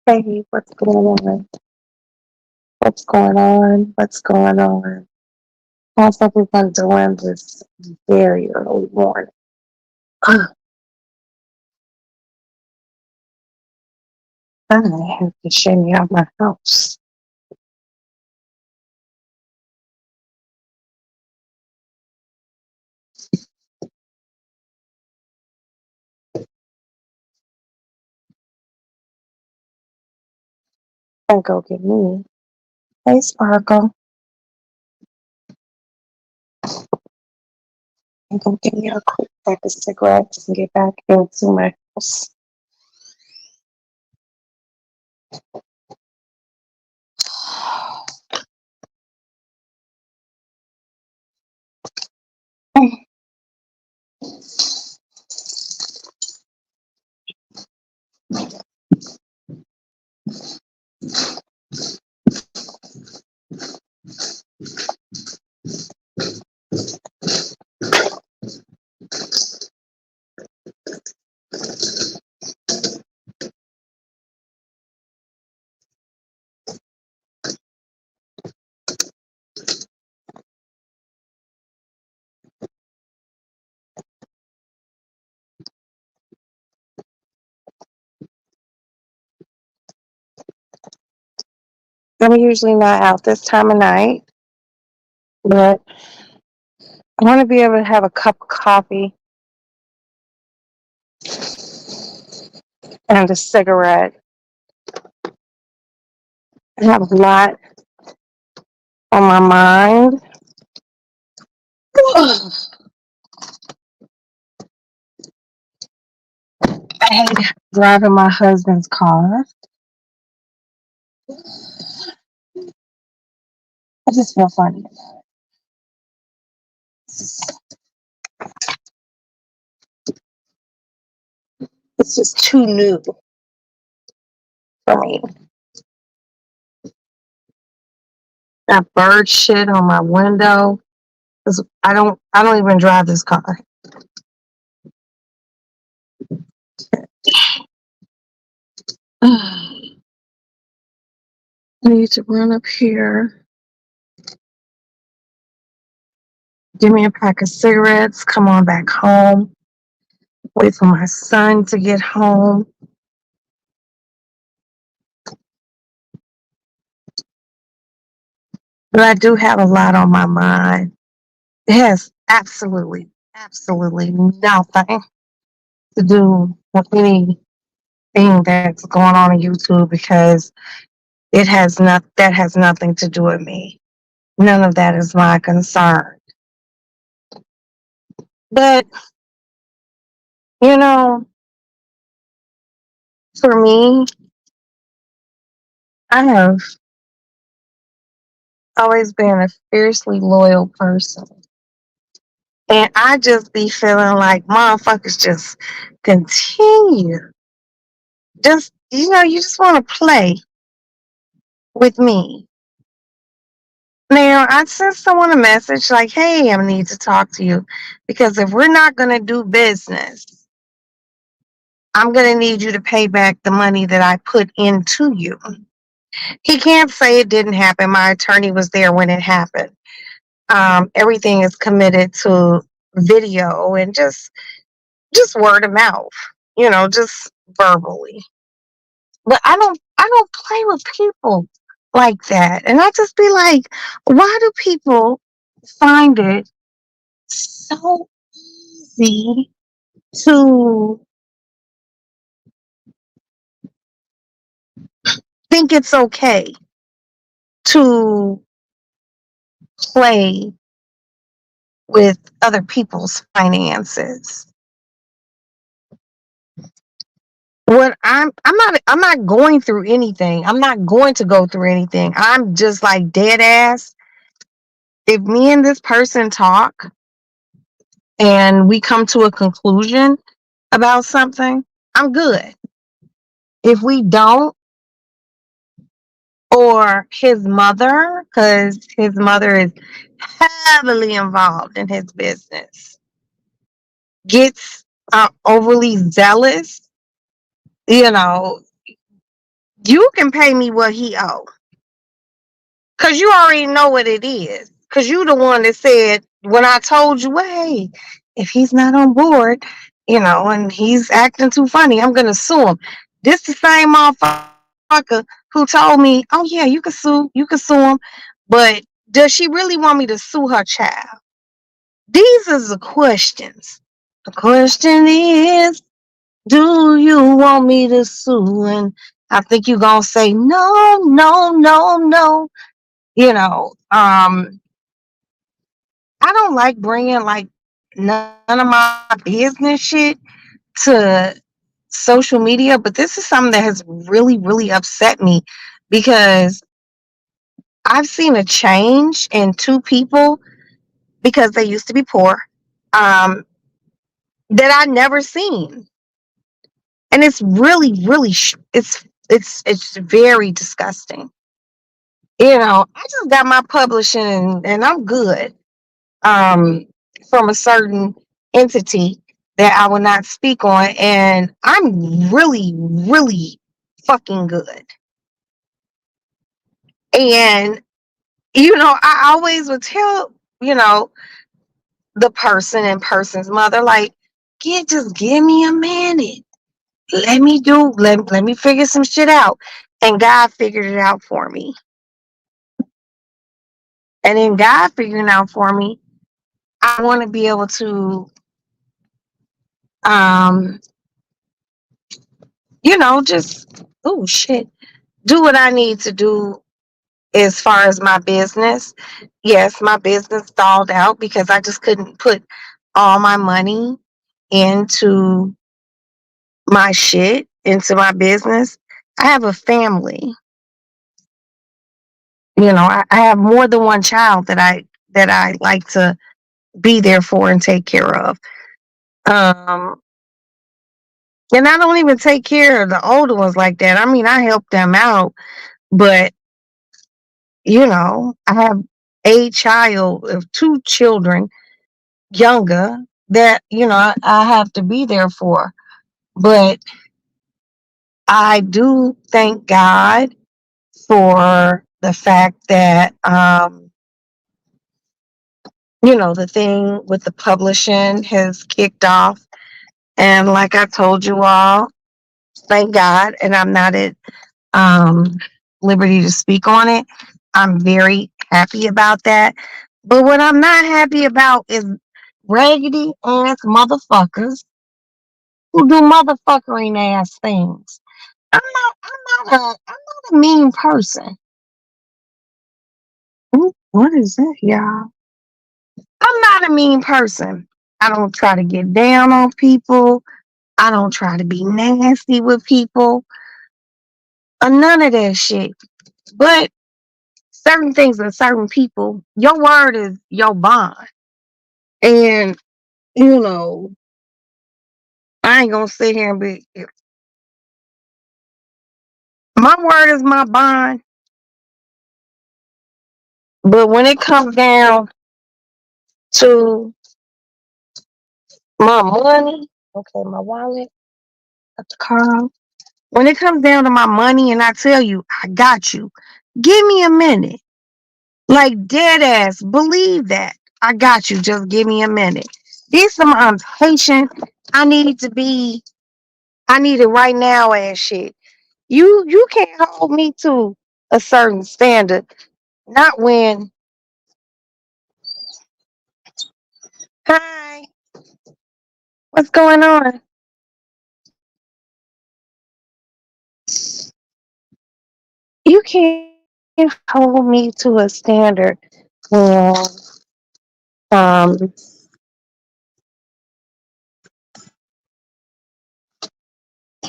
Hey, what's going on? What's going on? What's going on? How's everyone doing this very early morning? I have to shimmy out my house. And go get me. Hey, Sparkle. And go get me a quick pack of cigarettes and get back into my house. I'm usually not out this time of night, but I want to be able to have a cup of coffee and a cigarette. I have a lot on my mind. I hate driving my husband's car. I just feel funny. It's just too new for me. That bird shit on my window. 'Cause I don't even drive this car. I need to run up here, give me a pack of cigarettes, come on back home, wait for my son to get home. But I do have a lot on my mind. It has absolutely nothing to do with anything that's going on YouTube because that has nothing to do with me. None of that is my concern. But you know, for me, I have always been a fiercely loyal person. And I just be feeling like motherfuckers just continue. Just, you just want to play with me. Now, I sent someone a message like, hey, I need to talk to you because if we're not going to do business, I'm going to need you to pay back the money that I put into you. He can't say it didn't happen. My attorney was there when it happened. Everything is committed to video and just word of mouth, just verbally. But I don't play with people like that. And I just be like, why do people find it so easy to think it's okay to play with other people's finances? What I'm not going through anything. I'm not going to go through anything. I'm just like dead ass. If me and this person talk and we come to a conclusion about something, I'm good. If we don't, or his mother, because his mother is heavily involved in his business, gets overly zealous, you know, You can pay me what he owe. Cause you already know what it is. Cause you the one that said when I told you, well, hey, if he's not on board, and he's acting too funny, I'm gonna sue him. This the same motherfucker who told me, oh yeah, you can sue him. But does she really want me to sue her child? These are the questions. The question is, do you want me to sue? And I think you're gonna say no, no, no, no. I don't like bringing like none of my business shit to social media, but this is something that has really, really upset me because I've seen a change in two people because they used to be poor, um, that I never seen, and it's really, really, it's very disgusting. I just got my publishing and I'm good. um, from a certain entity that I will not speak on, and I'm really, really fucking good. And I always would tell you know the person and person's mother, like, just give me a minute. Let me figure some shit out. And God figured it out for me. And in God figuring out for me, I want to be able to um just, oh shit, do what I need to do as far as my business. Yes, my business stalled out because I just couldn't put all my money into my shit, into my business. I have a family. I have more than one child that I like to be there for and take care of. Um and I don't even take care of the older ones like that. I mean, I help them out, but I have a child of two children younger that I have to be there for. But I do thank God for the fact that the thing with the publishing has kicked off. And like I told you all, thank God, and I'm not at um liberty to speak on it. I'm very happy about that. But what I'm not happy about is raggedy ass motherfuckers who do motherfuckering ass things. I'm not a mean person. Ooh, what is that, y'all? I'm not a mean person. I don't try to get down on people. I don't try to be nasty with people or none of that shit. But certain things and certain people, your word is your bond. And, you know, I ain't gonna sit here and be, my word is my bond. But when it comes down to my money, okay, my wallet at the car. When it comes down to my money and I tell you, I got you, give me a minute. Like dead ass, believe that. I got you, just give me a minute. These some impatient, I need to be, I need it right now ass shit. You can't hold me to a certain standard. Not when, hi, what's going on? You can't hold me to a standard when um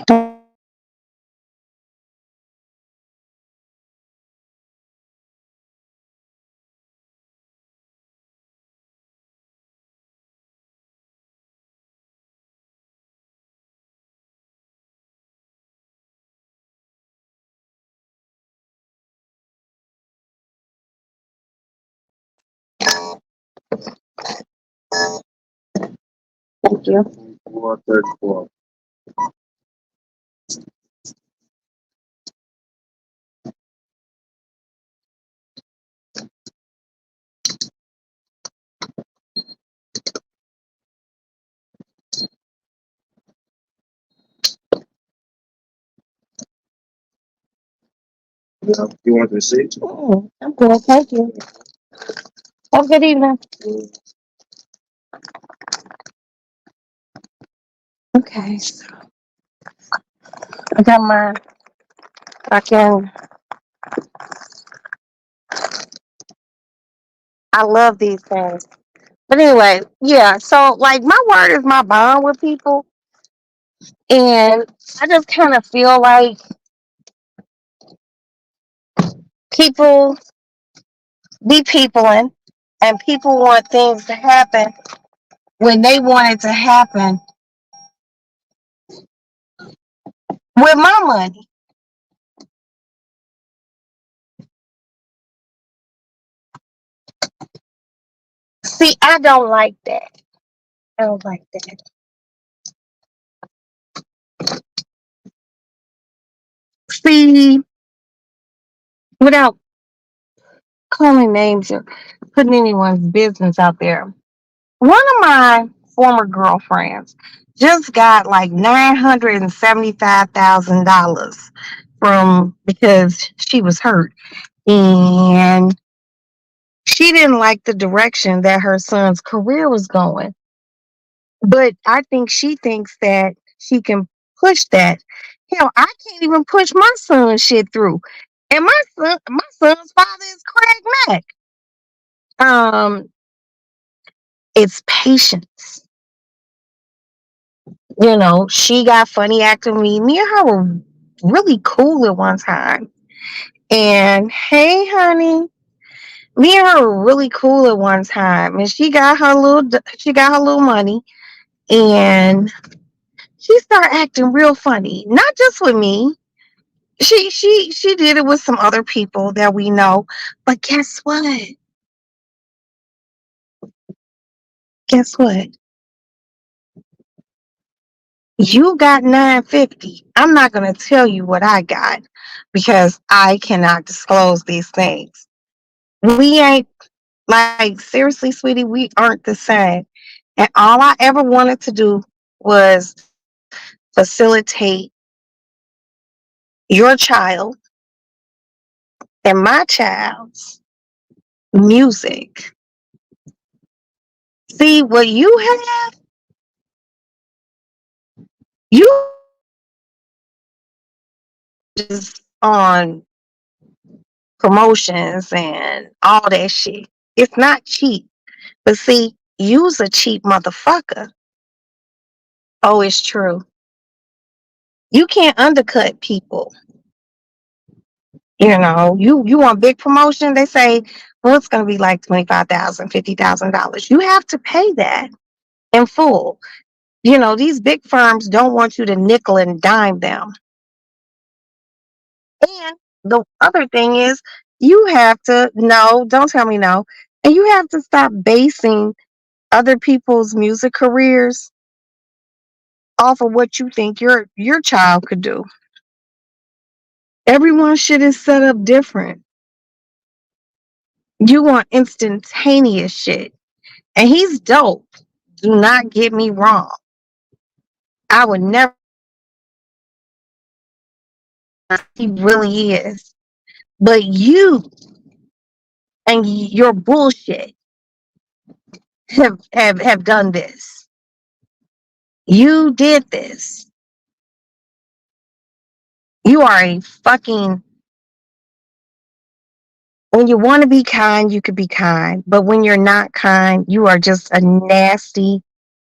thank you. You want to see? I'm good. Thank you. Have a good evening. Okay. So I got my fucking. I love these things. But anyway, yeah. So like my word is my bond with people, and I just kind of feel like people be peopling, and people want things to happen when they want it to happen with my money. See, I don't like that. I don't like that. See, without calling names or putting anyone's business out there, one of my former girlfriends just got like $975,000 from because she was hurt and she didn't like the direction that her son's career was going. But I think she thinks that she can push that. Hell, I can't even push my son's shit through. And my son's father is Craig Mack. Um, it's patience. You know, she got funny acting with me. Me and her were really cool at one time. And hey, honey, me and her were really cool at one time. And she got her little money, and she started acting real funny. Not just with me. She did it with some other people that we know. But guess what? Guess what? You got 950. I'm not gonna tell you what I got because I cannot disclose these things. We ain't like seriously, sweetie, we aren't the same. And all I ever wanted to do was facilitate your child and my child's music. See what you have, you just on promotions and all that shit. It's not cheap. But see, you's a cheap motherfucker. Oh, it's true. You can't undercut people. You know, you want big promotion, they say, well, it's gonna be like $25,000, $50,000. You have to pay that in full. You know, these big firms don't want you to nickel and dime them. And the other thing is you have to no, don't tell me no. And you have to stop basing other people's music careers off of what you think your child could do. Everyone's shit is set up different. You want instantaneous shit. And he's dope. Do not get me wrong. I would never. He really is. But you and your bullshit have done this. You did this. You are a fucking. When you want to be kind, you could be kind. But when you're not kind, you are just a nasty,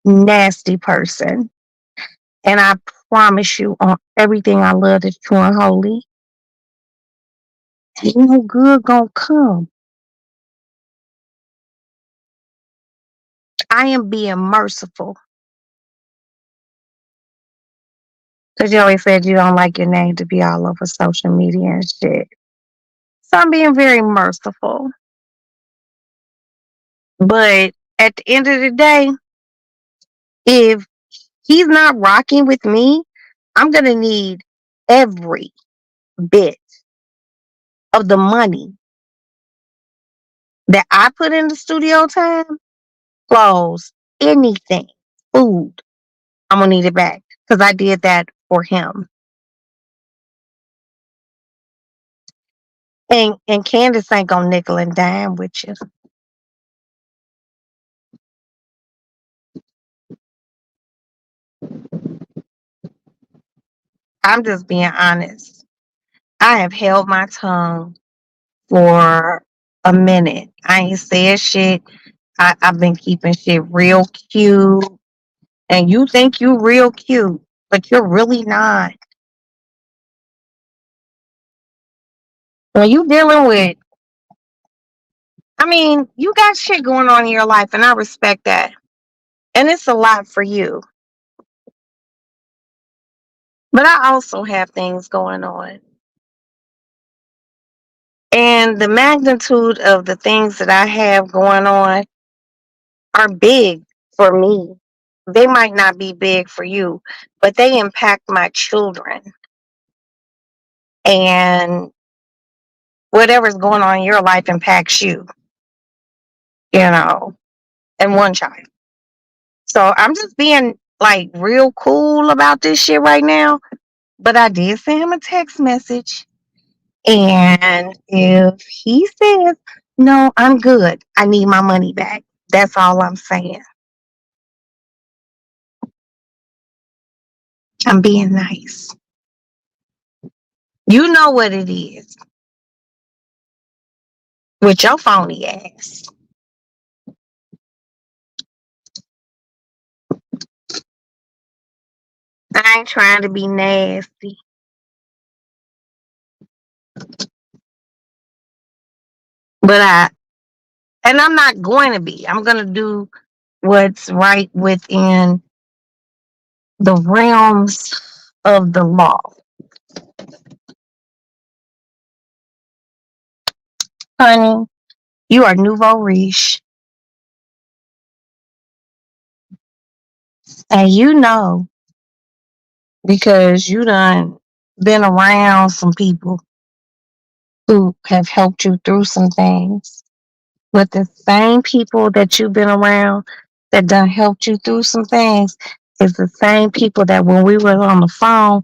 nasty person. And I promise you on everything I love that's true and holy, ain't no good gonna come. I am being merciful. Because you always said you don't like your name to be all over social media and shit. So I'm being very merciful. But at the end of the day, if he's not rocking with me, I'm gonna need every bit of the money that I put in the studio time, clothes, anything, food. I'm gonna need it back because I did that for him. And Candace ain't gonna nickel and dime with you. I'm just being honest. I have held my tongue for a minute. I ain't said shit. I've been keeping shit real cute. And you think you real cute, but you're really not. When you dealing with, I mean, you got shit going on in your life, and I respect that. And it's a lot for you. But I also have things going on. And the magnitude of the things that I have going on are big for me. They might not be big for you, but they impact my children. And whatever's going on in your life impacts you, you know, and one child. So I'm just being like real cool about this shit right now. But I did send him a text message. And if he says, no, I'm good, I need my money back. That's all I'm saying. I'm being nice. You know what it is with your phony ass. I ain't trying to be nasty, but and I'm not going to be. I'm going to do what's right within the realms of the law. Honey, you are nouveau riche, and you know because you done been around some people who have helped you through some things. But the same people that you've been around that done helped you through some things is the same people that when we were on the phone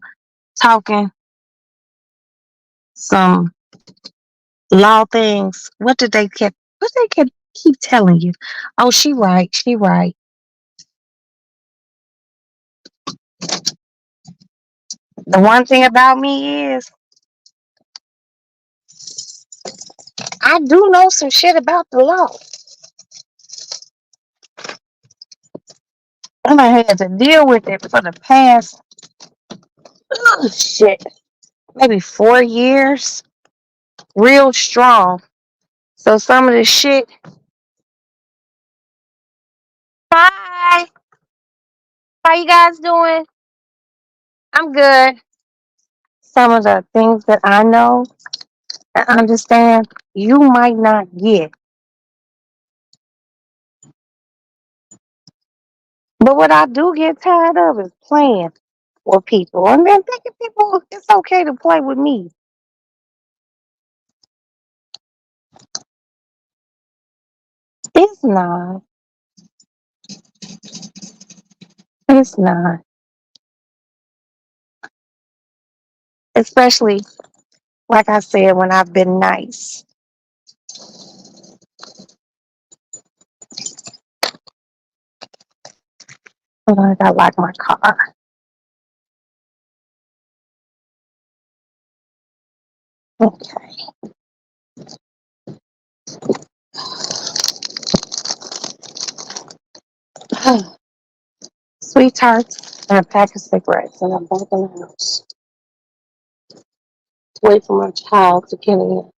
talking some law things, what they kept keep telling you? Oh, she right. The one thing about me is I do know some shit about the law. And I had to deal with it for the past shit, maybe 4 years, real strong. So some of the shit. Hi, how you guys doing? I'm good. Some of the things that I know and understand, you might not get. But what I do get tired of is playing with people. And then thinking people, it's okay to play with me. It's not. It's not. Especially, like I said, when I've been nice. Hold on, I gotta lock my car. Okay. Sweet tarts and a pack of cigarettes, and I'm back in the house. Wait for my child to get in.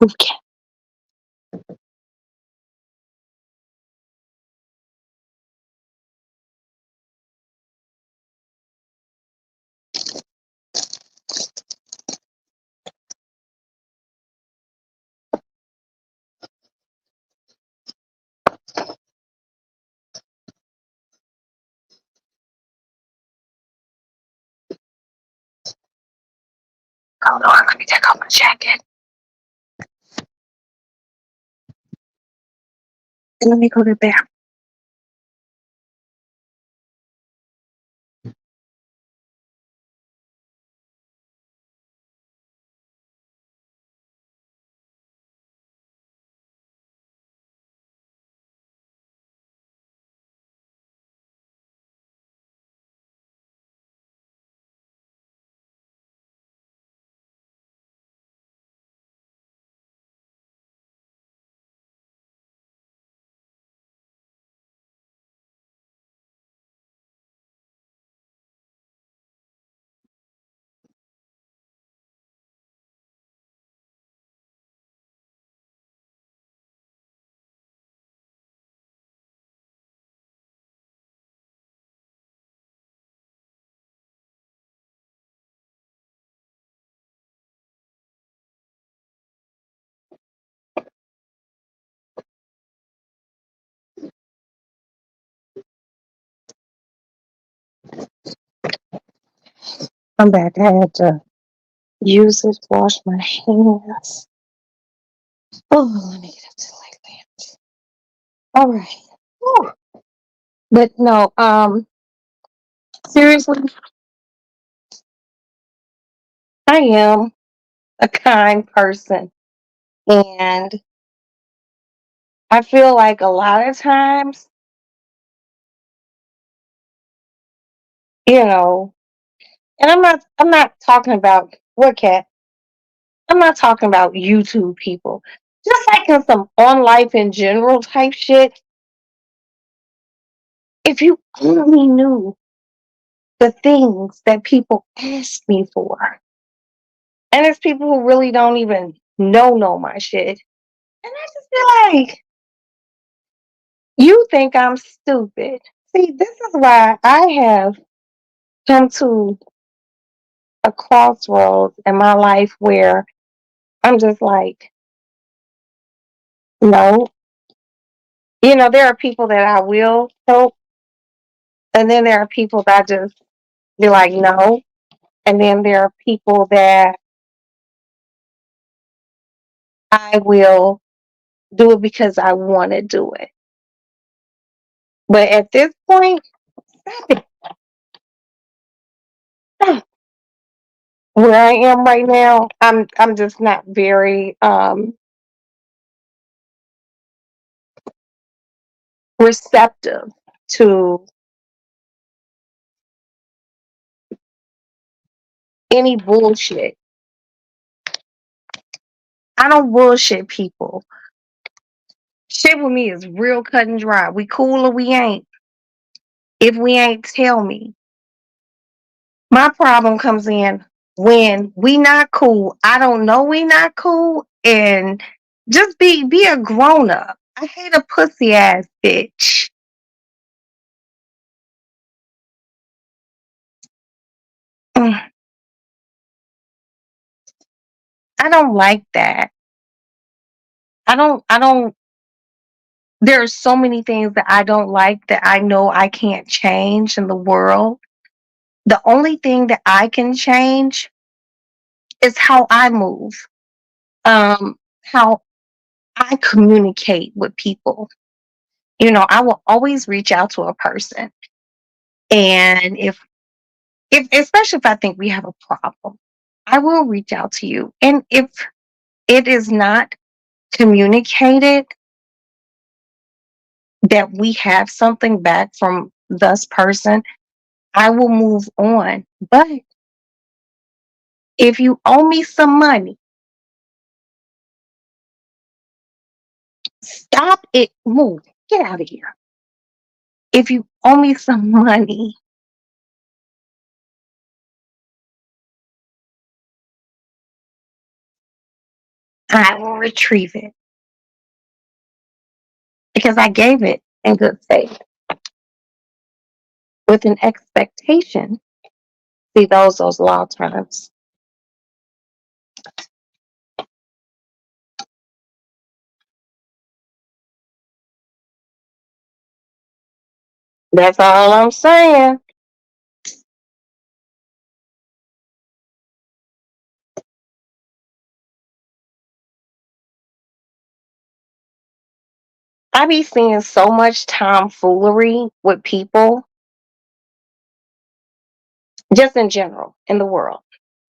Okay. Hold on, let me take off my jacket. And let me go to the bathroom. I'm back. I had to use it, wash my hands. Oh, let me get up to the light lamp. All right. Whew. But no, seriously, I am a kind person. And I feel like a lot of times, you know, and I'm not talking about what cat. I'm not talking about YouTube people. Just like in some on life in general type shit, if you only knew the things that people ask me for. And there's people who really don't even know my shit. And I just feel like, you think I'm stupid. See, this is why I have come to a crossroads in my life where I'm just like, no. There are people that I will help, and then there are people that just be like, no. And then there are people that I will do it because I want to do it. But at this point, stop it. Stop. Where I am right now, I'm just not very receptive to any bullshit. I don't bullshit people. Shit with me is real cut and dry. We cool or we ain't. If we ain't, tell me. My problem comes in when we not cool. I don't know we not cool, and just be a grown up. I hate a pussy ass bitch. Mm, I don't like that. I don't. There are so many things that I don't like that I know I can't change in the world. The only thing that I can change is how I move, how I communicate with people. I will always reach out to a person, and if especially if I think we have a problem, I will reach out to you. And if it is not communicated that we have something back from this person, I will move on. But if you owe me some money, stop it, move, get out of here. If you owe me some money, I will retrieve it because I gave it in good faith with an expectation. See those law terms. That's all I'm saying. I be seeing so much tomfoolery with people, just in general, in the world.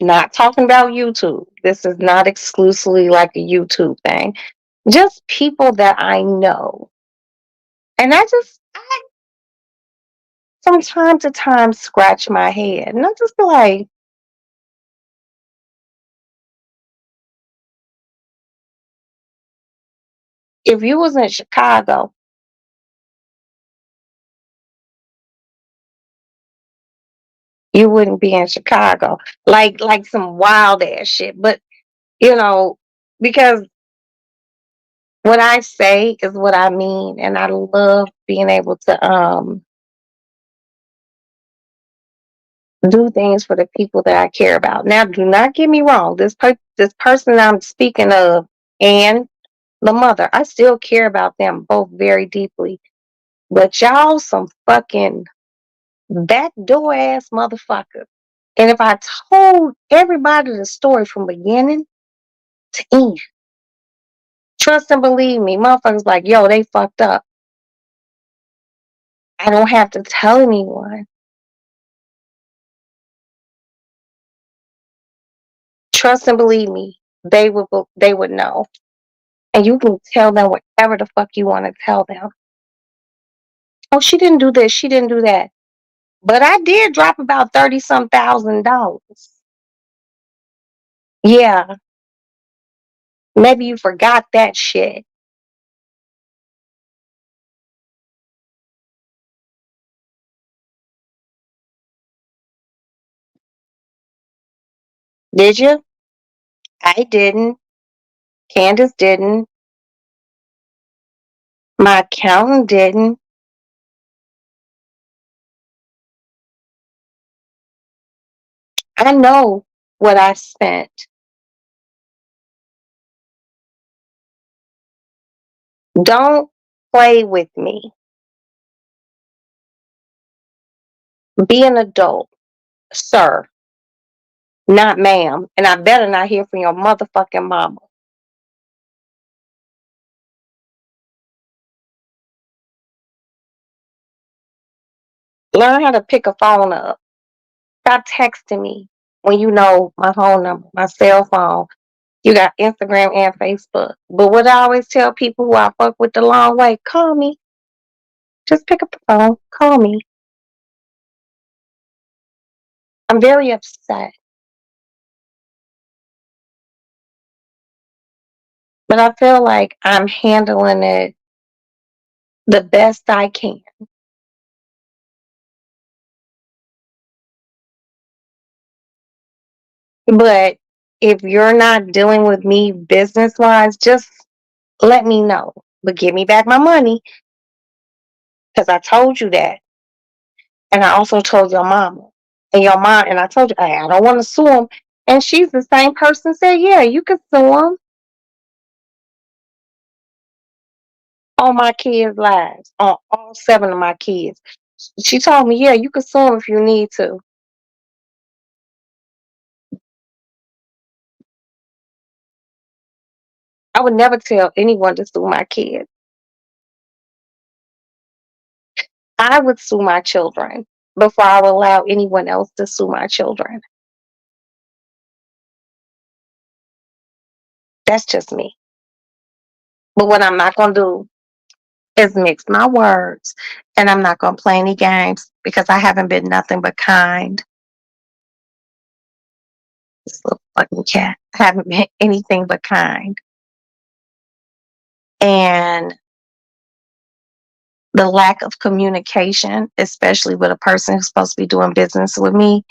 Not talking about YouTube. This is not exclusively like a YouTube thing. Just people that I know. And I from time to time scratch my head. And I just be like, if you was in Chicago, you wouldn't be in Chicago. Like some wild ass shit. But you know, because what I say is what I mean. And I love being able to do things for the people that I care about. Now, do not get me wrong. This person I'm speaking of and the mother, I still care about them both very deeply. But y'all some fucking backdoor ass motherfuckers. And if I told everybody the story from beginning to end, trust and believe me, motherfuckers like, yo, they fucked up. I don't have to tell anyone. Trust and believe me, they would know. And you can tell them whatever the fuck you want to tell them. Oh, she didn't do this, she didn't do that. But I did drop about 30 some $1,000. Yeah, maybe you forgot that shit. Did you? I didn't. Candace didn't. My accountant didn't. I know what I spent. Don't play with me. Be an adult, sir, not ma'am. And I better not hear from your motherfucking mama. Learn how to pick a phone up. Stop texting me when you know my phone number, my cell phone. You got Instagram and Facebook. But what I always tell people who I fuck with the long way, call me. Just pick up the phone. Call me. I'm very upset. But I feel like I'm handling it the best I can. But if you're not dealing with me business wise, just let me know. But give me back my money because I told you that. And I also told your mama. And your mom, and I told you, hey, I don't want to sue him. And she's the same person said, yeah, you can sue him on my kids' lives, on all seven of my kids. She told me, yeah, you can sue him if you need to. I would never tell anyone to sue my kids. I would sue my children before I would allow anyone else to sue my children. That's just me. But what I'm not going to do is mix my words. And I'm not going to play any games because I haven't been nothing but kind. This little fucking cat. I haven't been anything but kind. And the lack of communication, especially with a person who's supposed to be doing business with me,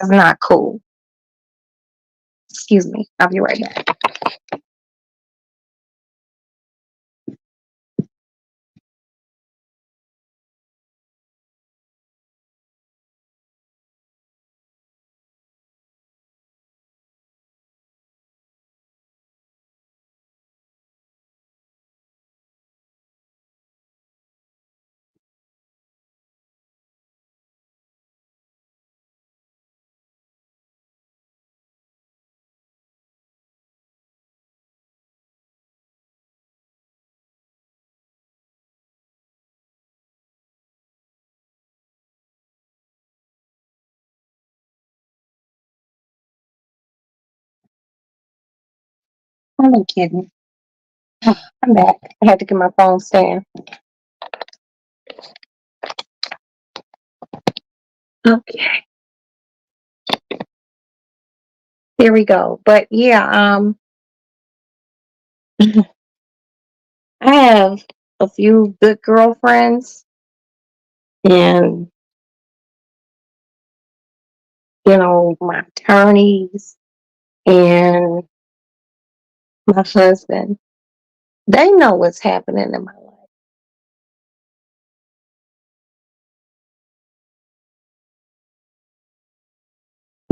is not cool. Excuse me. I'll be right back. I'm not kidding. I'm back. I had to get my phone stand. Okay, here we go. But yeah, I have a few good girlfriends, and my attorneys and my husband. They know what's happening in my life.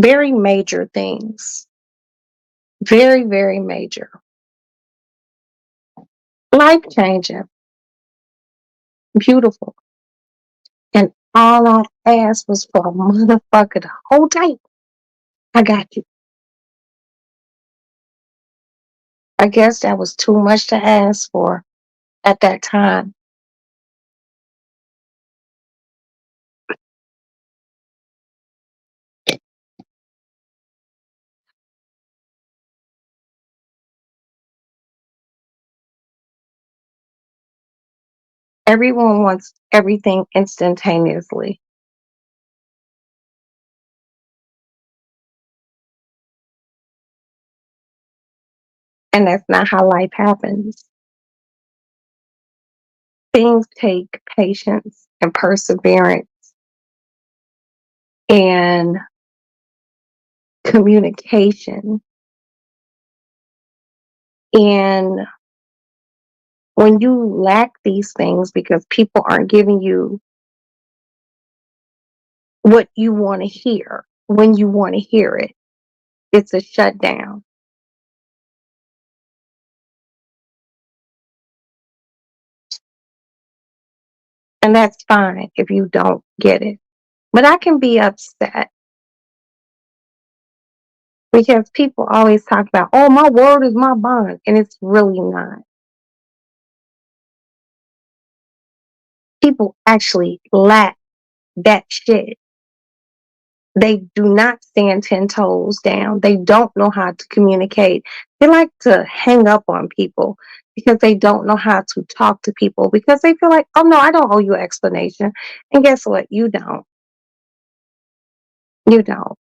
Very major things. Very, very major. Life changing. Beautiful. And all I asked was for a motherfucker to hold tight. I got you. I guess that was too much to ask for at that time. Everyone wants everything instantaneously. And that's not how life happens. Things take patience and perseverance and communication. And when you lack these things because people aren't giving you what you want to hear when you want to hear it, it's a shutdown. And that's fine if you don't get it. But I can be upset because people always talk about, oh, my word is my bond. And it's really not. People actually lack that shit. They do not stand 10 toes down. They don't know how to communicate. They like to hang up on people because they don't know how to talk to people because they feel like, oh no, I don't owe you an explanation. And guess what? You don't. You don't.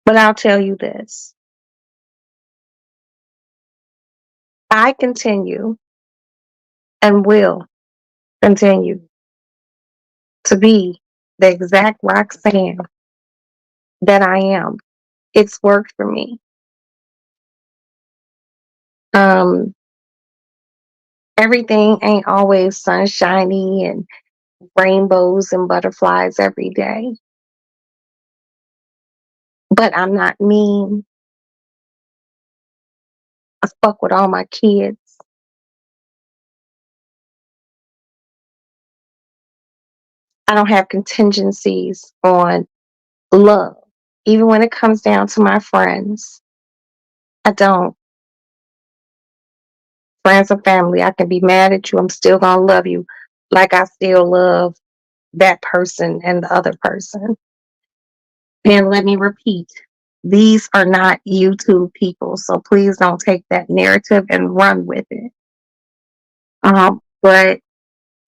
But I'll tell you this. I continue and will continue to be the exact Roxanne that I am. It's worked for me. Um, Everything ain't always sunshiny and rainbows and butterflies every day. But I'm not mean. I fuck with all my kids. I don't have contingencies on love. Even when it comes down to my friends, I don't. Friends or family, I can be mad at you. I'm still going to love you like I still love that person and the other person. And let me repeat, these are not YouTube people. So please don't take that narrative and run with it. But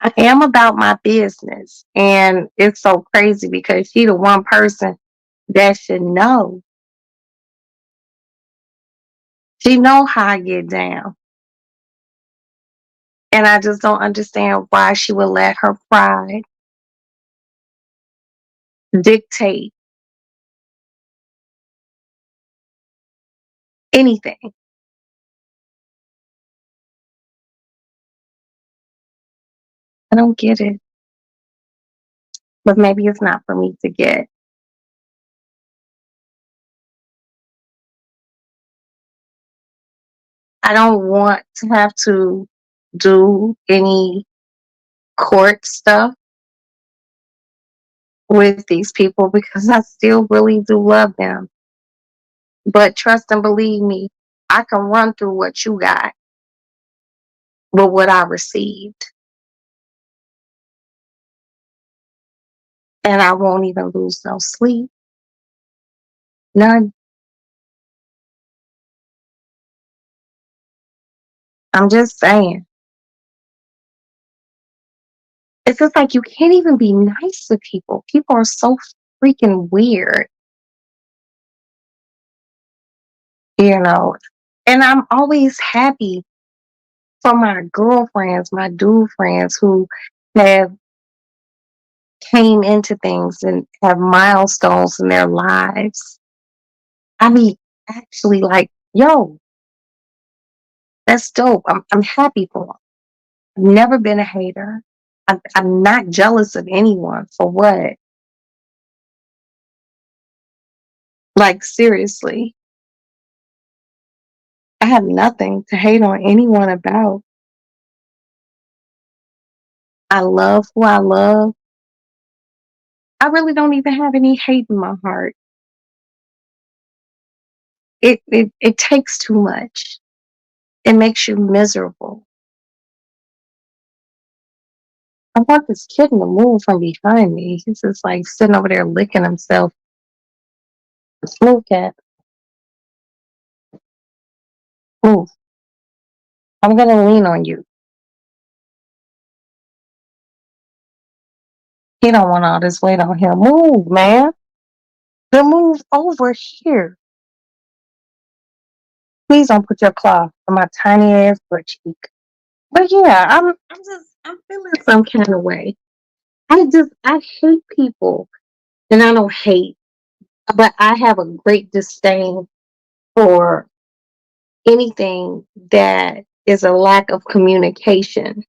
I am about my business. And it's so crazy because she the one person that should know. She know how I get down. And I just don't understand why she would let her pride dictate anything. I don't get it. But maybe it's not for me to get. I don't want to have to do any court stuff with these people because I still really do love them. But trust and believe me, I can run through what you got with what I received. And I won't even lose no sleep. None. I'm just saying. It's just like you can't even be nice to people. People are so freaking weird, you know. And I'm always happy for my girlfriends, my dude friends who have came into things and have milestones in their lives. I mean, actually, like, yo, that's dope. I'm happy for them. I've never been a hater. I'm not jealous of anyone for what. Like, seriously, I have nothing to hate on anyone about. I love who I love. I really don't even have any hate in my heart. It takes too much. It makes you miserable. I want this kitten to move from behind me. He's just like sitting over there licking himself. Move, cat. Move. I'm gonna lean on you. He don't want all this weight on him. Move, man. Then move over here. Please don't put your claw on my tiny ass butt cheek. But yeah, I'm feeling some kind of way. I hate people. And I don't hate, but I have a great disdain for anything that is a lack of communication.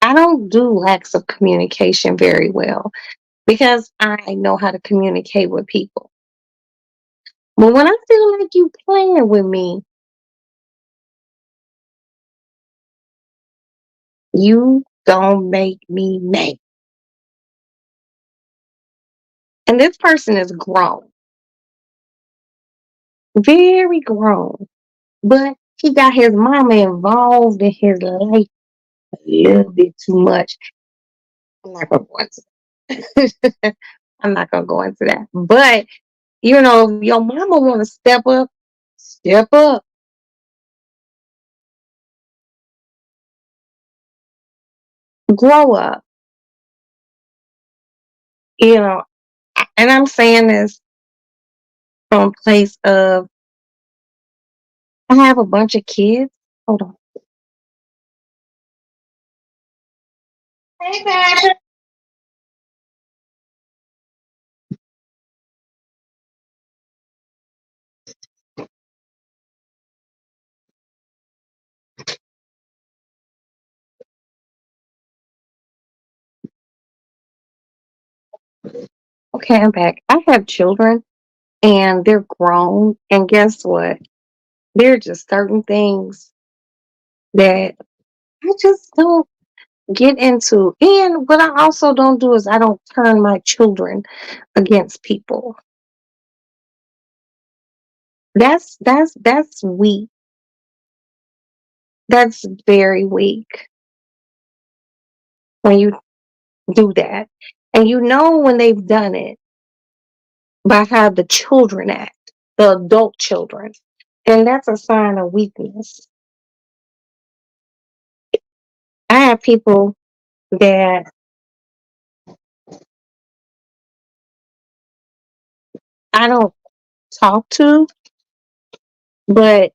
I don't do lacks of communication very well because I know how to communicate with people. But when I feel like you playing with me, you don't make me mad. And this person is grown, very grown, but he got his mama involved in his life a little bit too much. I'm not gonna go into that. I'm not gonna go into that. But if your mama wanna step up, grow up. You know, and I'm saying this from a place of I have a bunch of kids. Hold on. Hey, Patrick. Okay, I'm back. I have children and they're grown. And guess what? There are just certain things that I just don't get into. And what I also don't do is I don't turn my children against people. That's weak. That's very weak when you do that. And you know when they've done it by how the children act, the adult children. And that's a sign of weakness. I have people that I don't talk to, but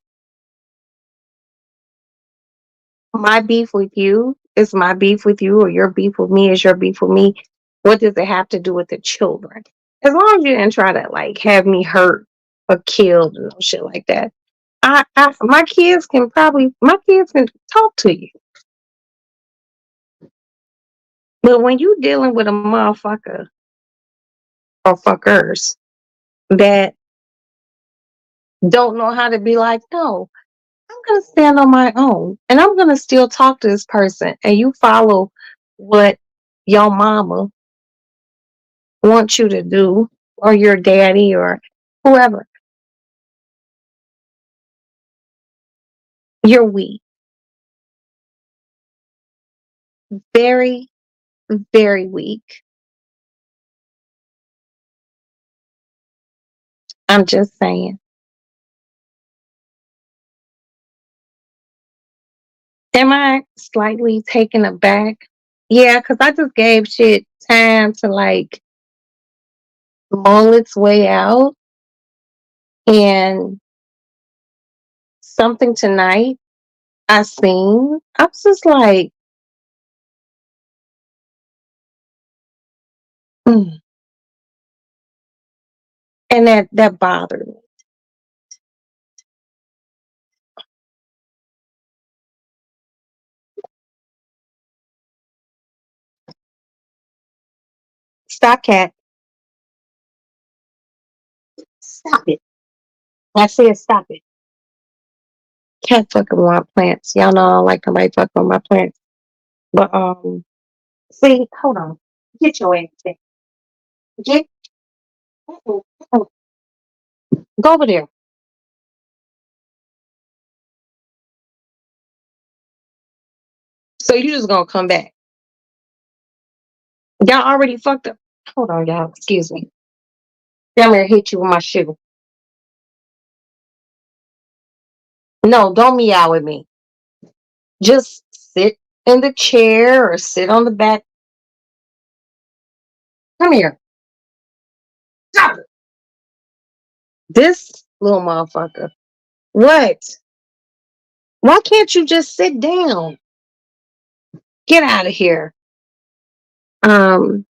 my beef with you is my beef with you, or your beef with me is your beef with me. What does it have to do with the children? As long as you didn't try to like have me hurt or killed and no shit like that. My kids can talk to you. But when you dealing with a motherfucker or fuckers that don't know how to be like, no, I'm gonna stand on my own and I'm gonna still talk to this person and you follow what your mama wants you to do or your daddy or whoever, you're weak. Very, very weak. I'm just saying. Am I slightly taken aback? Yeah, because I just gave shit time to like mull its way out. And something tonight I seen, I was just like, mm. And that bothered me. Stop, cat. Stop it. I said stop it. Cat fucking with my plants. Y'all know I don't like nobody fucking with my plants. But see, hold on. Get your ass there. Get go over there. So you just gonna come back. Y'all already fucked up. Hold on, y'all. Excuse me. I'm gonna hit you with my shoe. No, don't meow with me. Just sit in the chair or sit on the back. Come here. Stop it. This little motherfucker. What? Why can't you just sit down? Get out of here. Um,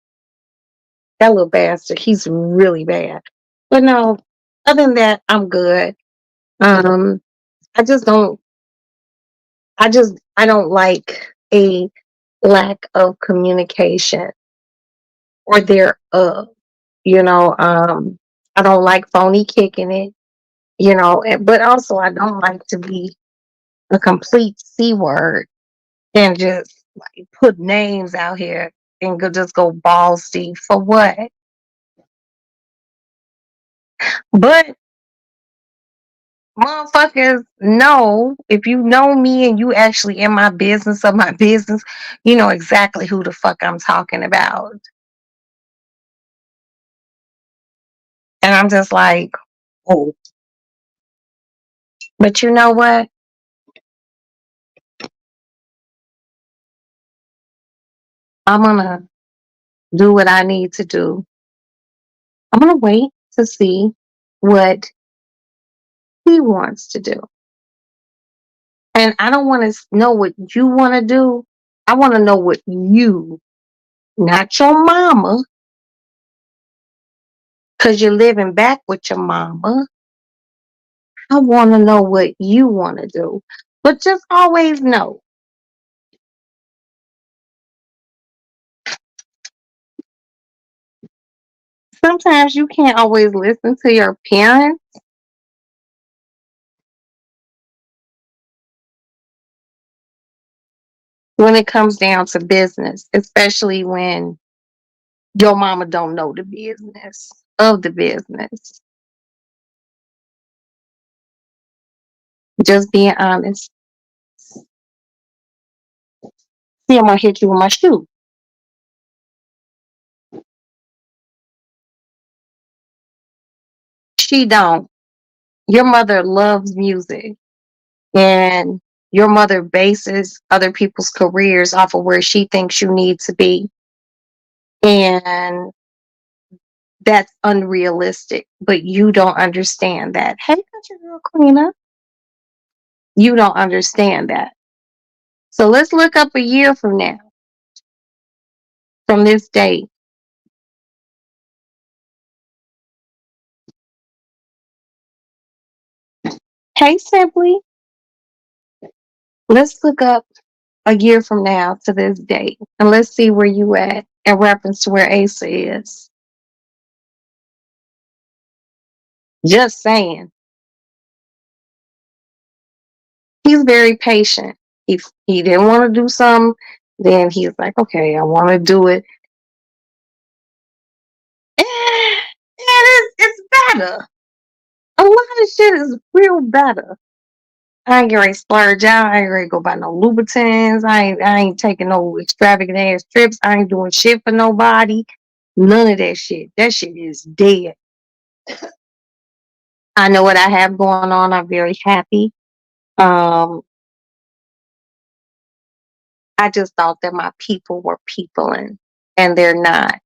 that little bastard. He's really bad. But no, other than that, I'm good. Um, I just don't I don't like a lack of communication or thereof. You know, I don't like phony kicking it, but also I don't like to be a complete C word and just like put names out here and just go balls deep for what? But motherfuckers know, if you know me and you actually in my business of my business, you know exactly who the fuck I'm talking about. And I'm just like, oh, but you know what? I'm gonna do what I need to do. I'm gonna wait to see what he wants to do. And I don't want to know what you want to do. I want to know what you, not your mama, because you're living back with your mama. I want to know what you want to do. But just always know, sometimes you can't always listen to your parents when it comes down to business, especially when your mama don't know the business of the business. Just being honest. See, I'm gonna hit you with my shoe. She don't. Your mother loves music, and your mother bases other people's careers off of where she thinks you need to be. And that's unrealistic. But you don't understand that. Hey, country girl Queena, you don't understand that. So let's look up a year from now, from this date. Hey, Simply, let's look up a year from now to this date, and let's see where you at in reference to where Asa is. Just saying. He's very patient. If he didn't want to do something, then he's like, okay, I want to do it. And it's better. A lot of shit is real better. I ain't gonna splurge out. I ain't gonna go buy no Louboutins. I ain't taking no extravagant ass trips. I ain't doing shit for nobody. None of that shit. That shit is dead. I know what I have going on. I'm very happy. Um, I just thought that my people were peopling, and they're not.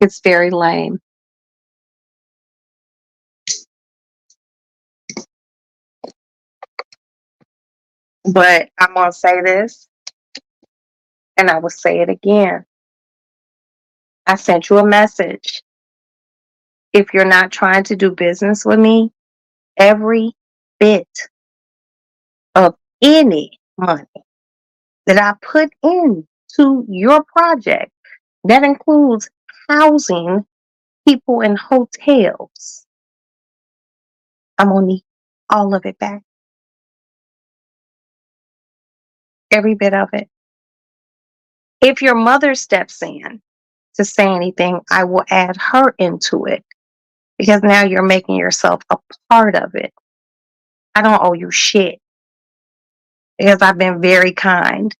It's very lame. But I'm gonna say this, and I will say it again. I sent you a message. If you're not trying to do business with me, every bit of any money that I put into your project, that includes housing people in hotels, I'm gonna need all of it back. Every bit of it. If your mother steps in to say anything, I will add her into it because now you're making yourself a part of it. I don't owe you shit because I've been very kind,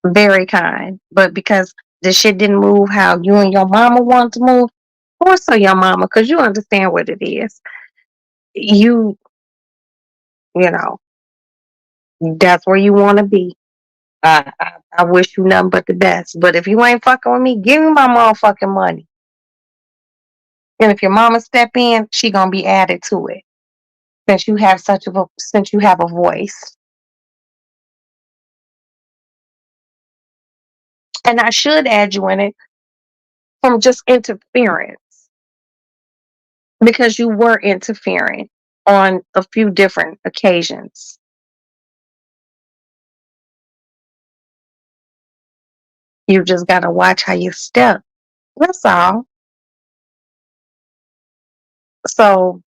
very kind. But because the shit didn't move how you and your mama want to move, more so your mama, because you understand what it is. You, you know, that's where you want to be. I wish you nothing but the best. But if you ain't fucking with me, give me my motherfucking money. And if your mama step in, she gonna be added to it since you have a voice. And I should add you in it from just interference because you were interfering on a few different occasions. You just gotta watch how you step. That's all. So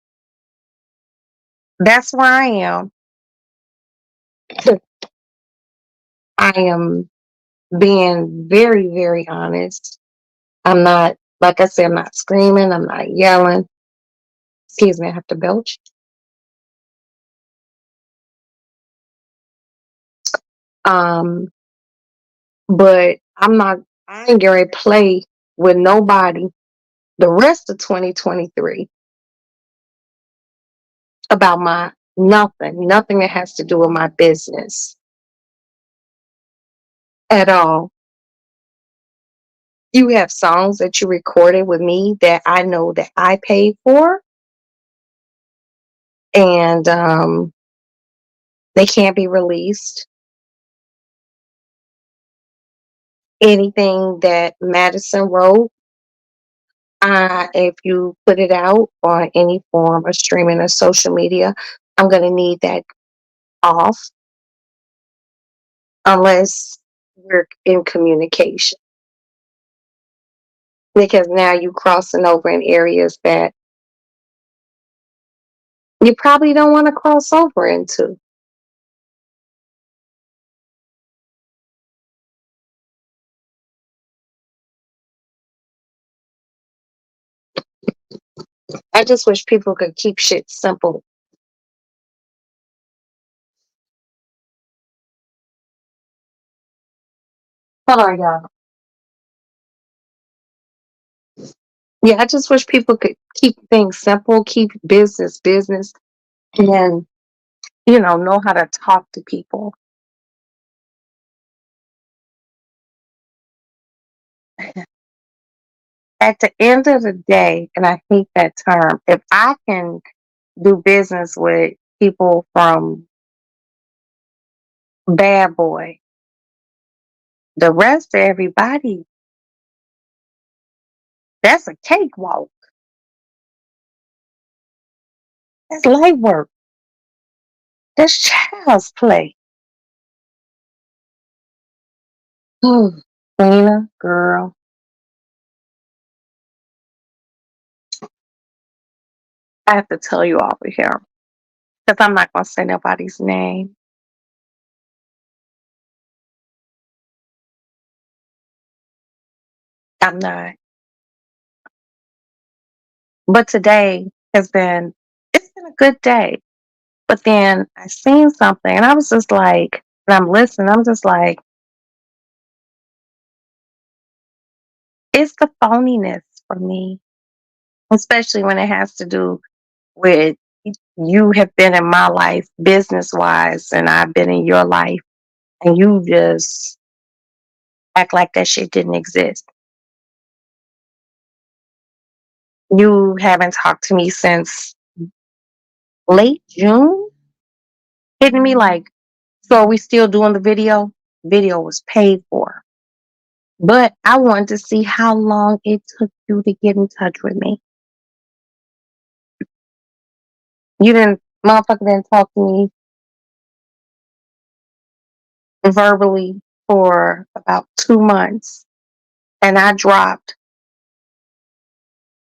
that's where I am. I am being very, very honest. I'm not, like I said, I'm not screaming, I'm not yelling. Excuse me, I have to belch. Um, but I ain't gonna play with nobody the rest of 2023 about my nothing that has to do with my business at all. You have songs that you recorded with me that I know that I paid for, and they can't be released. Anything that Madison wrote, if you put it out on any form of streaming or social media, I'm going to need that off unless we're in communication. Because now you crossing over in areas that you probably don't want to cross over into. I just wish people could keep shit simple. Hold on, y'all. Yeah, I just wish people could keep things simple, keep business business, and know how to talk to people. At the end of the day, and I hate that term, if I can do business with people from Bad Boy, the rest of everybody, that's a cakewalk. That's light work. That's child's play. Lena, girl, I have to tell you over here because I'm not going to say nobody's name. I'm not. But today it's been a good day. But then I seen something and I was just like, and I'm listening, I'm just like, it's the phoniness for me. especially when it has to do with you have been in my life business wise and I've been in your life and you just act like that shit didn't exist. You haven't talked to me since late June, hitting me like, so are we still doing the video? Video was paid for. But I wanted to see how long it took you to get in touch with me. You didn't, motherfucker didn't talk to me verbally for about 2 months. And I dropped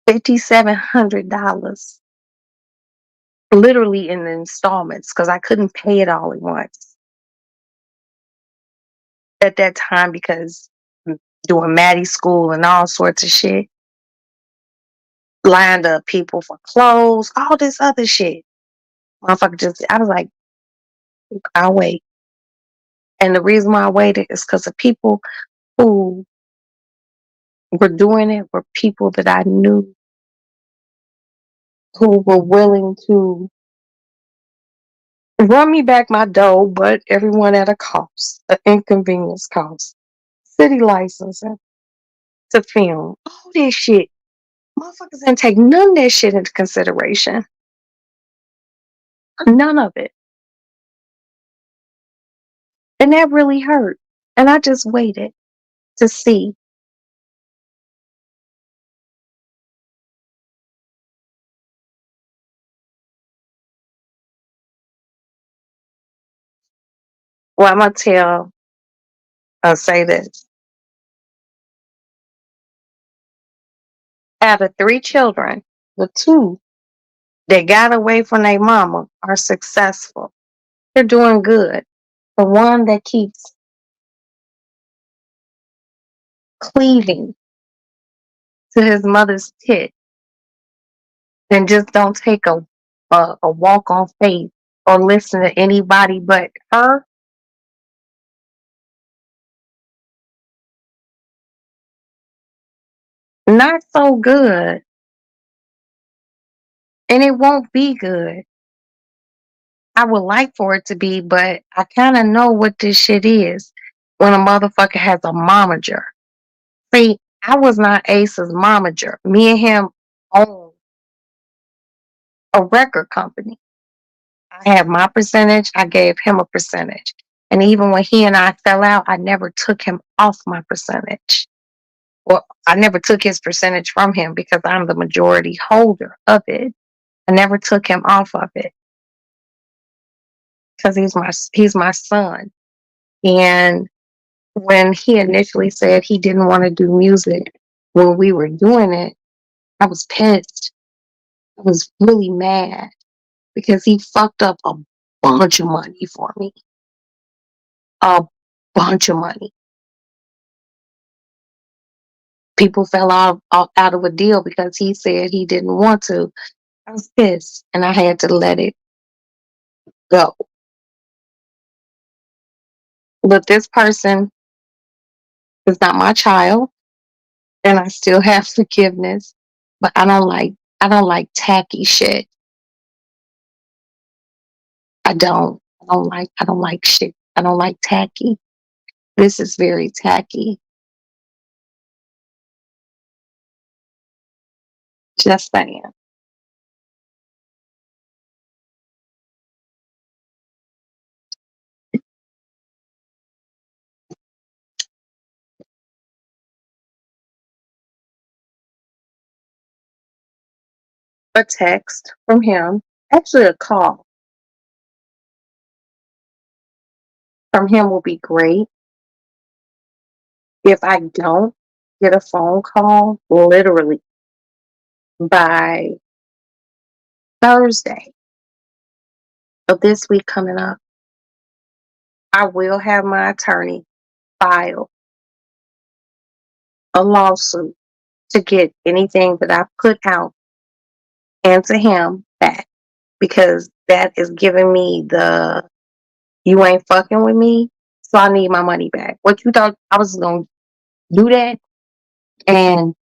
$5,700 literally in installments because I couldn't pay it all at once at that time because doing Maddie school and all sorts of shit, lined up people for clothes, all this other shit. Motherfucker just, I was like, I'll wait. And the reason why I waited is because the people who were doing it were people that I knew who were willing to run me back my dough, but everyone at a cost, an inconvenience cost. City licensing to film, all this shit. Motherfuckers didn't take none of that shit into consideration. None of it. And that really hurt. And I just waited to see. Well, I'm going to say this. Out of 3 children, the 2 that got away from their mama are successful. They're doing good. The one that keeps cleaving to his mother's tit and just don't take a walk on faith or listen to anybody but her. Not so good. And it won't be good. I would like for it to be, but I kind of know what this shit is when a motherfucker has a momager. See, I was not Ace's momager. Me and him own a record company. I have my percentage. I gave him a percentage. And even when he and I fell out, I never took him off my percentage. Well, I never took his percentage from him because I'm the majority holder of it. I never took him off of it because he's my son. And when he initially said he didn't want to do music when we were doing it, I was pissed. I was really mad because he fucked up a bunch of money for me. A bunch of money. People fell out of a deal because he said he didn't want to. I was pissed and I had to let it go. But this person is not my child and I still have forgiveness. But I don't like tacky shit. I don't like shit. I don't like tacky. This is very tacky. Just saying. A text from him, actually a call from him will be great. If I don't get a phone call literally by Thursday of this week coming up, I will have my attorney file a lawsuit to get anything that I put out and to him back because that is giving me the you ain't fucking with me, so I need my money back. What you thought I was gonna do that and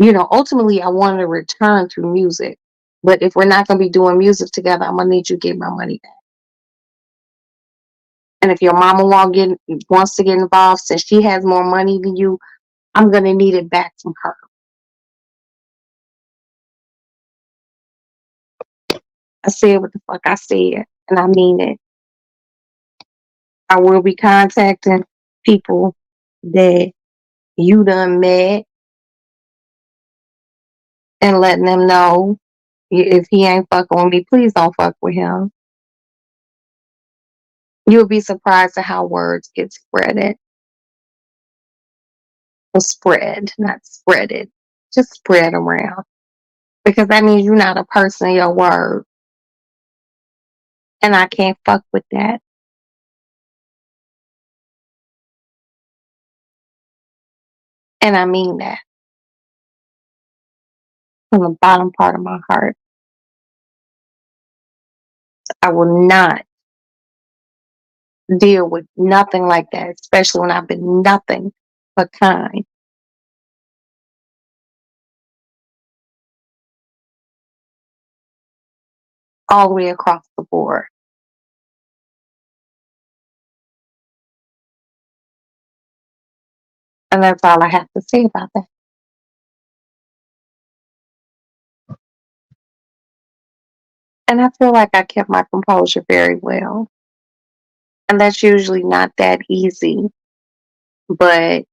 Ultimately I want to return through music. But if we're not going to be doing music together, I'm going to need you to get my money back. And if your mama wants to get involved, since she has more money than you, I'm going to need it back from her. I said what the fuck I said, and I mean it. I will be contacting people that you done met and letting them know if he ain't fucking with me, please don't fuck with him. You'll be surprised at how words get spreaded. Or spread, not spreaded. Just spread around. Because that means you're not a person of your word. And I can't fuck with that. And I mean that from the bottom part of my heart. I will not deal with nothing like that, especially when I've been nothing but kind. All the way across the board. And that's all I have to say about that. And I feel like I kept my composure very well. And that's usually not that easy. But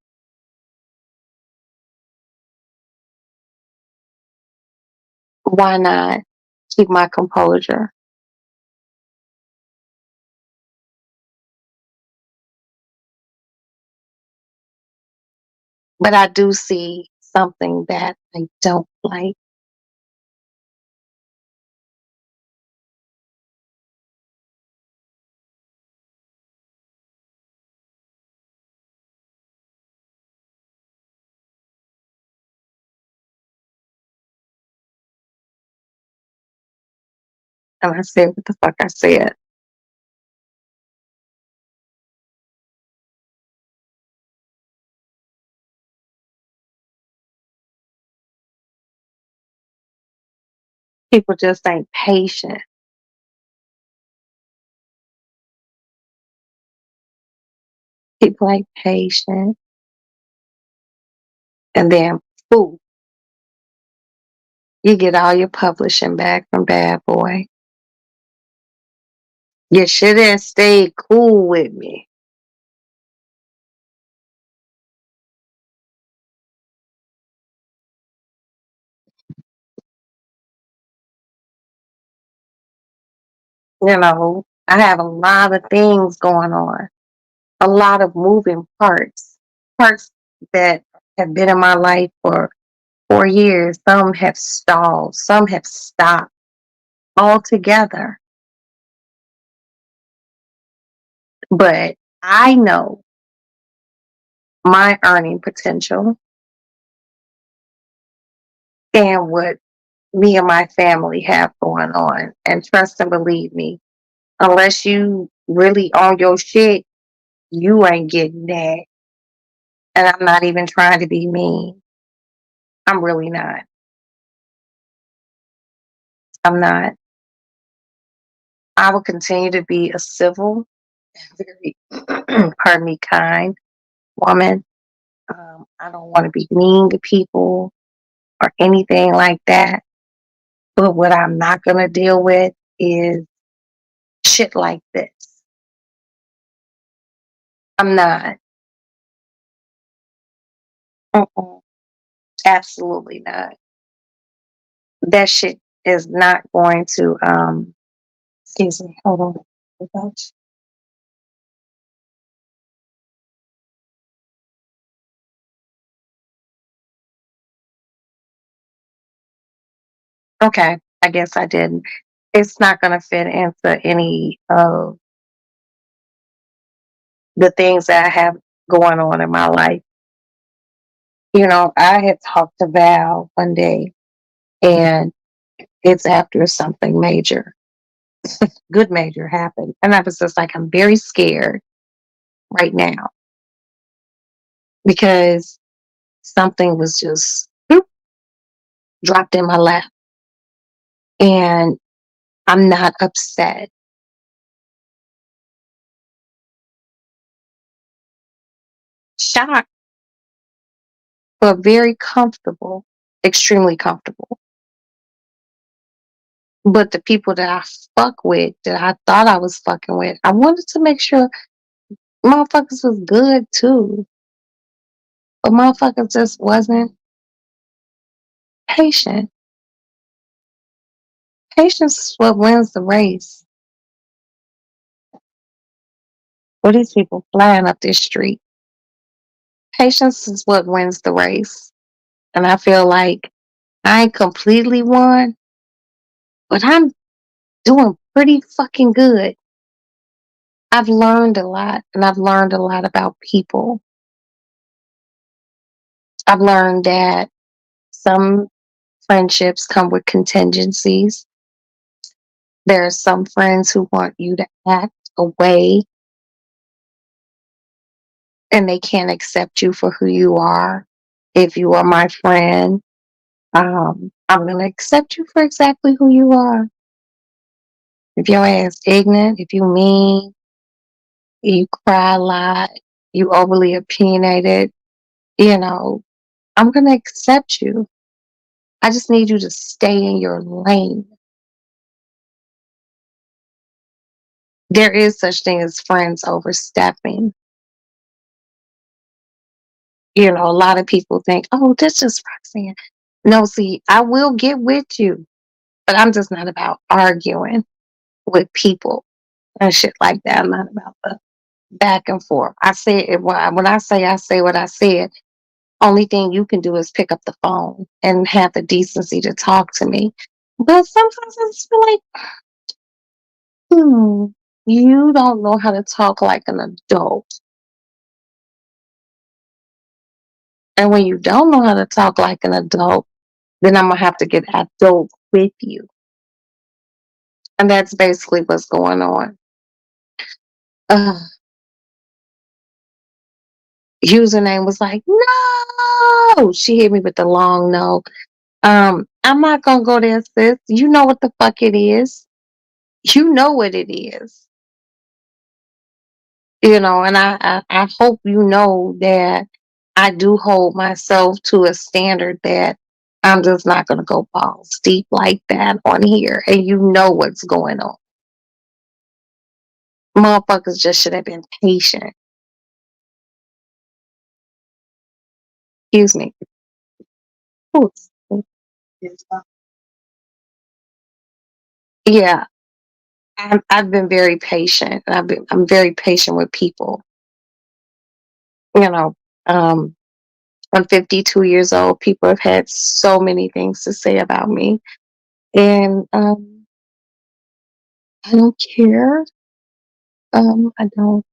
why not keep my composure? But I do see something that I don't like. And I said what the fuck I said. People just ain't patient. People ain't patient. And then, boo, you get all your publishing back from Bad Boy. You should have stayed cool with me. I have a lot of things going on, a lot of moving parts that have been in my life for 4 years. Some have stalled, some have stopped altogether. But I know my earning potential and what me and my family have going on. And trust and believe me, unless you really own your shit, you ain't getting that. And I'm not even trying to be mean. I'm really not. I'm not. I will continue to be a civil, very, pardon me, kind woman. I don't want to be mean to people or anything like that. But what I'm not going to deal with is shit like this. I'm not. Mm-mm, absolutely not. That shit is not going to, excuse me, hold on. Okay, I guess I didn't. It's not going to fit into any of the things that I have going on in my life. I had talked to Val one day, and it's after something major, good major happened. And I was just like, I'm very scared right now because something was just, boop. dropped in my lap. And I'm not upset. Shocked, but very comfortable, extremely comfortable. But the people that I fuck with, that I thought I was fucking with, I wanted to make sure motherfuckers was good too. But motherfuckers just wasn't patient. Patience is what wins the race. For these people flying up this street. Patience is what wins the race. And I feel like I ain't completely won, but I'm doing pretty fucking good. I've learned a lot, and I've learned a lot about people. I've learned that some friendships come with contingencies. There are some friends who want you to act a way and they can't accept you for who you are. If you are my friend, I'm going to accept you for exactly who you are. If your ass ignorant, if you mean, you cry a lot, you overly opinionated, you know, I'm going to accept you. I just need you to stay in your lane. There is such thing as friends overstepping. You know, a lot of people think, oh, this is Roxanne. No, see, I will get with you, but I'm just not about arguing with people and shit like that. I'm not about the back and forth. I say it when I say what I said. Only thing you can do is pick up the phone and have the decency to talk to me. But sometimes I just feel like, hmm, you don't know how to talk like an adult. And when you don't know how to talk like an adult, then I'm gonna have to get adult with you. And that's basically what's going on. Uh, Username was like, no. She hit me with the long no. I'm not gonna go there, sis. You know what the fuck it is. You know what it is. You know, and I hope you know that I do hold myself to a standard that I'm just not gonna go balls deep like that on here. And you know what's going on. Motherfuckers just should have been patient. Excuse me. Ooh. Yeah, I've been very patient. I'm very patient with people. You know, um, I'm 52 years old. People have had so many things to say about me, and I don't care. I don't.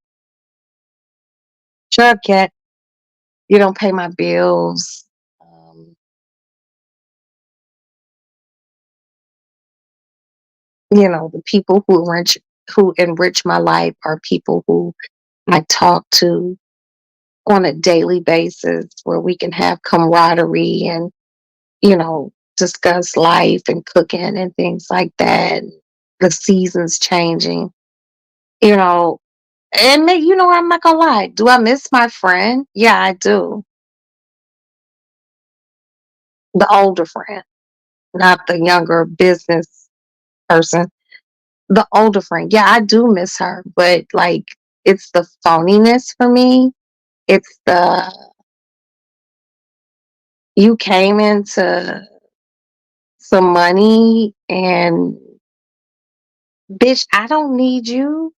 Drug cat. You don't pay my bills. Um, you know, the people who enrich my life are people who I talk to on a daily basis, where we can have camaraderie and discuss life and cooking and things like that. The seasons changing, you know, I'm not gonna lie. Do I miss my friend? Yeah, I do. The older friend, not the younger business person. The older friend. Yeah, I do miss her, but like it's the phoniness for me. It's the you came into some money and bitch, I don't need you.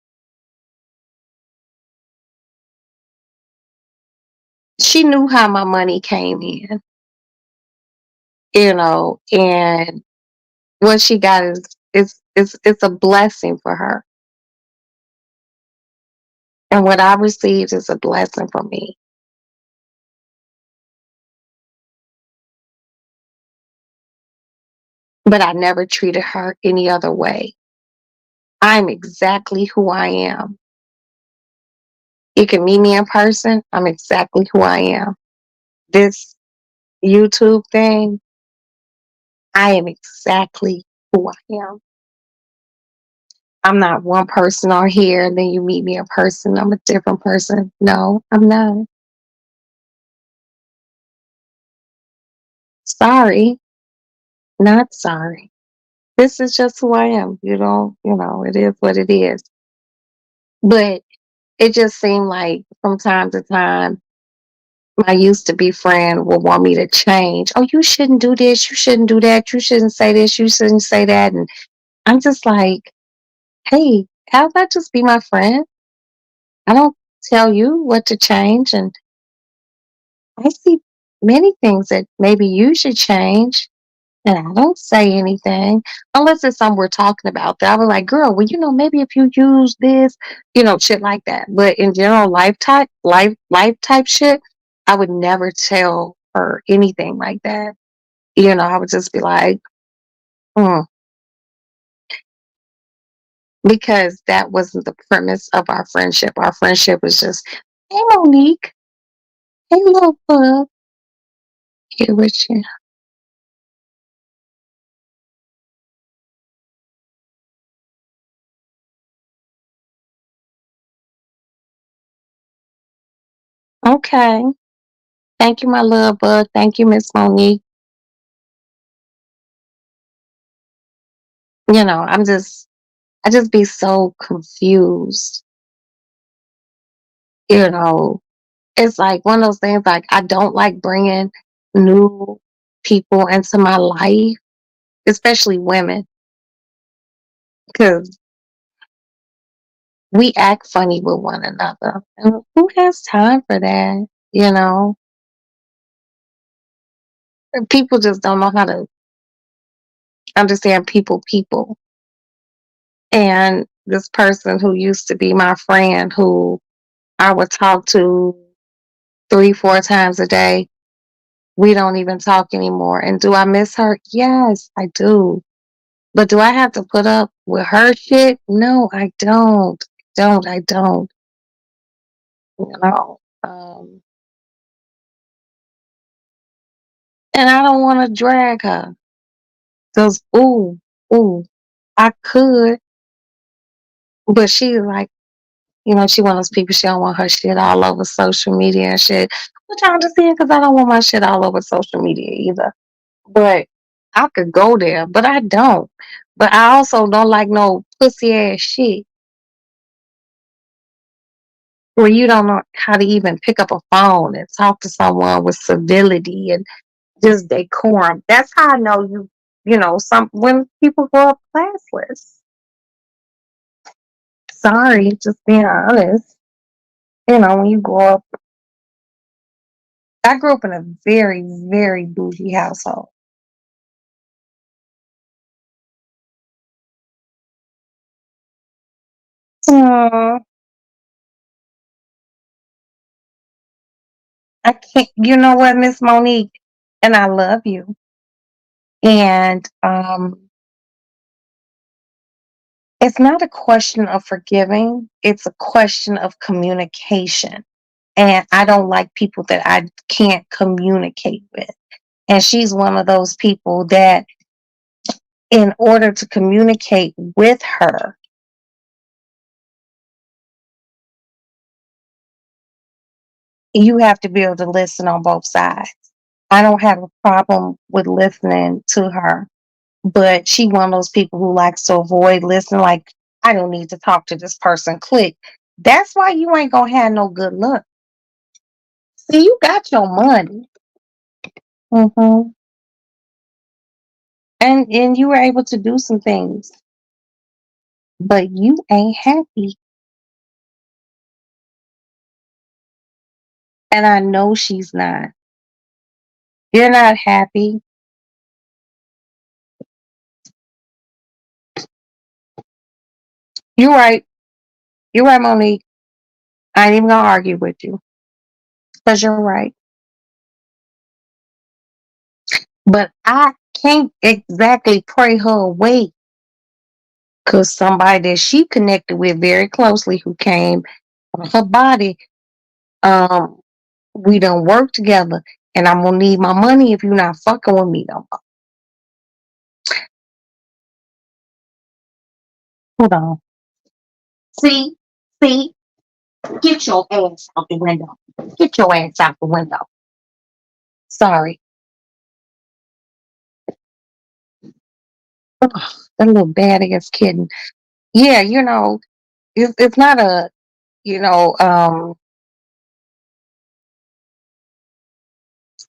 She knew how my money came in, and what she got is a blessing for her. And what I received is a blessing for me. But I never treated her any other way. I'm exactly who I am. You can meet me in person. I'm exactly who I am. This YouTube thing, I am exactly who I am. I'm not one person on here, and then you meet me in person. I'm a different person. No, I'm not. Sorry, not sorry. This is just who I am. It is what it is. But it just seemed like from time to time, my used to be friend will want me to change. Oh, you shouldn't do this. You shouldn't do that. You shouldn't say this. You shouldn't say that. And I'm just like, hey, how about just be my friend? I don't tell you what to change. And I see many things that maybe you should change. And I don't say anything unless it's something we're talking about. That I was like, girl, well, maybe if you use this, shit like that. But in general, life type shit, I would never tell her anything like that. I would just be like, mm, because that wasn't the premise of our friendship. Our friendship was just, hey, Monique, hey, little bug, here with you. Okay. Thank you, my little bug. Thank you, Miss Monique. I just be so confused. You know, it's like one of those things like I don't like bringing new people into my life, especially women, because we act funny with one another. And who has time for that? You know, And people just don't know how to understand people. And this person who used to be my friend, who I would talk to 3, 4 times a day, we don't even talk anymore. And do I miss her? Yes, I do. But do I have to put up with her shit? No, I don't. I don't. You know. And I don't want to drag her. Cause ooh, I could, but she like, she one of those people. She don't want her shit all over social media and shit. Which I understand because I don't want my shit all over social media either. But I could go there, but I don't. But I also don't like no pussy ass shit where you don't know how to even pick up a phone and talk to someone with civility and just decorum. That's how I know some when people grow up classless. Sorry, just being honest. When you grow up, I grew up in a very, very bougie household. Aw, I can't, you know what, Miss Monique, and I love you. And it's not a question of forgiving, it's a question of communication. And I don't like people that I can't communicate with. And she's one of those people that, in order to communicate with her, you have to be able to listen on both sides. I don't have a problem with listening to her, but she one of those people who likes to avoid listening. Like, I don't need to talk to this person. Click. That's why you ain't gonna have no good luck. See, you got your money, hmm and you were able to do some things, but you ain't happy. And I know she's not. You're not happy. You're right. You're right, Monique. I ain't even gonna argue with you because you're right. But I can't exactly pray her away because somebody that she connected with very closely who came from her body, um, we don't work together. And I'm gonna need my money if you're not fucking with me no more. Hold on. See, see, get your ass out the window. Get your ass out the window. Sorry. Ugh, that little badass kitten. Yeah, it's not a, you know,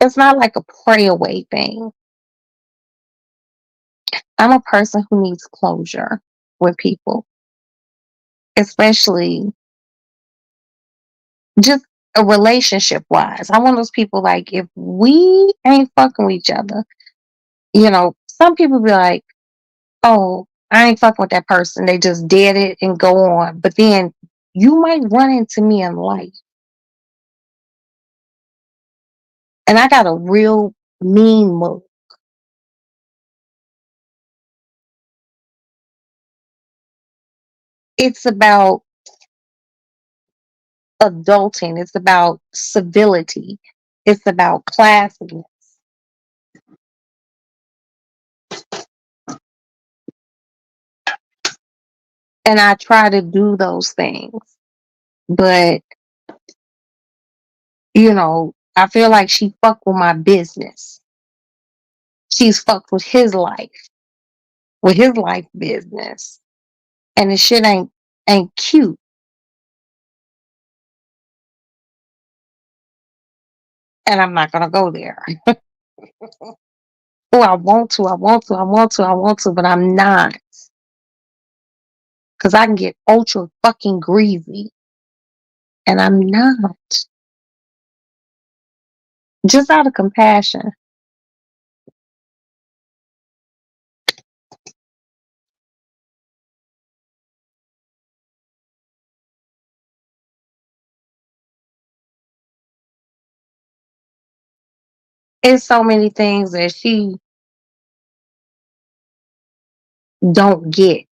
it's not like a pray away thing. I'm a person who needs closure with people, especially just a relationship wise. I'm one of those people like if we ain't fucking with each other, some people be like, oh, I ain't fucking with that person. They just did it and go on. But then you might run into me in life. And I got a real mean move. It's about adulting. It's about civility. It's about classiness. And I try to do those things. But, I feel like she fucked with my business. She's fucked with his life business. And the shit ain't cute. And I'm not gonna go there. Oh, I want to, but I'm not. Because I can get ultra fucking greasy. And I'm not. Just out of compassion. It's so many things that she don't get.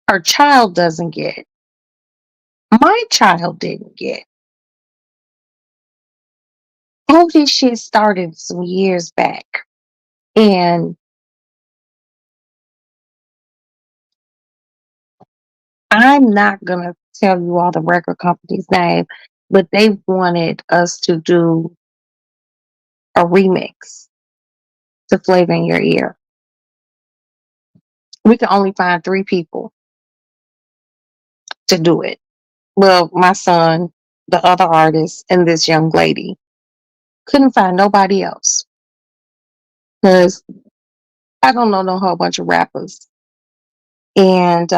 Her child doesn't get. My child didn't get. All this shit started some years back. And I'm not going to tell you all the record companies' name, but they wanted us to do a remix to Flavor in Your Ear. We could only find 3 people to do it. Well, my son, the other artist, and this young lady. Couldn't find nobody else. Because I don't know no whole bunch of rappers. And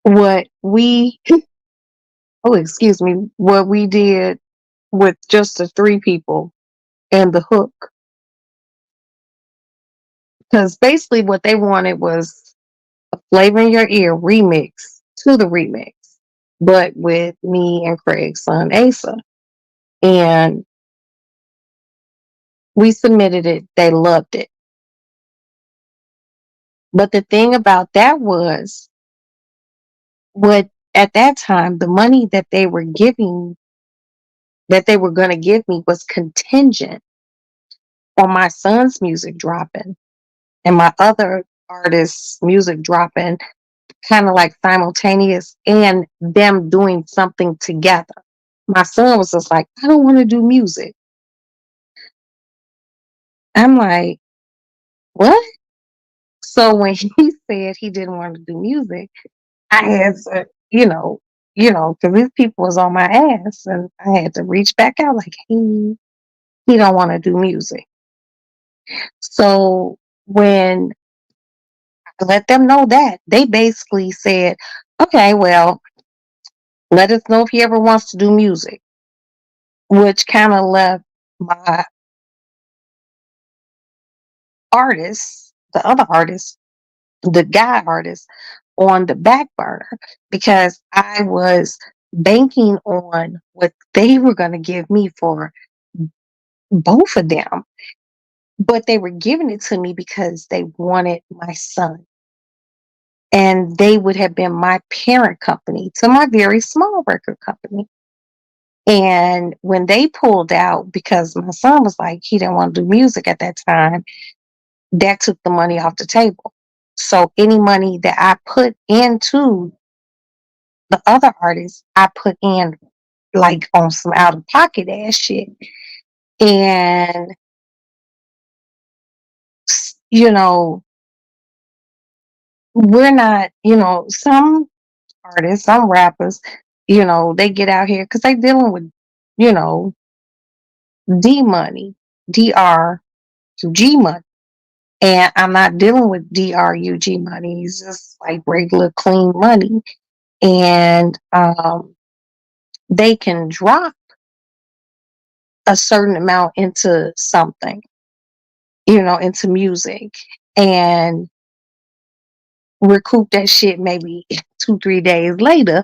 what we oh excuse me, what we did with just the 3 people and the hook. Because basically what they wanted was a Flavor in Your Ear remix to the remix, but with me and Craig's son Asa. And we submitted it. They loved it. But the thing about that was what at that time the money that they were going to give me was contingent on my son's music dropping and my other artists' music dropping kind of like simultaneous and them doing something together. My son was just like, I don't want to do music. I'm like, what? So when he said he didn't want to do music, I had to, because these people was on my ass and I had to reach back out like, hey, he don't want to do music. So when I let them know that, they basically said, okay, well, let us know if he ever wants to do music, which kind of left my artists, the other artists, the guy artist on the back burner because I was banking on what they were going to give me for both of them. But they were giving it to me because they wanted my son. And they would have been my parent company to my very small record company. And when they pulled out, because my son was like, he didn't want to do music at that time, that took the money off the table. So any money that I put into the other artists, I put in like on some out of pocket ass shit. And, you know, we're not, some artists, some rappers, they get out here because they dealing with, you know, D money, DR to G money. And I'm not dealing with DRUG money. It's just like regular clean money. And they can drop a certain amount into something, into music and recoup that shit maybe 2-3 days later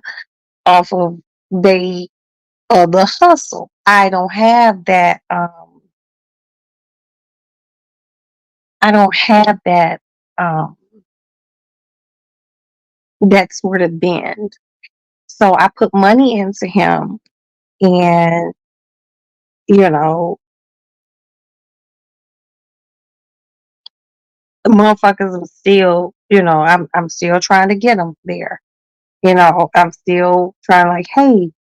off of they the hustle. I don't have that I don't have um that sort of bend. So I put money into him and you know the motherfuckers are still, I'm still trying to get them there. I'm still trying like, hey,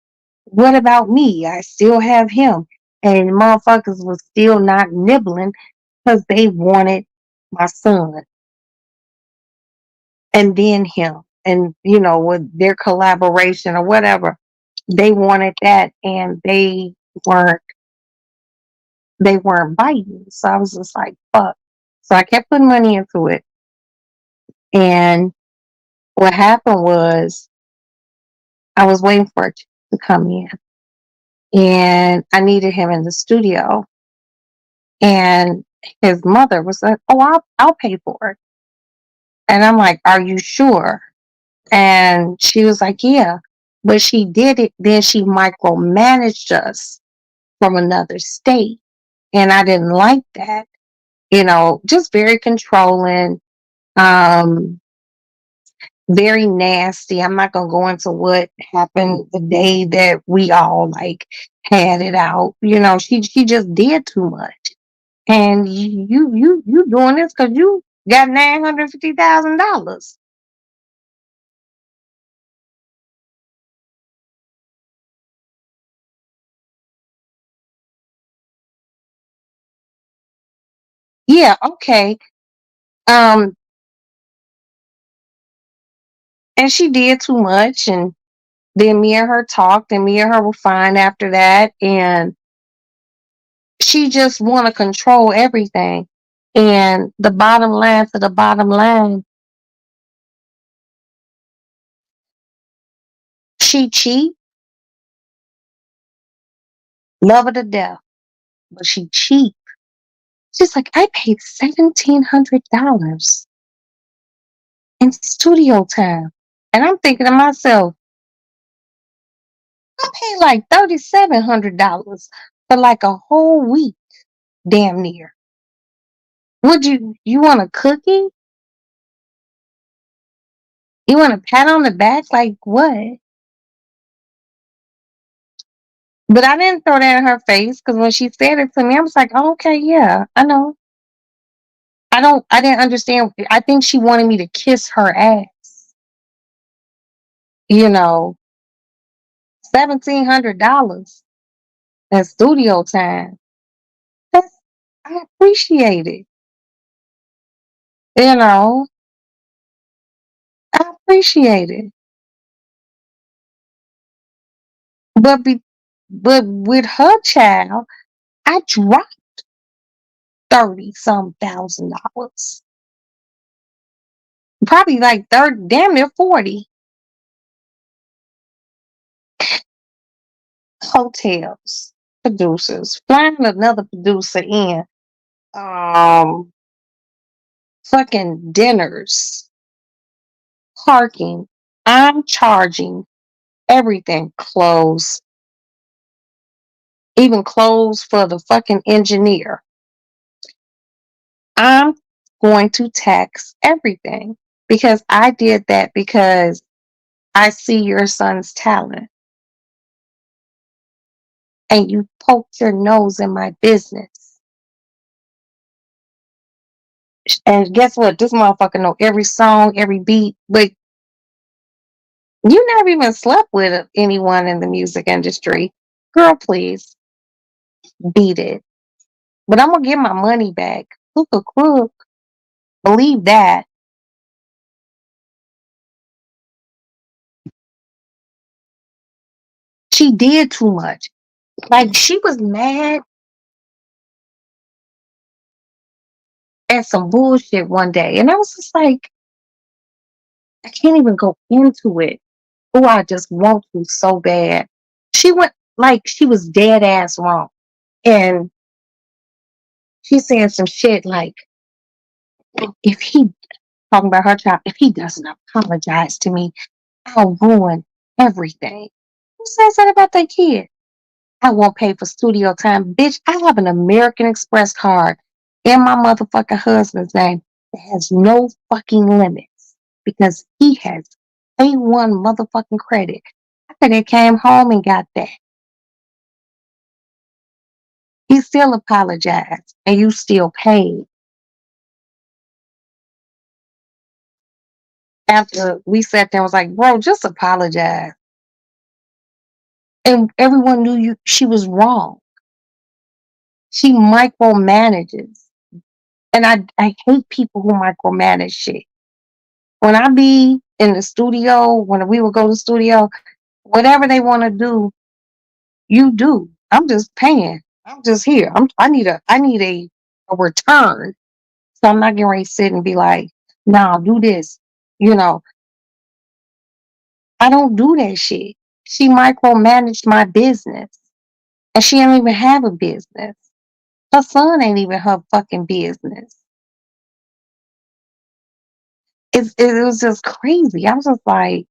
what about me? I still have him. And motherfuckers was still not nibbling because they wanted my son and then him. And, with their collaboration or whatever, they wanted that and weren't they weren't biting. So I was just like, fuck. So I kept putting money into it. And what happened was I was waiting for it to come in. And I needed him in the studio. And his mother was like, "Oh, I'll pay for it." And I'm like, "Are you sure?" And she was like, "Yeah." But she did it. Then she micromanaged us from another state. And I didn't like that. Just very controlling, um, very nasty. I'm not gonna go into what happened the day that we all like had it out. She just did too much. And you doing this because you got $950,000. Yeah, okay. Um, and she did too much, and then me and her talked, and me and her were fine after that, and she just want to control everything. And the bottom line to the bottom line, she cheap, love her to death, but she cheap. She's like, I paid $1,700 in studio time. And I'm thinking to myself, I paid like $3,700 for like a whole week, damn near. Would you want a cookie? You want a pat on the back? Like what? But I didn't throw that in her face because when she said it to me, I was like, oh, okay, yeah, I know. I didn't understand. I think she wanted me to kiss her ass. You know, $1,700 at studio time. That's, I appreciate it. You know, I appreciate it. But but with her child, I dropped 30 some $1,000. Probably like 30, damn near 40 hotels, producers, flying another producer in, um, fucking dinners, parking. I'm charging everything, clothes, even clothes for the fucking engineer. I'm going to tax everything because I did that because I see your son's talent and you poked your nose in my business. And guess what? This motherfucker know every song, every beat. But you never even slept with anyone in the music industry. Girl, please beat it. But I'm gonna get my money back. Hook a crook. Believe that. She did too much. Like she was mad at some bullshit one day. And I was just like, I can't even go into it. Oh, I just want to so bad. She went like she was dead ass wrong. And she said some shit like, if he talking about her child, if he doesn't apologize to me, I'll ruin everything. Who says that about that kid? I won't pay for studio time. Bitch, I have an American Express card in my motherfucking husband's name that has no fucking limits because he has A1 motherfucking credit. I could have came home and got that. He still apologized and you still paid. After we sat there and was like, bro, just apologize. And everyone knew she was wrong. She micromanages. And I hate people who micromanage shit. When I be in the studio, when we would go to the studio, whatever they want to do, you do. I'm just paying. I'm just here. I need a return. So I'm not getting ready to sit and be like, nah, do this. You know, I don't do that shit. She micromanaged my business. And she don't even have a business. Her son ain't even her fucking business. It was just crazy. I was just like,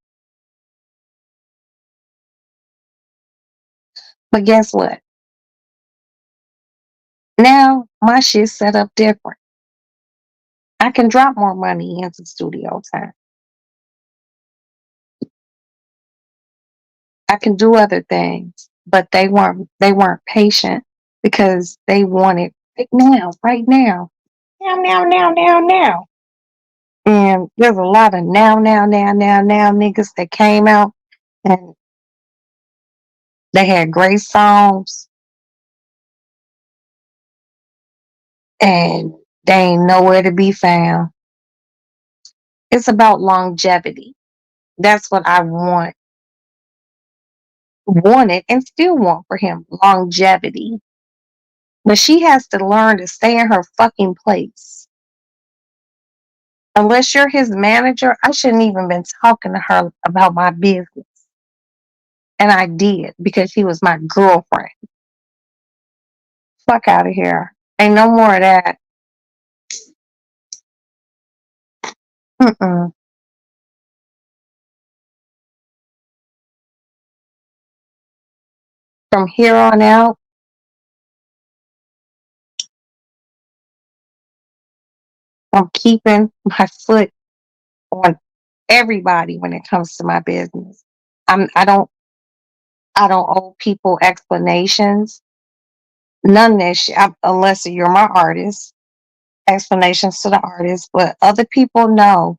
but guess what? Now my shit's set up different. I can drop more money into studio time. I can do other things, but they weren't patient because they wanted it now, right now. And there's a lot of now niggas that came out and they had great songs and they ain't nowhere to be found. It's about longevity. That's what I wanted and still want for him. Longevity. But she has to learn to stay in her fucking place. Unless you're his manager, I shouldn't even been talking to her about my business. And I did because she was my girlfriend. Fuck out of here. Ain't no more of that. Mm-mm. From here on out, I'm keeping my foot on everybody when it comes to my business. I'm I don't owe people explanations. None of that shit, unless you're my artist. Explanations to the artist, but other people know.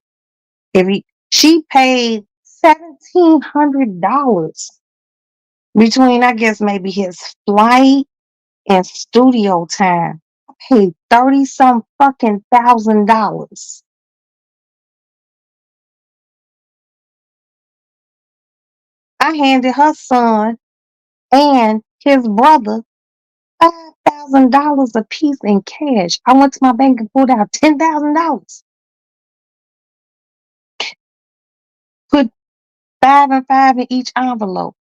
If she paid $1,700 between, I guess maybe his flight and studio time. I paid 30 some fucking $1,000. I handed her son and his brother $5,000 a piece in cash. I went to my bank and pulled out $10,000. Put 5 and 5 in each envelope.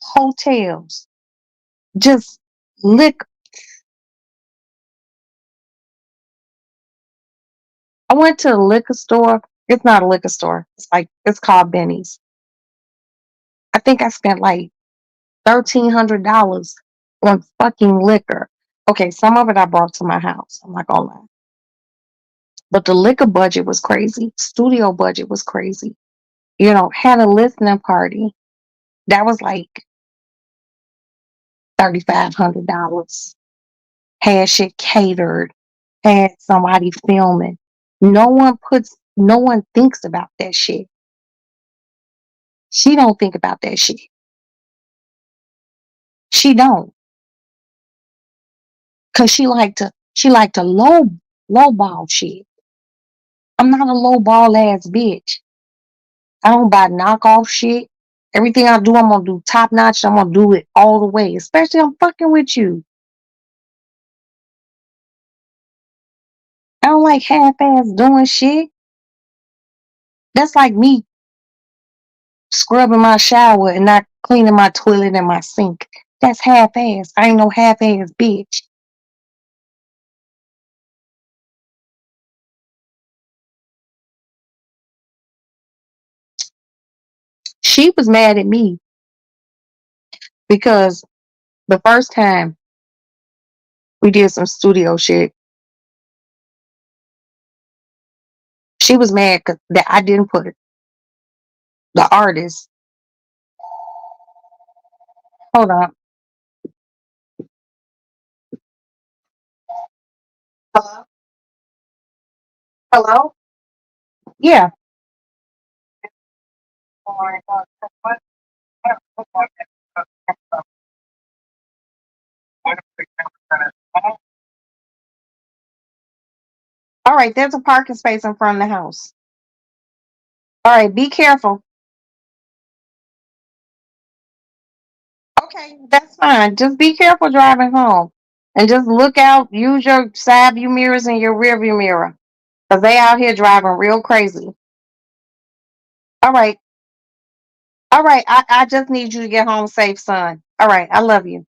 Hotels. Just lick. I went to a liquor store. It's not a liquor store. It's called Benny's. I think I spent like $1,300 on fucking liquor. Okay, some of it I brought to my house. I'm not gonna lie. But the liquor budget was crazy. Studio budget was crazy. Had a listening party. That was like $3,500. Had shit catered. had somebody filming. No one thinks about that shit. She don't think about that shit. She don't. Cause she like to lowball shit. I'm not a lowball ass bitch. I don't buy knockoff shit. Everything I do, I'm gonna do top notch. I'm gonna do it all the way. Especially I'm fucking with you. I don't like half ass doing shit. That's like me scrubbing my shower and not cleaning my toilet and my sink. That's half ass. I ain't no half ass bitch. She was mad at me because the first time we did some studio shit, she was mad that I didn't put the artist. Hold on. Hello? Hello? Yeah. All right, there's a parking space in front of the house. All right, be careful. Okay, that's fine. Just be careful driving home. And just look out, use your side view mirrors and your rear view mirror. Because they out here driving real crazy. All right. All right. I just need you to get home safe, son. All right. I love you.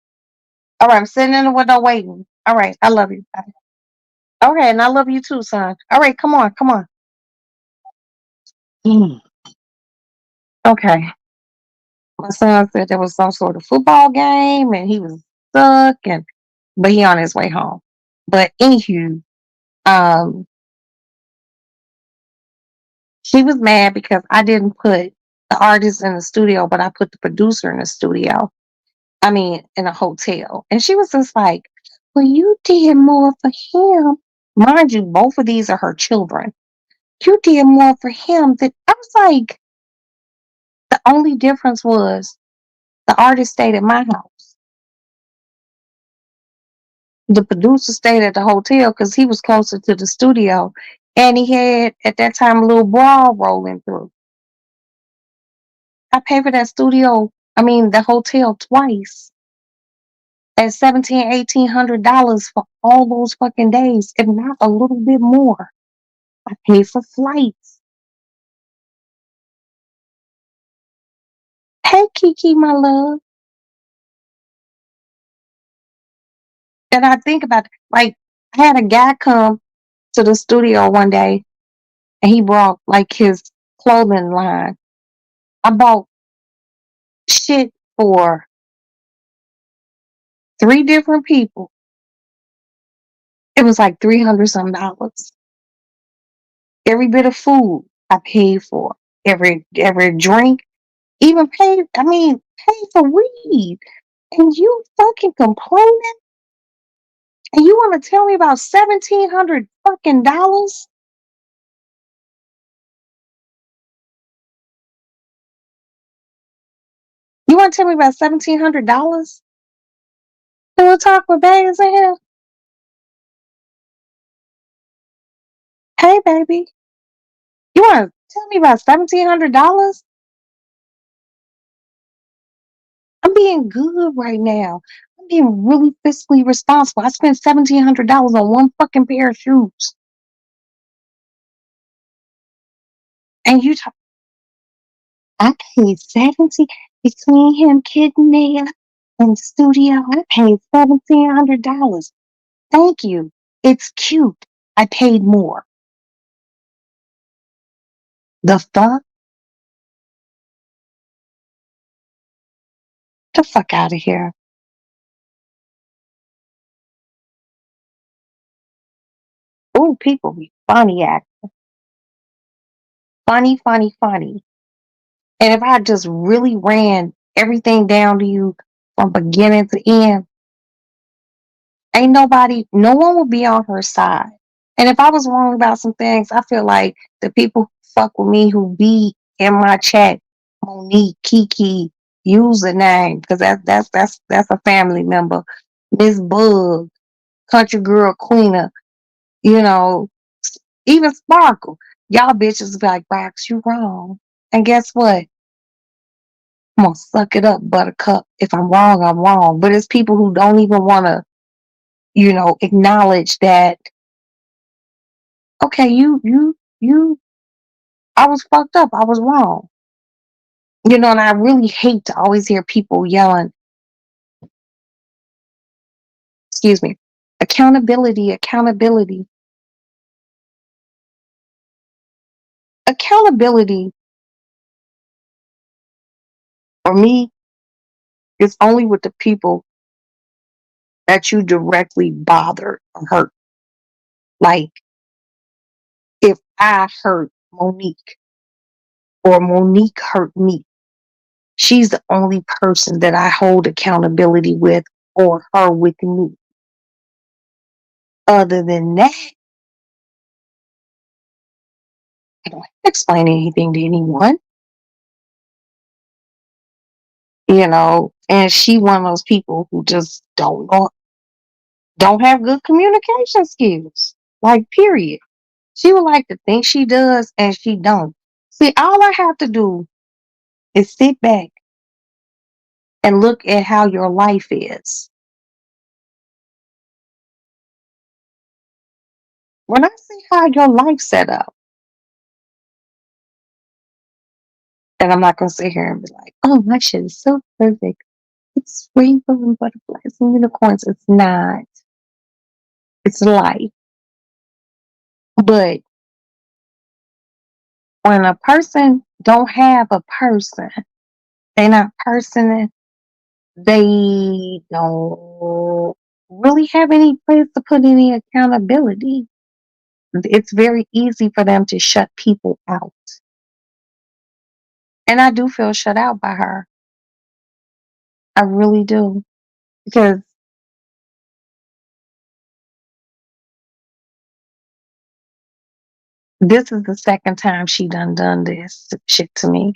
All right. I'm sitting in the window waiting. All right. I love you. Okay. And I love you too, son. All right. Come on. Come on. Mm. Okay. My son said there was some sort of football game and he was stuck but he on his way home. But anywho, um, she was mad because I didn't put the artist in the studio, but I put the producer in the studio. I mean, in a hotel. And she was just like, well, you did more for him. Mind you, both of these are her children. You did more for him than I was like, the only difference was the artist stayed at my house. The producer stayed at the hotel because he was closer to the studio. And he had at that time a little brawl rolling through. I paid for that the hotel twice at 1800 $1,800 for all those fucking days, if not a little bit more. I paid for flights. Hey Kiki, my love. And I think about like I had a guy come to the studio one day and he brought like his clothing line. I bought shit for 3 different people. It was like $300 some dollars. Every bit of food I paid for. Every drink. Even paid for weed. And you fucking complaining? And you want to tell me about 1,700 fucking dollars? You want to tell me about $1,700? Then we'll talk with bags in here. Hey, baby, you want to tell me about $1,700? I'm being good right now. I'm being really fiscally responsible. I spent $1,700 on one fucking pair of shoes, and I paid 70 between him kidnapping and studio. I paid $1,700. Thank you. It's cute. I paid more. The fuck? The fuck out of here. Oh, people be funny act. Funny, funny, funny. And if I just really ran everything down to you from beginning to end, no one will be on her side. And if I was wrong about some things, I feel like the people who fuck with me who be in my chat, Monique, Kiki, username, because that's a family member. Miss Bug, Country Girl Queena, you know, even Sparkle. Y'all bitches be like, Rox, you wrong. And guess what? I'm gonna suck it up, buttercup. If I'm wrong, I'm wrong. But it's people who don't even wanna, acknowledge that, okay, you I was fucked up. I was wrong. And I really hate to always hear people yelling, excuse me, accountability, accountability. Accountability for me is only with the people that you directly bother or hurt. Like if I hurt Monique or Monique hurt me, she's the only person that I hold accountability with or her with me. Other than that, I don't explain anything to anyone. And she one of those people who just don't have good communication skills. Like period. She would like to think she does and she don't. See, all I have to do is sit back and look at how your life is. When I see how your life set up, then I'm not gonna sit here and be like, oh, my shit is so perfect. It's rainbow and butterflies and unicorns. It's not. It's life. But when a person don't have a person, they not personing, they don't really have any place to put any accountability. It's very easy for them to shut people out. And I do feel shut out by her. I really do. Because this is the second time she done this shit to me.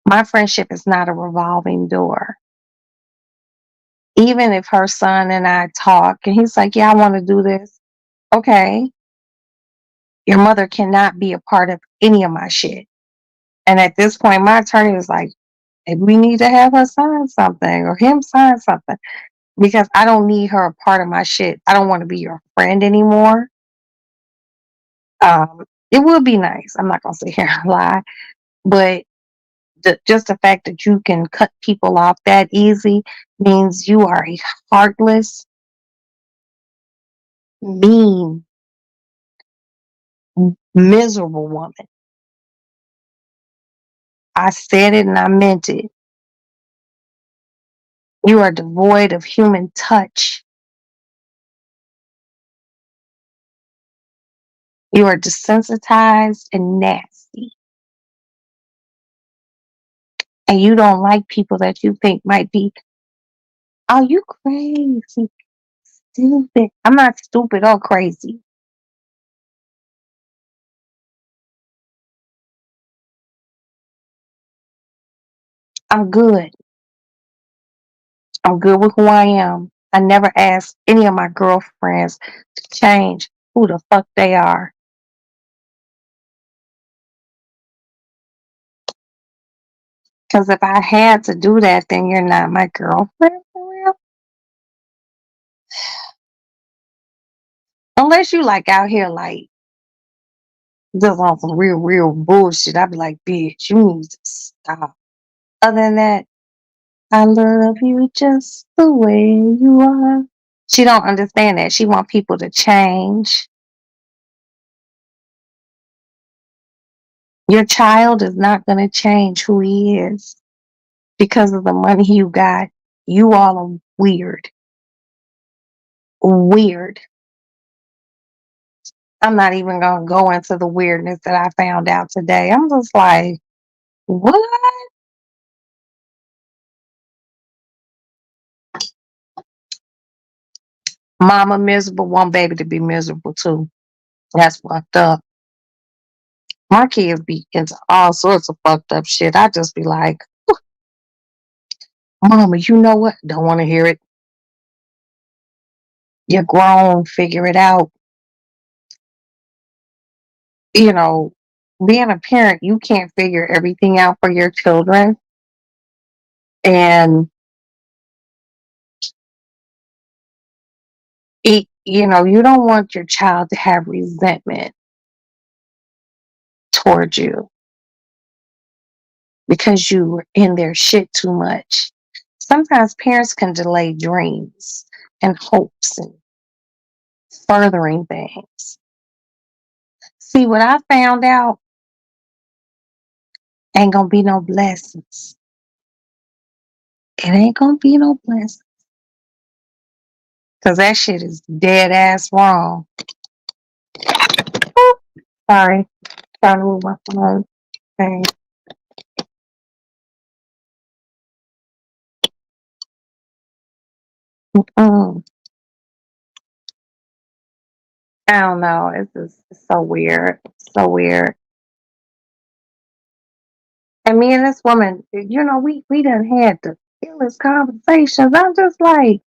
My friendship is not a revolving door. Even if her son and I talk and he's like, yeah, I want to do this. Okay. Your mother cannot be a part of any of my shit. And at this point, my attorney was like, maybe we need to have her sign something or him sign something because I don't need her a part of my shit. I don't want to be your friend anymore. It would be nice. I'm not going to sit here and lie, but just the fact that you can cut people off that easy means you are a heartless, mean, miserable woman. I said it and I meant it. You are devoid of human touch. You are desensitized and nasty. And you don't like people that you think might be, oh, you crazy, stupid. I'm not stupid or crazy. I'm good. I'm good with who I am. I never asked any of my girlfriends to change who the fuck they are. Because if I had to do that, then you're not my girlfriend for real. Unless you like out here like just on some real bullshit. I'd be like, bitch, you need to stop. Other than that, I love you just the way you are. She don't understand that. She want people to change. Your child is not going to change who he is because of the money you got. You all are weird. Weird. I'm not even going to go into the weirdness that I found out today. I'm just like, what? Mama miserable, want baby to be miserable too. That's fucked up. My kids be into all sorts of fucked up shit. I just be like, Mama, you know what? Don't want to hear it. You're grown, figure it out. You know, being a parent, you can't figure everything out for your children. And you don't want your child to have resentment towards you because you were in their shit too much. Sometimes parents can delay dreams and hopes and furthering things. See, what I found out ain't gonna be no blessings. It ain't gonna be no blessings. Cause that shit is dead ass wrong. Sorry, trying to move my phone. Okay. Mm. I don't know. It's so weird. So weird. And me and this woman, we done had the illest conversations. I'm just like,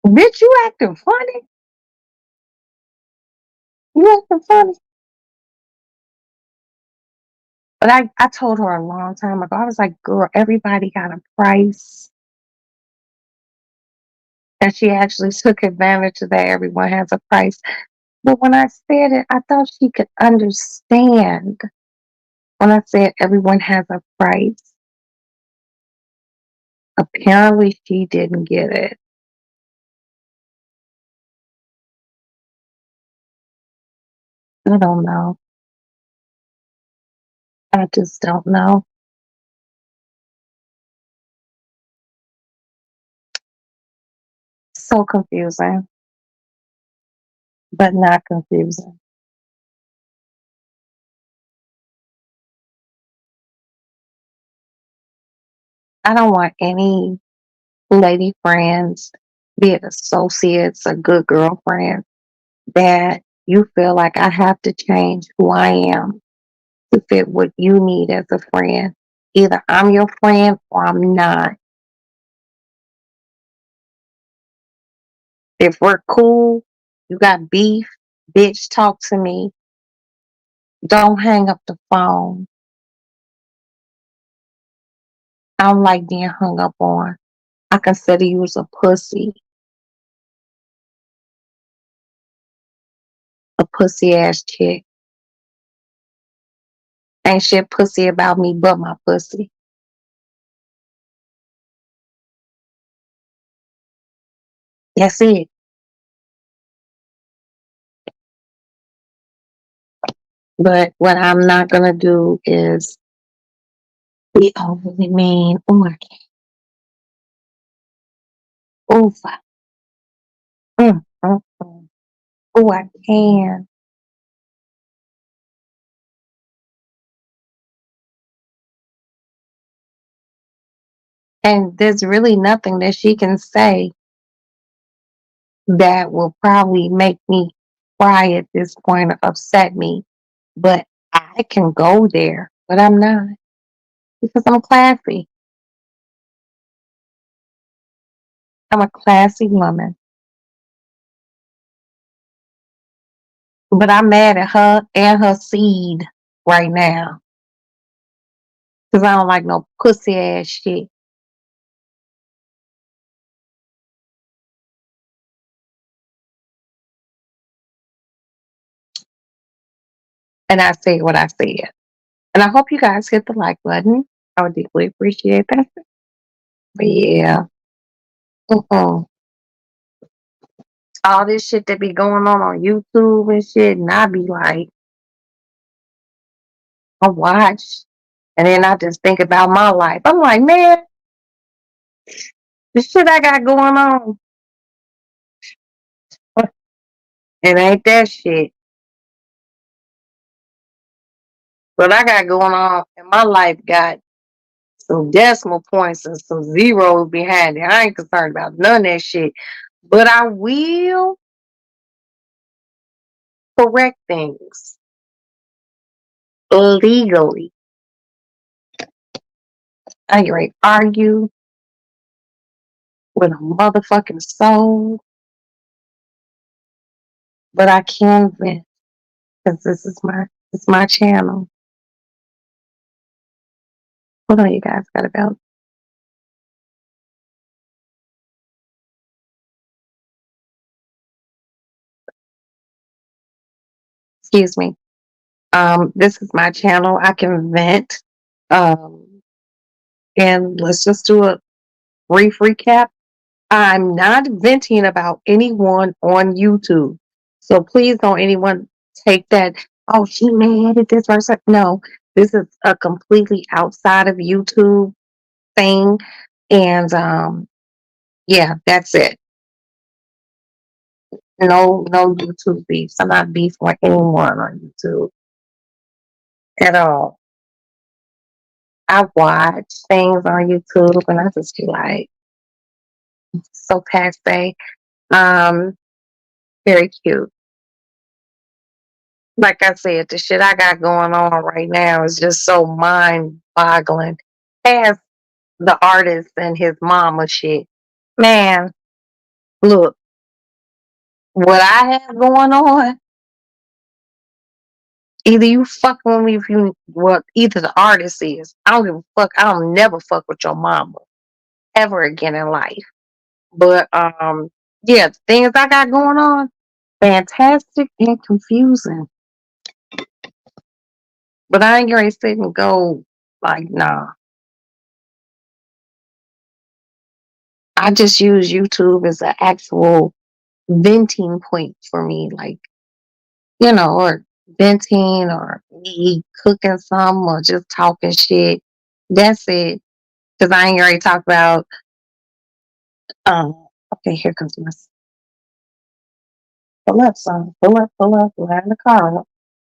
bitch, you acting funny? You acting funny? But I told her a long time ago, I was like, girl, everybody got a price. And she actually took advantage of that. Everyone has a price. But when I said it, I thought she could understand when I said everyone has a price. Apparently, she didn't get it. I don't know. I just don't know. So confusing, but not confusing. I don't want any lady friends, be it associates or good girlfriend, that you feel like I have to change who I am to fit what you need as a friend. Either I'm your friend or I'm not. If we're cool, you got beef, bitch, talk to me. Don't hang up the phone. I don't like being hung up on. I consider you as a pussy, a pussy ass chick. Ain't shit pussy about me but my pussy. That's it. But what I'm not gonna do is be overly mean. Oh, I can't. Oh, fuck. Oh, I can. And there's really nothing that she can say that will probably make me cry at this point or upset me. But I can go there, but I'm not because I'm classy. I'm a classy woman. But I'm mad at her and her seed right now because I don't like no pussy ass shit. And I said what I said. And I hope you guys hit the like button. I would deeply appreciate that. But yeah, mm-mm. All this shit that be going on YouTube and shit, and I be like, I watch, and then I just think about my life. I'm like, man, the shit I got going on, it ain't that shit. What I got going on in my life got some decimal points and some zeros behind it. I ain't concerned about none of that shit. But I will correct things legally. I ain't ready to argue with a motherfucking soul, but I can vent because it's my channel. Hold on, you guys got about. Excuse me. This is my channel. I can vent. Um, and let's just do a brief recap. I'm not venting about anyone on YouTube. So please don't anyone take that, oh, she mad at this person. No, this is a completely outside of YouTube thing. And yeah, that's it. No YouTube beefs. I'm not beefing with anyone on YouTube at all. I watch things on YouTube and I just be like, so passe. Um, very cute. Like I said, the shit I got going on right now is just so mind boggling. As the artist and his mama shit. Man, look, what I have going on, either you fuck with me if you well, either the artist is. I don't give a fuck. I don't never fuck with your mama ever again in life. But yeah, the things I got going on, fantastic and confusing. But I ain't gonna sit and go like, nah. I just use YouTube as an actual venting point for me, like, or venting or me cooking some or just talking shit. That's it. Cause I ain't already talked about, okay, here comes my pull up son. Pull up, line the car up.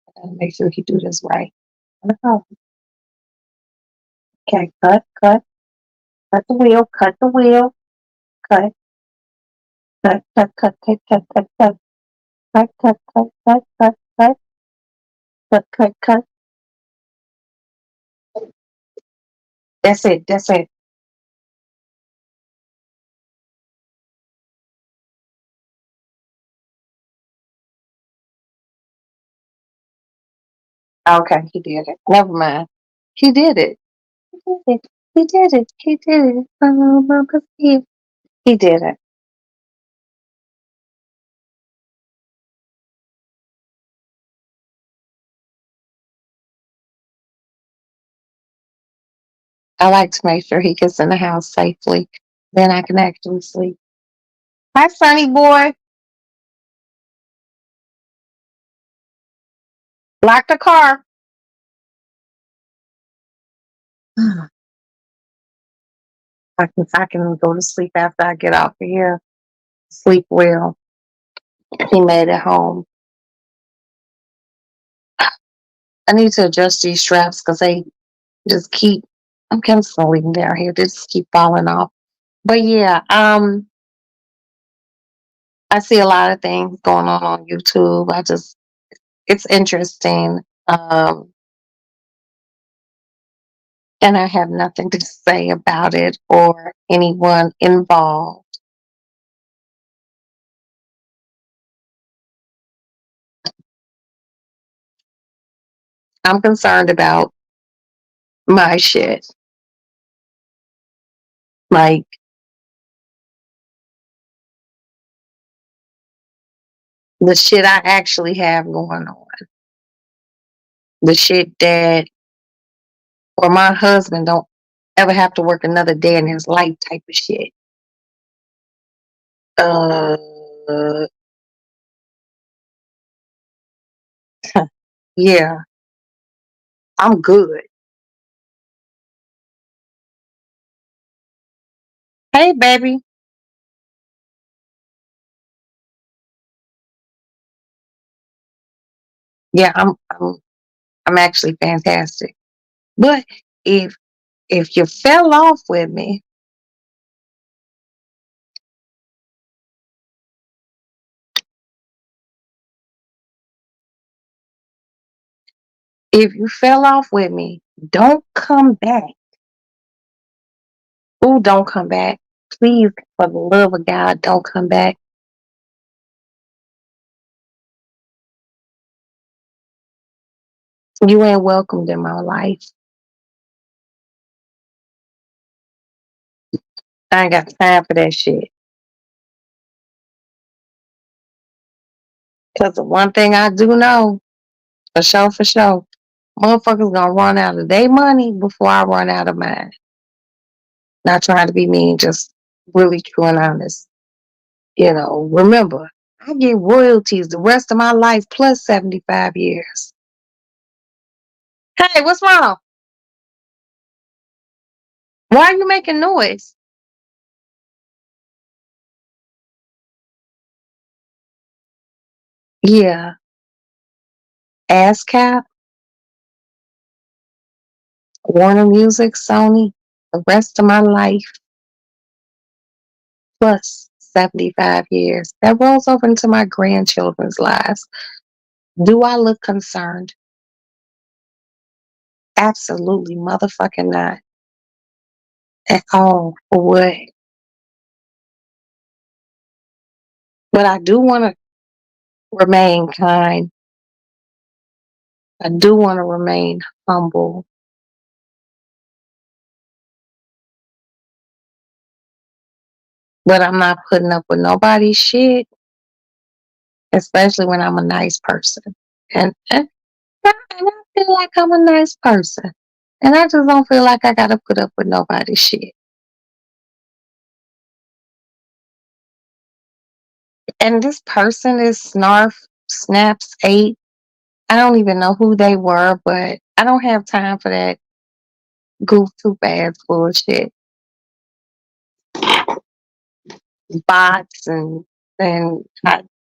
I gotta make sure he do this right. Line the car. Okay, cut the wheel, cut, cut, cut. That's it. Okay, he did it. Never mind. He did it. He did it. He did it. He did it. He did it. I like to make sure he gets in the house safely. Then I can actually sleep. Hi, Sonny boy. Lock the car. I can go to sleep after I get off of here. Sleep well. He made it home. I need to adjust these straps because they just keep. I'm kind of sleeping down here. They just keep falling off. But yeah, I see a lot of things going on YouTube. It's interesting. And I have nothing to say about it or anyone involved. I'm concerned about my shit. Like, the shit I actually have going on. The shit that, or my husband don't ever have to work another day in his life type of shit. Uh, yeah, I'm good. Hey, baby. Yeah, I'm actually fantastic. But if if you fell off with me, If you fell off with me, don't come back. Ooh, don't come back. Please, for the love of God, don't come back. You ain't welcomed in my life. I ain't got time for that shit. Because the one thing I do know, for sure, motherfuckers gonna run out of their money before I run out of mine. Not trying to be mean, just really true and honest. Remember, I get royalties the rest of my life plus 75 years. Hey, what's wrong? Why are you making noise? Yeah, ASCAP, Warner Music, Sony, the rest of my life plus 75 years. That rolls over into my grandchildren's lives. Do I look concerned? Absolutely motherfucking not at all. For what? But I do want to remain kind. I do want to remain humble. But I'm not putting up with nobody's shit, especially when I'm a nice person. And I feel like I'm a nice person. And I just don't feel like I gotta put up with nobody's shit. And this person is Snarf Snaps 8. I don't even know who they were, but I don't have time for that goof too fast bullshit. Bots and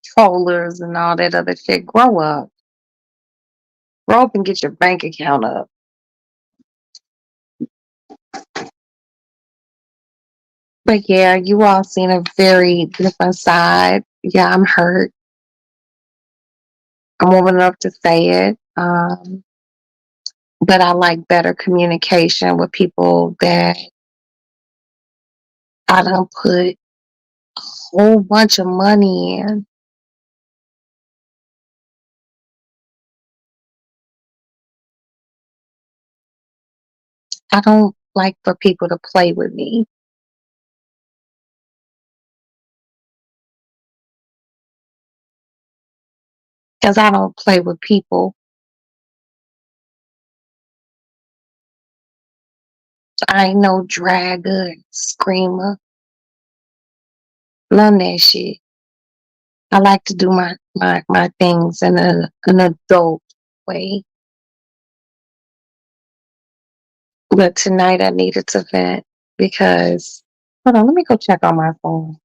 trollers and all that other shit. Grow up. Grow up and get your bank account up. But yeah, you all seen a very different side. Yeah, I'm hurt. I'm old enough to say it. But I like better communication with people that I don't put a whole bunch of money in. I don't like for people to play with me because I don't play with people. I ain't no dragger, screamer, none of that shit. I like to do my things in an adult way. But tonight I needed to vent because hold on, let me go check on my phone.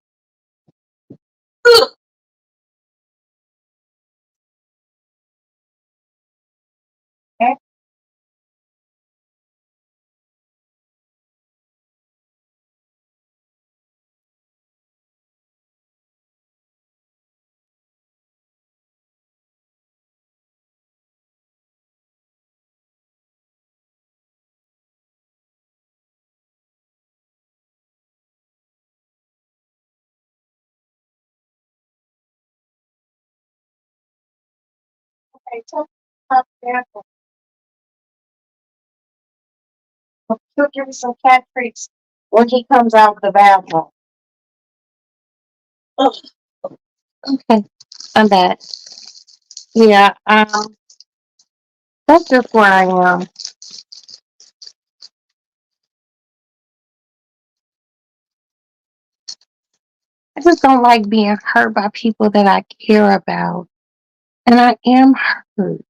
Okay, tell my bathroom. He'll give me some cat treats when he comes out of the bathroom. Ugh. Okay, I'm back. Yeah, that's just where I am. I just don't like being hurt by people that I care about. And I am hurt.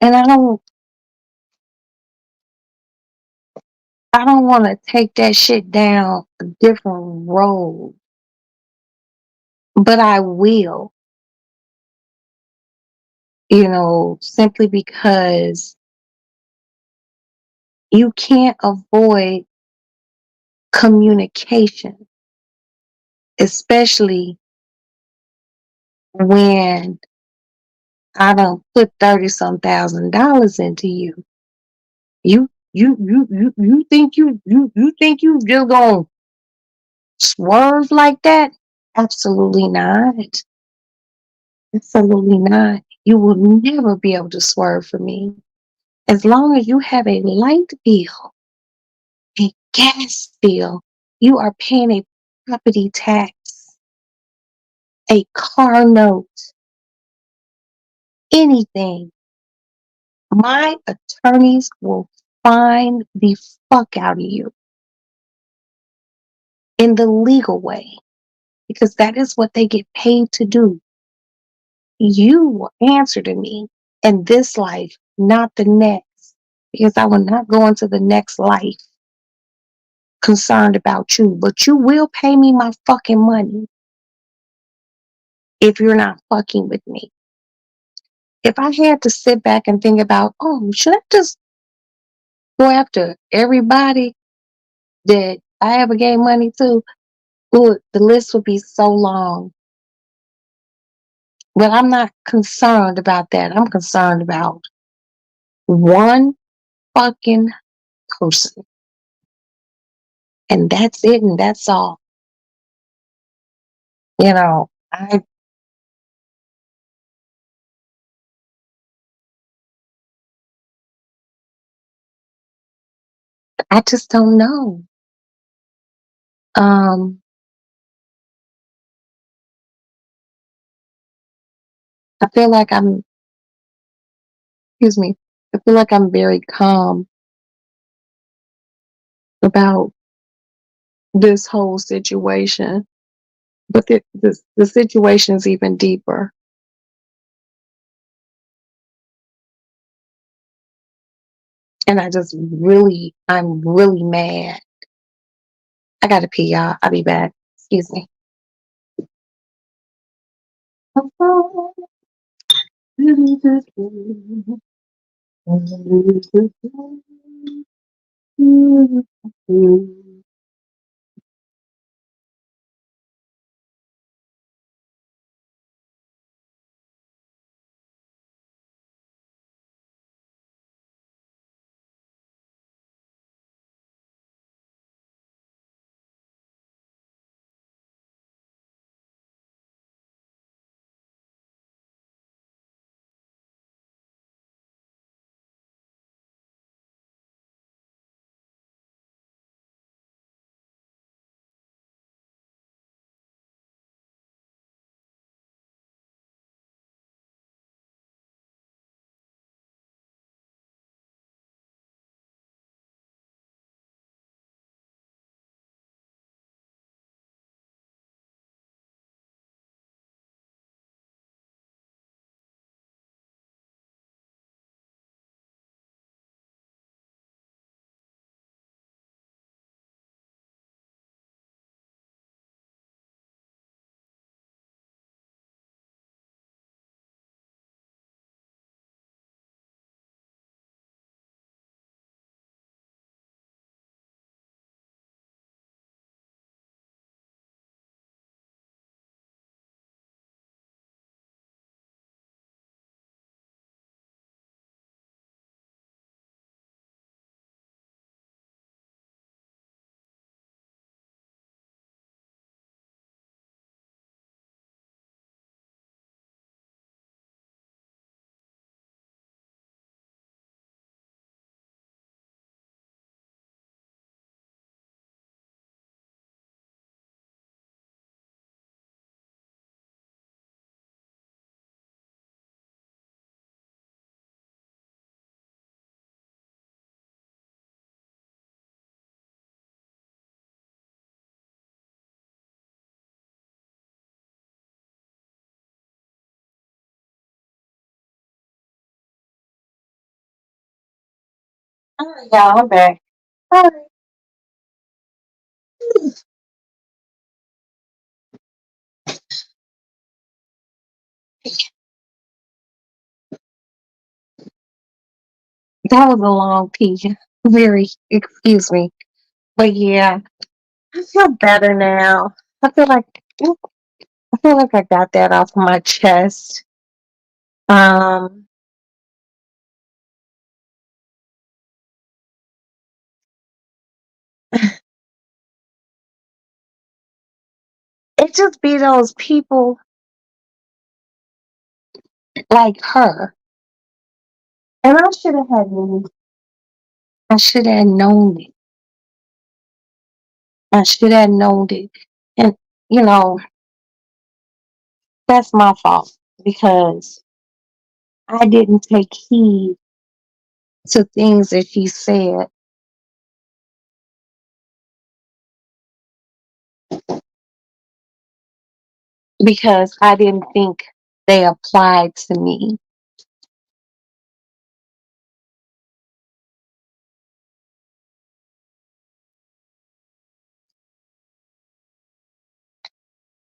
And I don't want to take that shit down a different road. But I will, simply because you can't avoid communication, especially when I done put 30 some $1,000 into you. You think you think you just gonna swerve like that? Absolutely not. Absolutely not. You will never be able to swerve for me. As long as you have a light bill, a gas bill, you are paying a property tax, a car note, anything. My attorneys will find the fuck out of you in the legal way because that is what they get paid to do. You will answer to me in this life, not the next, because I will not go into the next life concerned about you, but you will pay me my fucking money if you're not fucking with me. If I had to sit back and think about, oh, should I just go after everybody that I ever gave money to? Ooh, the list would be so long. But I'm not concerned about that. I'm concerned about one fucking person. And that's it and that's all. You know, I just don't know. Um, I feel like I'm excuse me, I feel like I'm very calm about this whole situation. But the situation is even deeper. And I'm really mad. I gotta pee, y'all. I'll be back. Excuse me. All right, y'all, I'm back. All right. That was a long pee. Very, excuse me. But yeah, I feel better now. I feel like I feel like I got that off my chest. Um, it just be those people like her. And I should have had known. I should have known it. I should have known it. And, you know, that's my fault because I didn't take heed to things that she said because I didn't think they applied to me.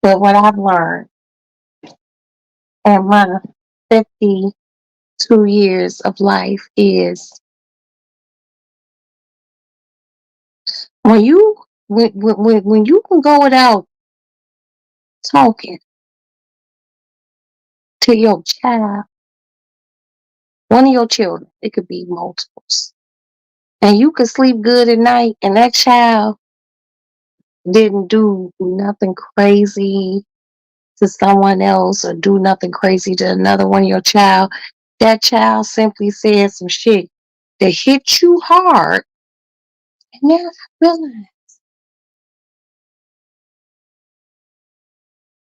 But what I've learned in my 52 years of life is when you when you can go without talking to your child, one of your children, it could be multiples, and you could sleep good at night, and that child didn't do nothing crazy to someone else or do nothing crazy to another one of your child. That child simply said some shit that hit you hard, and now I realize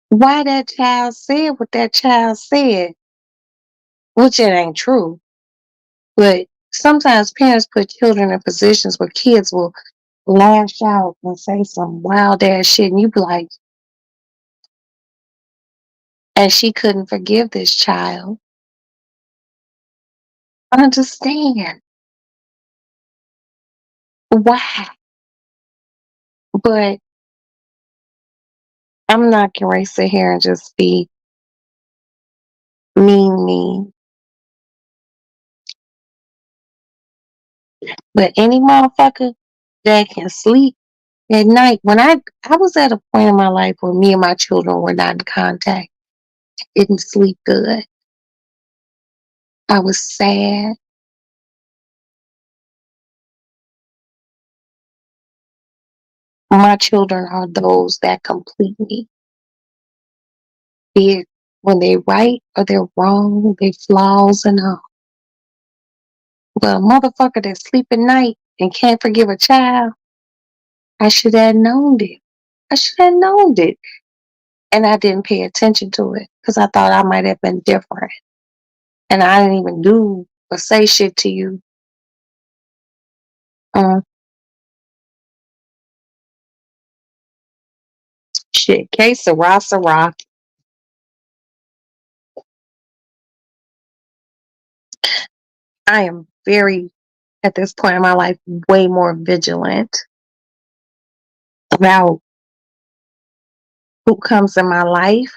why that child said what that child said, which it ain't true. But sometimes parents put children in positions where kids will lash out and say some wild ass shit, and you be like, and she couldn't forgive this child. I understand why, but I'm not gonna sit here and just be mean. But any motherfucker that can sleep at night, when I was at a point in my life where me and my children were not in contact, didn't sleep good. I was sad. My children are those that complete me, be it when they're right or they're wrong, they flaws and all. But a motherfucker that sleep at night and can't forgive a child, I should have known it. I should have known it. And I didn't pay attention to it because I thought I might have been different. And I didn't even do or say shit to you. Uh, Shit. Que sera, sera. I am very, at this point in my life, way more vigilant about who comes in my life,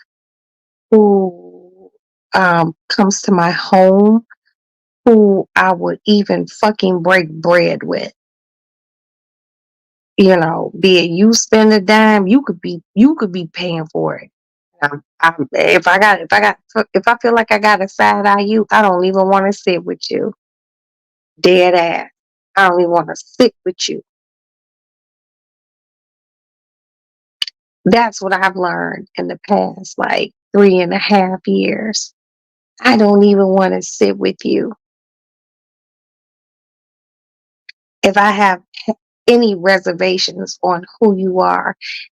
who comes to my home, who I would even fucking break bread with. You know, be it you spend a dime, you could be paying for it. If I feel like I got a side eye you, I don't even want to sit with you. Dead ass. I don't even want to sit with you. That's what I've learned in the past like 3.5 years. I don't even want to sit with you. If I have any reservations on who you are,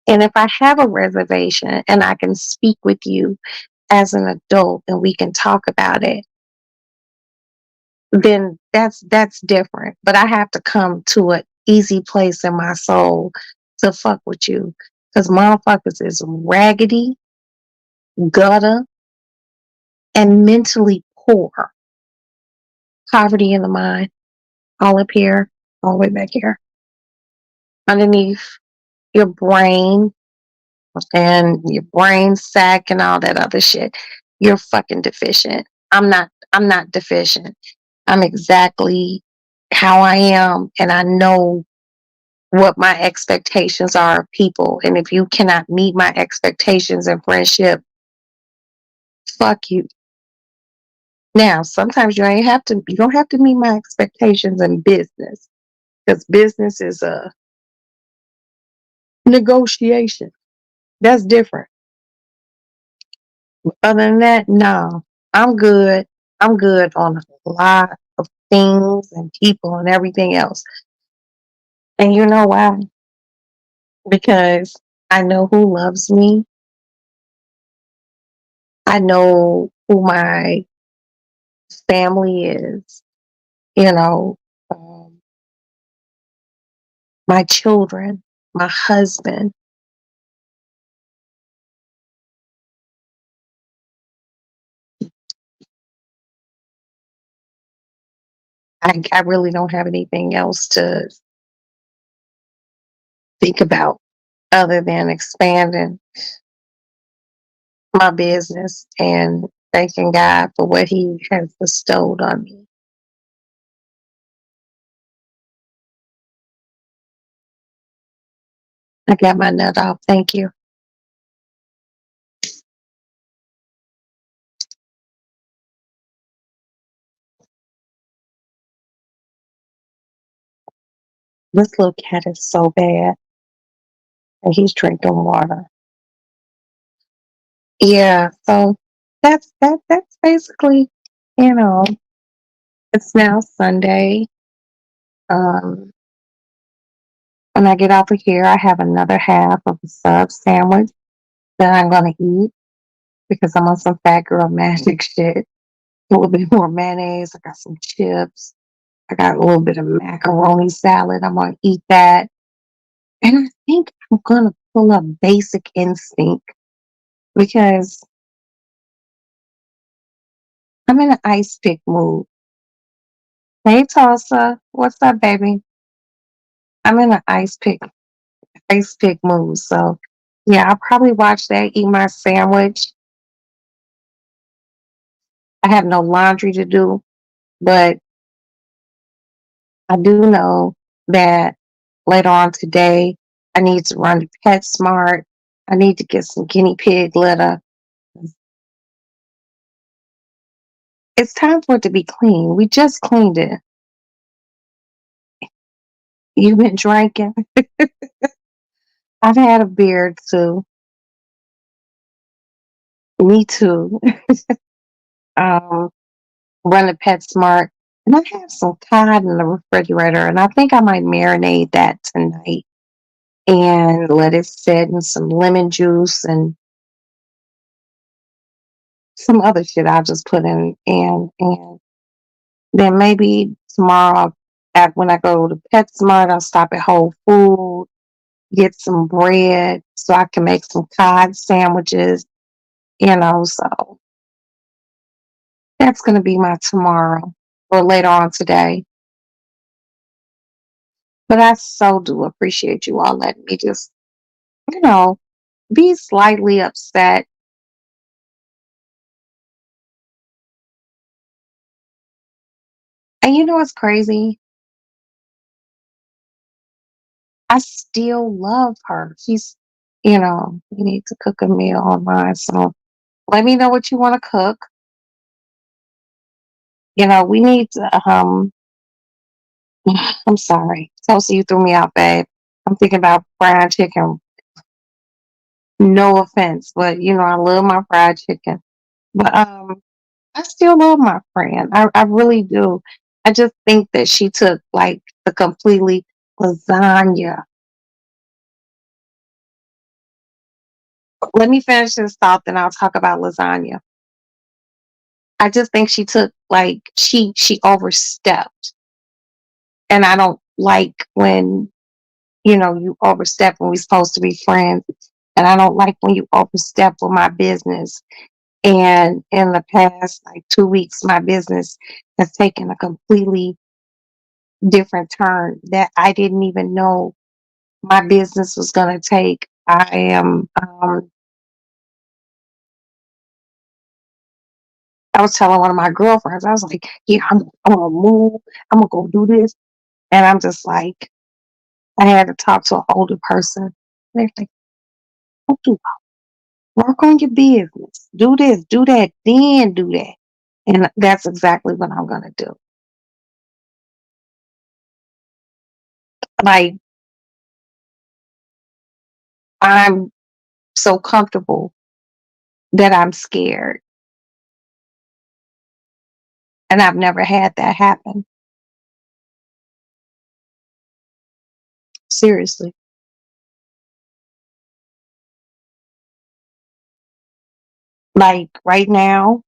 and if I have a reservation and I can speak with you as an adult and we can talk about it, then that's different. But I have to come to an easy place in my soul to fuck with you. Because motherfuckers is raggedy, gutter, and mentally poor. Poverty in the mind, all up here, all the way back here. Underneath your brain and your brain sac and all that other shit. You're fucking deficient. I'm not deficient. I'm exactly how I am, and I know what my expectations are of people. And if you cannot meet my expectations in friendship, fuck you. Now, sometimes you don't have to meet my expectations in business because business is a negotiation. That's different. Other than that, no, I'm good. I'm good on a lot of things and people and everything else. And you know why? Because I know who loves me. I know who my family is, you know, um, my children, my husband. I really don't have anything else to think about other than expanding my business and thanking God for what He has bestowed on me. I got my nut off. Thank you. This little cat is so bad, and he's drinking water. Yeah, so that's basically, you know, it's now Sunday. Um, when I get off of here, I have another half of a sub sandwich that I'm gonna eat because I'm on some fat girl magic shit. A little bit more mayonnaise. I got some chips. I got a little bit of macaroni salad. I'm gonna eat that. And I think I'm gonna pull up Basic Instinct because I'm in an ice pick mood. Hey Tulsa, what's up, baby? I'm in an ice pick mood. So yeah, I'll probably watch that, eat my sandwich. I have no laundry to do, but I do know that later on today I need to run to PetSmart. I need to get some guinea pig litter. It's time for it to be clean. We just cleaned it. You've been drinking. I've had a beer too. Me too. Um, Run to PetSmart. And I have some cod in the refrigerator, and I think I might marinate that tonight and let it sit in some lemon juice and some other shit I'll just put in. And then maybe tomorrow, when I go to PetSmart, I'll stop at Whole Foods, get some bread so I can make some cod sandwiches, so that's going to be my tomorrow or later on today. But I so do appreciate you all letting me just, you know, be slightly upset. And you know what's crazy? I still love her. We need to cook a meal online. So let me know what you want to cook. We need to, I'm sorry. Tulsi, you threw me out, babe. I'm thinking about fried chicken. No offense, but I love my fried chicken. But I still love my friend. I really do. I just think that she took like the completely lasagna. Let me finish this thought, then I'll talk about lasagna. I just think she took like she overstepped. And I don't like when, you overstep when we're supposed to be friends. And I don't like when you overstep with my business. And in the past like 2 weeks, my business has taken a completely different turn that I didn't even know my business was going to take. I was telling one of my girlfriends, I was like, yeah, I'm going to move. I'm going to go do this. And I'm just like, I had to talk to an older person. They're like, don't do work on your business. Do this, do that, then do that. And that's exactly what I'm going to do. Like, I'm so comfortable that I'm scared. And I've never had that happen. Seriously. Like right now,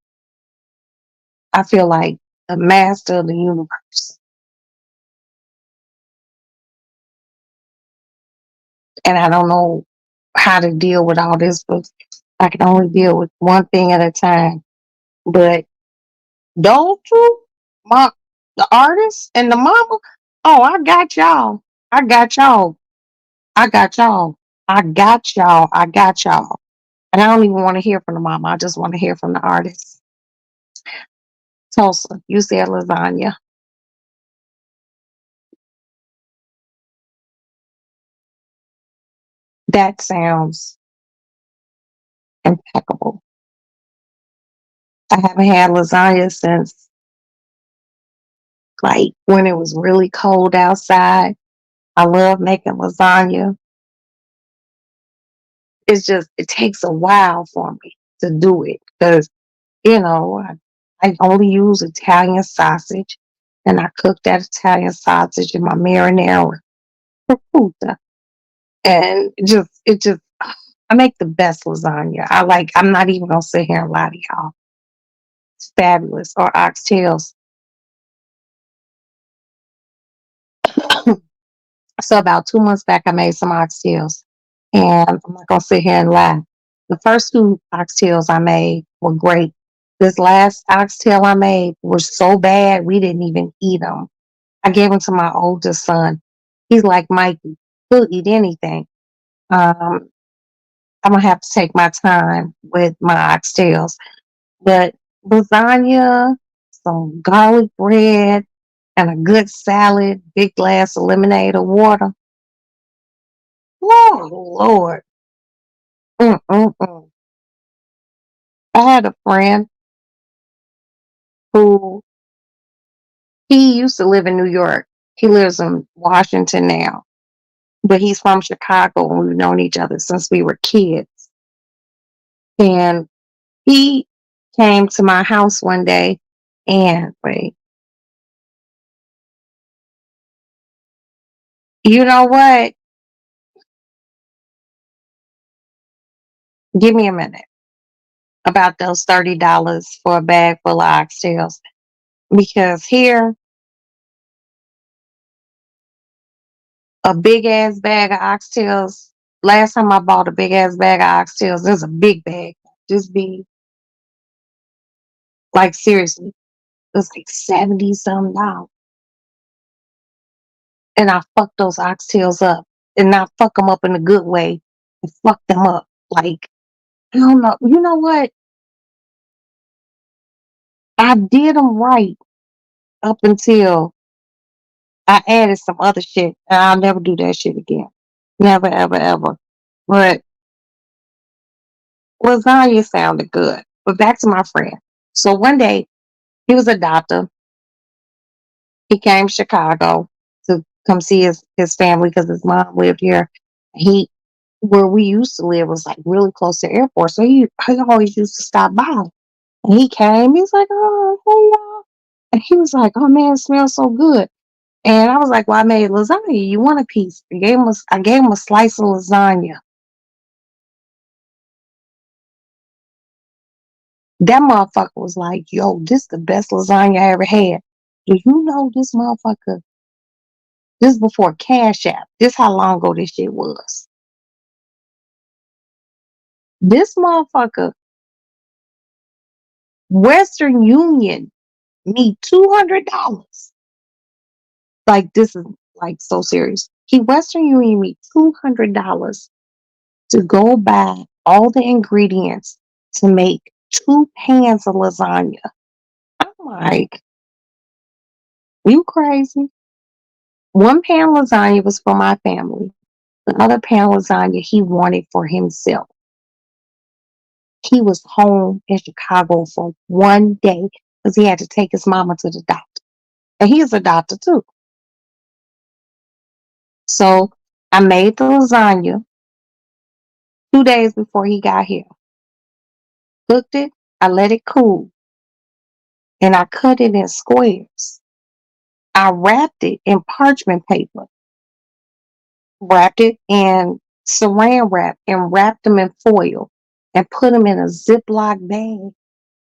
I feel like the master of the universe. And I don't know how to deal with all this, but I can only deal with one thing at a time. But those two, my the artist and the mama, oh, I got y'all. I got y'all. I got y'all. I got y'all. I got y'all. And I don't even want to hear from the mama. I just want to hear from the artist. Tulsa, you said lasagna. That sounds impeccable. I haven't had lasagna since like when it was really cold outside. I love making lasagna. It's just it takes a while for me to do it because I only use Italian sausage, and I cook that Italian sausage in my marinara with prosciutto, and it just I make the best lasagna. I'm not even gonna sit here and lie to y'all. It's fabulous. Or oxtails. So about 2 months back, I made some oxtails, and I'm not gonna sit here and lie. The first two oxtails I made were great. This last oxtail I made was so bad we didn't even eat them. I gave them to my oldest son. He's like Mikey. He'll eat anything. Um, I'm gonna have to take my time with my oxtails, but lasagna, some garlic bread, and a good salad, big glass of lemonade or water. Oh Lord. Mm-mm-mm. I had a friend who he used to live in New York. He lives in Washington now, but he's from Chicago and we've known each other since we were kids. And he came to my house one day and wait, you know what? Give me a minute about those $30 for a bag full of oxtails. Because here, a big ass bag of oxtails. Last time I bought a big ass bag of oxtails, there's a big bag. Just be like seriously, it was like 70 something dollars. And I fucked those oxtails up. And not fuck them up in a good way. And fuck them up. Like, I don't know. You know what? I did them right up until I added some other shit. And I'll never do that shit again. Never, ever, ever. But lasagna sounded good. But back to my friend. So one day, he was a doctor. He came to Chicago to come see his family because his mom lived here. He where we used to live was like really close to the airport. So he always used to stop by. And he came, he's like, oh, hey y'all. And he was like, oh man, it smells so good. And I was like, well, I made lasagna. You want a piece? I gave him a slice of lasagna. That motherfucker was like, yo, this is the best lasagna I ever had. Do you know this motherfucker? This is before Cash App. This how long ago this shit was. This motherfucker, Western Union, me $200. Like this is like so serious. He Western Union me $200 to go buy all the ingredients to make 2 pans of lasagna. I'm like, you crazy? 1 pan lasagna was for my family. The other pan lasagna he wanted for himself. He was home in Chicago for one day because he had to take his mama to the doctor. And he is a doctor too. So I made the lasagna 2 days before he got here. Cooked it, I let it cool, and I cut it in squares. I wrapped it in parchment paper, wrapped it in saran wrap, and wrapped them in foil and put them in a Ziploc bag.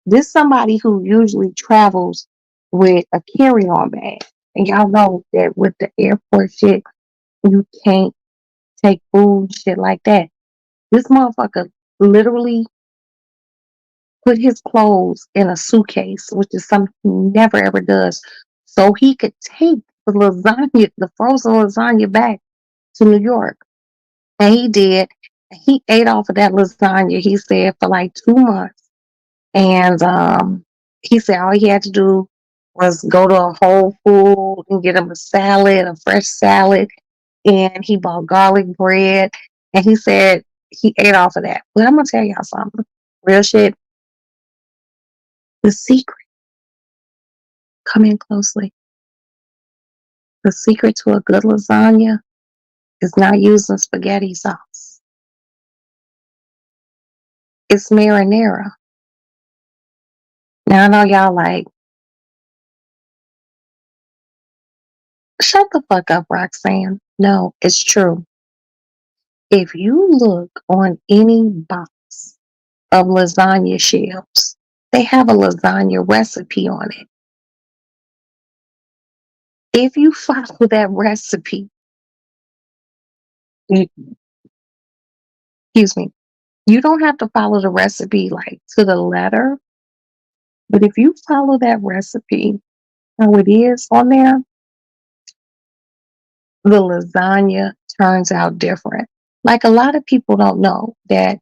This somebody who usually travels with a carry-on bag. And y'all know that with the airport shit, you can't take food, shit like that. This motherfucker literally put his clothes in a suitcase, which is something he never ever does, so he could take the lasagna, the frozen lasagna, back to New York. And he did. He ate off of that lasagna, he said, for like 2 months. And he said all he had to do was go to a Whole Food and get him a salad, a fresh salad. And he bought garlic bread. And he said he ate off of that. But I'm going to tell y'all something. Real shit. The secret, come in closely. The secret to a good lasagna is not using spaghetti sauce. It's marinara. Now I know y'all like, shut the fuck up, Roxanne. No, it's true. If you look on any box of lasagna shells, they have a lasagna recipe on it. If you follow that recipe, excuse me, you don't have to follow the recipe like to the letter, but if you follow that recipe how it is on there, the lasagna turns out different. Like a lot of people don't know that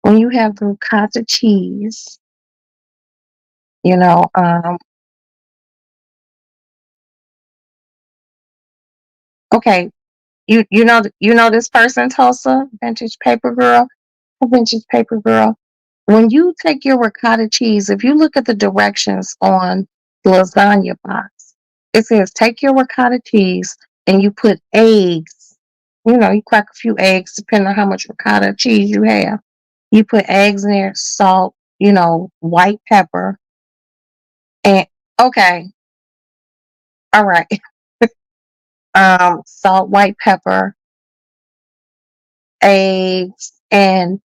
when you have the ricotta cheese, you know, okay, you know this person, Tulsa, vintage paper girl, a vintage paper girl. When you take your ricotta cheese, if you look at the directions on the lasagna box, it says take your ricotta cheese and you put eggs. You know, you crack a few eggs depending on how much ricotta cheese you have. You put eggs in there, salt, you know, white pepper, and okay, all right. Salt, white pepper, eggs, and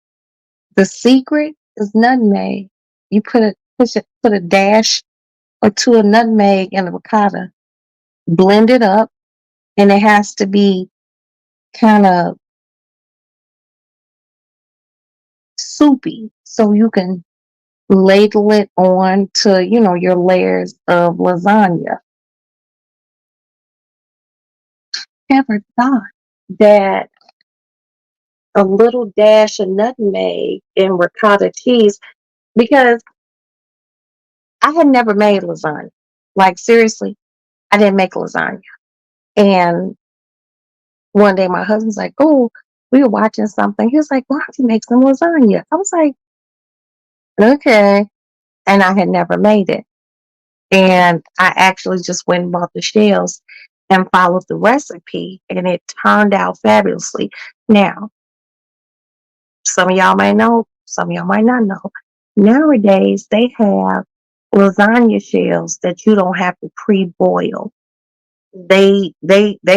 the secret is nutmeg. You put a dash or two of nutmeg in the ricotta, blend it up, and it has to be kind of soupy so you can ladle it on to, you know, your layers of lasagna. Never thought that a little dash of nutmeg in ricotta cheese, because I had never made lasagna. Like seriously, I didn't make lasagna. And one day my husband's like, "Oh, we were watching something." He was like, "Why don't you make some lasagna?" I was like, "Okay." And I had never made it. And I actually just went and bought the shells and followed the recipe, and it turned out fabulously. Now, some of y'all may know, some of y'all might not know. Nowadays, they have lasagna shells that you don't have to pre-boil. They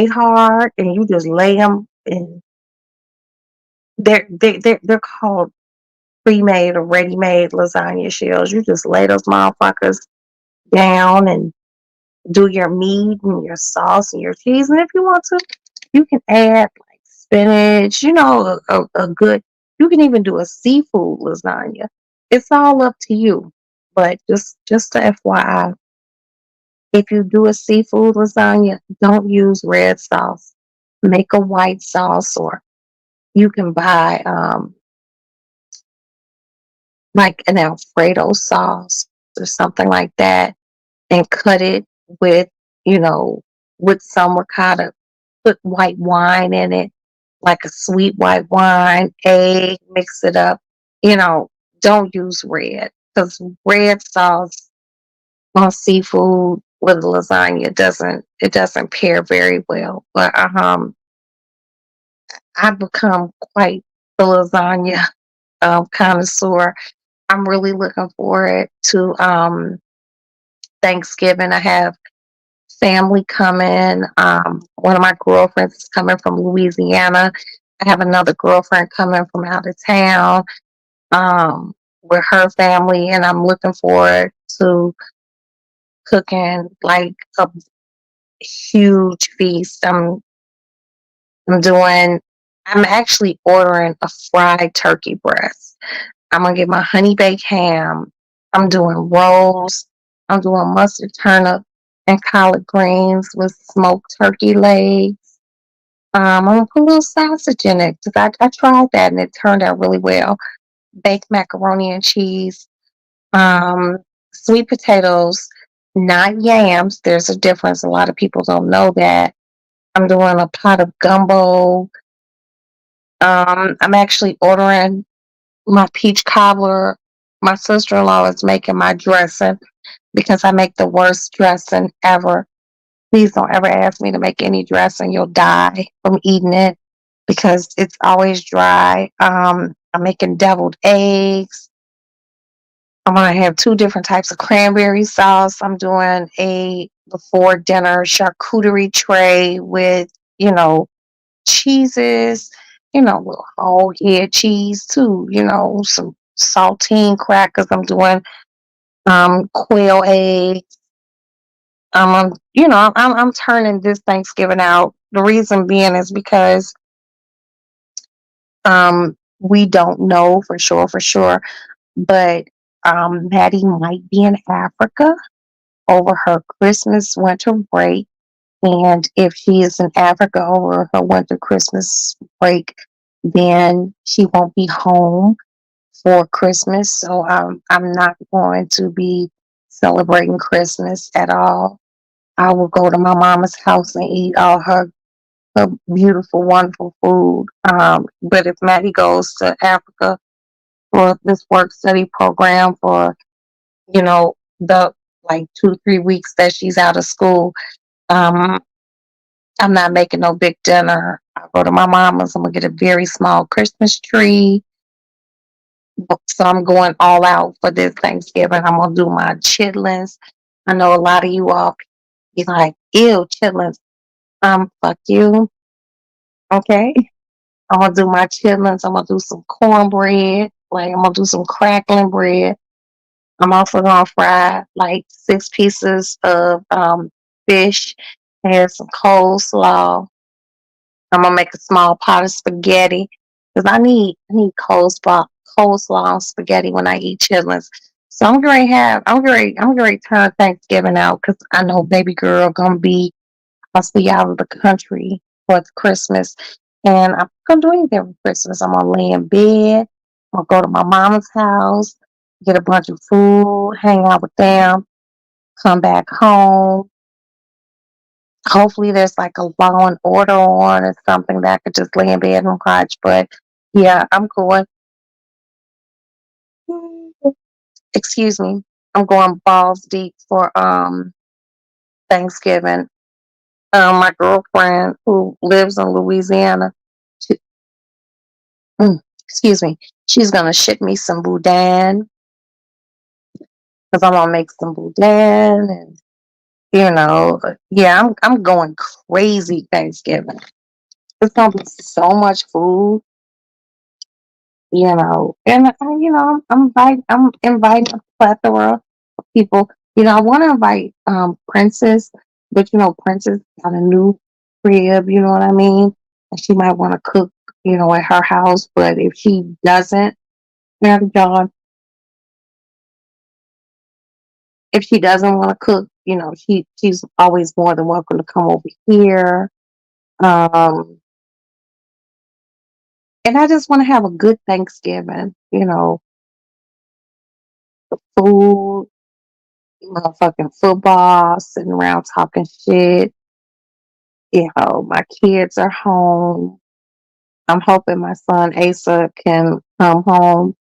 hard, and you just lay them, and they're called pre-made or ready-made lasagna shells. You just lay those motherfuckers down and do your meat and your sauce and your cheese. And if you want to, you can add like spinach, you know, a good, you can even do a seafood lasagna. It's all up to you. But just a FYI, if you do a seafood lasagna, don't use red sauce. Make a white sauce, or you can buy like an Alfredo sauce or something like that, and cut it with, you know, with some ricotta. Put white wine in it, like a sweet white wine, egg, mix it up. You know, don't use red because red sauce on seafood with lasagna. It doesn't pair very well. But I've become quite the lasagna connoisseur. I'm really looking forward to Thanksgiving. I have family coming. One of my girlfriends is coming from Louisiana. I have another girlfriend coming from out of town with her family, and I'm looking forward to cooking like a huge feast. I'm doing. I'm actually ordering a fried turkey breast. I'm gonna get my honey baked ham. I'm doing rolls. I'm doing mustard turnip and collard greens with smoked turkey legs. I'm gonna put a little sausage in it because I tried that and it turned out really well. Baked macaroni and cheese. Um, Sweet potatoes, not yams. There's a difference. A lot of people don't know that. I'm doing a pot of gumbo. I'm actually ordering my peach cobbler. My sister in law is making my dressing because I make the worst dressing ever. Please don't ever ask me to make any dressing. You'll die from eating it because it's always dry. I'm making deviled eggs. I'm gonna have two different types of cranberry sauce. I'm doing a before dinner charcuterie tray with, you know, cheeses, little whole head cheese too, some saltine crackers. I'm doing quail eggs. I'm turning this Thanksgiving out. The reason being is because we don't know for sure, but Maddie might be in Africa over her Christmas winter break. And if she is in Africa over her winter Christmas break, then she won't be home for Christmas. So I'm not going to be celebrating Christmas at all. I will go to my mama's house and eat all her beautiful, wonderful food. But if Maddie goes to Africa for this work study program for, the like 2, 3 weeks that she's out of school, um, I'm not making no big dinner. I'll go to my mama's. I'm gonna get a very small Christmas tree. So I'm going all out for this Thanksgiving. I'm gonna do my chitlins. I know a lot of you all be like, ew, chitlins. Fuck you. Okay. I'm gonna do my chitlins. I'm gonna do some cornbread. Like I'm gonna do some crackling bread. I'm also gonna fry like 6 pieces of fish and some coleslaw. I'm gonna make a small pot of spaghetti because I need coleslaw and spaghetti when I eat chitlins. So I'm going to turn Thanksgiving out because I know baby girl gonna be possibly out of the country for Christmas, and I'm gonna do anything for Christmas. I'm gonna lay in bed. I'm gonna go to my mama's house, get a bunch of food, hang out with them, come back home. Hopefully there's like a Law and Order on or something that I could just lay in bed and watch. But yeah, I'm going. Excuse me. I'm going balls deep for Thanksgiving. My girlfriend who lives in Louisiana, she, excuse me, she's gonna ship me some boudin because I'm gonna make some boudin and yeah, I'm going crazy Thanksgiving. It's gonna be so much food. And I'm inviting a plethora of people. I want to invite Princess, but Princess got a new crib. You know what I mean? And she might want to cook, at her house. But if she doesn't, now John, if she doesn't want to cook, she's always more than welcome to come over here. Um, and I just want to have a good Thanksgiving. Food, motherfucking football, sitting around talking shit. My kids are home. I'm hoping my son Asa can come home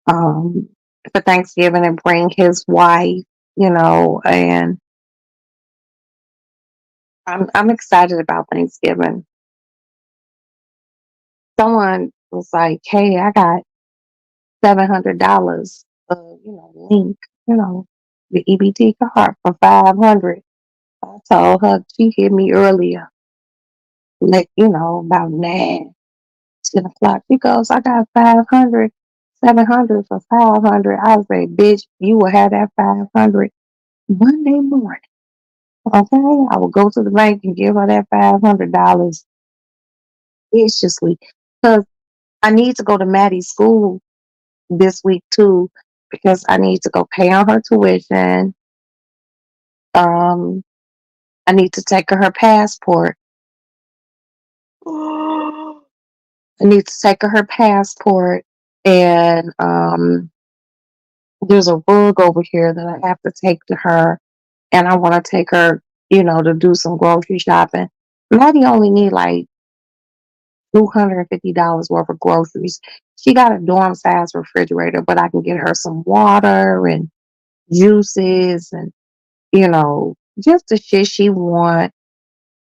um, for Thanksgiving and bring his wife. and I'm excited about Thanksgiving. Someone was like, "Hey, I got $700, link, you know, the EBT card for 500." I told her she hit me earlier, like, about 9, 10 o'clock. She goes, "I got 500, 700 for 500." I was like, "Bitch, you will have that 500 Monday morning." Okay, I will go to the bank and give her that $500 viciously because I need to go to Maddie's school this week too because I need to go pay on her tuition. Um, I need to take her passport. I need to take her passport, and there's a rug over here that I have to take to her, and I want to take her, to do some grocery shopping. Maddie only need like $250 worth of groceries. She got a dorm size refrigerator, but I can get her some water and juices and, just the shit she want.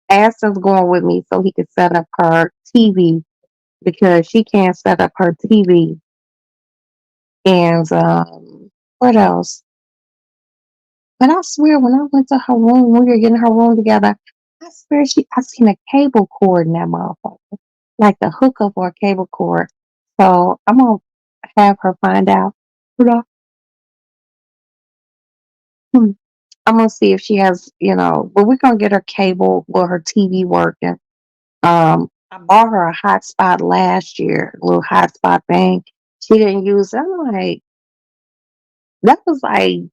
Aston's going with me so he could set up her TV because she can't set up her TV. And what else? But I swear, when I went to her room, we were getting her room together, I swear I seen a cable cord in that motherfucker, like the hookup or a cable cord. So I'm gonna have her find out. You know, hmm, I'm gonna see if she has, but we're gonna get her cable or her TV working. I bought her a hotspot last year, a little hotspot thing. She didn't use it. I'm like, that was like,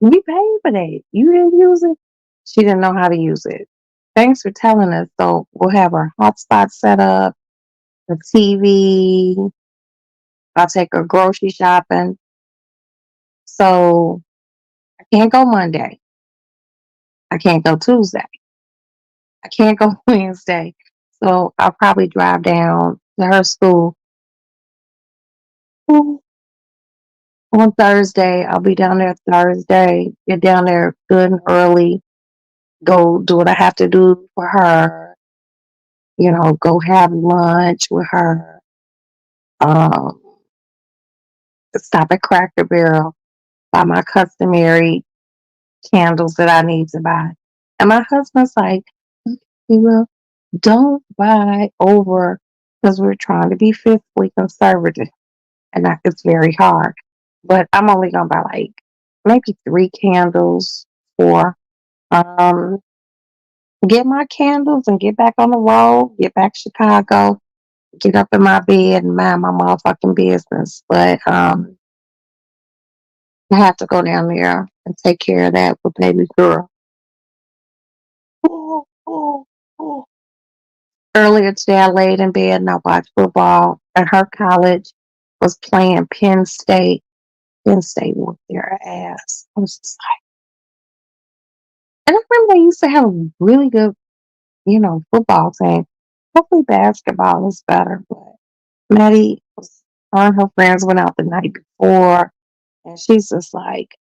we paid for that. You didn't use it. She didn't know how to use it. Thanks for telling us. So we'll have our hotspot set up, the TV. I'll take her grocery shopping. So I can't go Monday. I can't go Tuesday. I can't go Wednesday. So I'll probably drive down to her school on Thursday. I'll be down there Thursday. Get down there good and early. Go do what I have to do for her. Go have lunch with her. Um, Stop at Cracker Barrel, buy my customary candles that I need to buy. And my husband's like, "Okay, well, don't buy over because we're trying to be fiscally conservative." And it's very hard. But I'm only gonna buy like maybe 3 candles for um get my candles and get back on the road, get back to Chicago, get up in my bed and mind my motherfucking business. But I have to go down there and take care of that with baby girl. Ooh, ooh, ooh. Earlier today, I laid in bed and I watched football, and her college was playing Penn State. Penn State whooped their ass. I was just like, and I remember they used to have a really good, football team. Hopefully, basketball is better. But Maddie her and her friends went out the night before, and she's just like,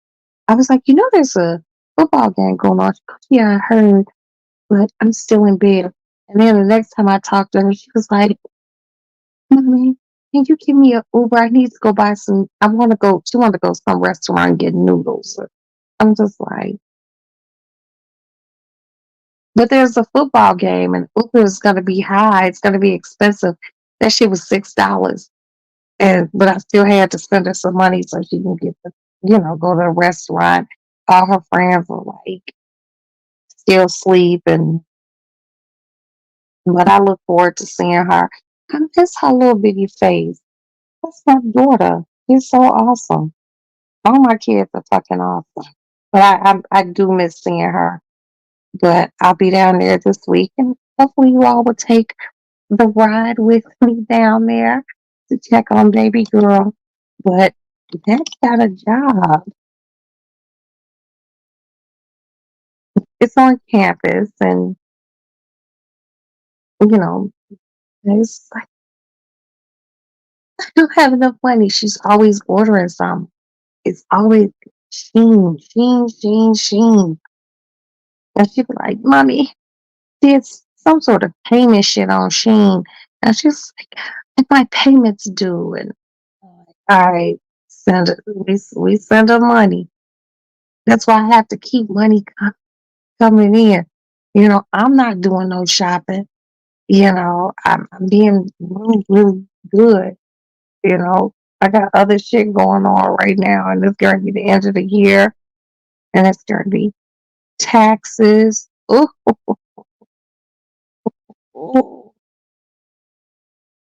I was like, there's a football game going on. She goes, "Yeah, I heard, but I'm still in bed." And then the next time I talked to her, she was like, "Mommy, can you give me a Uber? I need to go buy some. I want to go." She wanted to go to some restaurant and get noodles. I'm just like, but there's a football game, and Uber is going to be high. It's going to be expensive. That shit was $6, and but I still had to spend her some money so she can get the, go to a restaurant. All her friends were like still asleep, and but I look forward to seeing her. I miss her little bitty face. That's my daughter. She's so awesome. All my kids are fucking awesome. But I do miss seeing her. But I'll be down there this week, and hopefully you all will take the ride with me down there to check on baby girl. But that's got a job. It's on campus, and you know, it's I don't have enough money. She's always ordering some. it's always Sheen, Sheen, Sheen, Sheen. And she be like, Mommy, there's some sort of payment shit on Sheen. And she's like, if my payment's due. And I send it, we send her money. That's why I have to keep money coming in. I'm not doing no shopping. I'm being really, really good. You know, I got other shit going on right now, and it's going to be the end of the year, and it's going to be taxes. Ooh, ooh,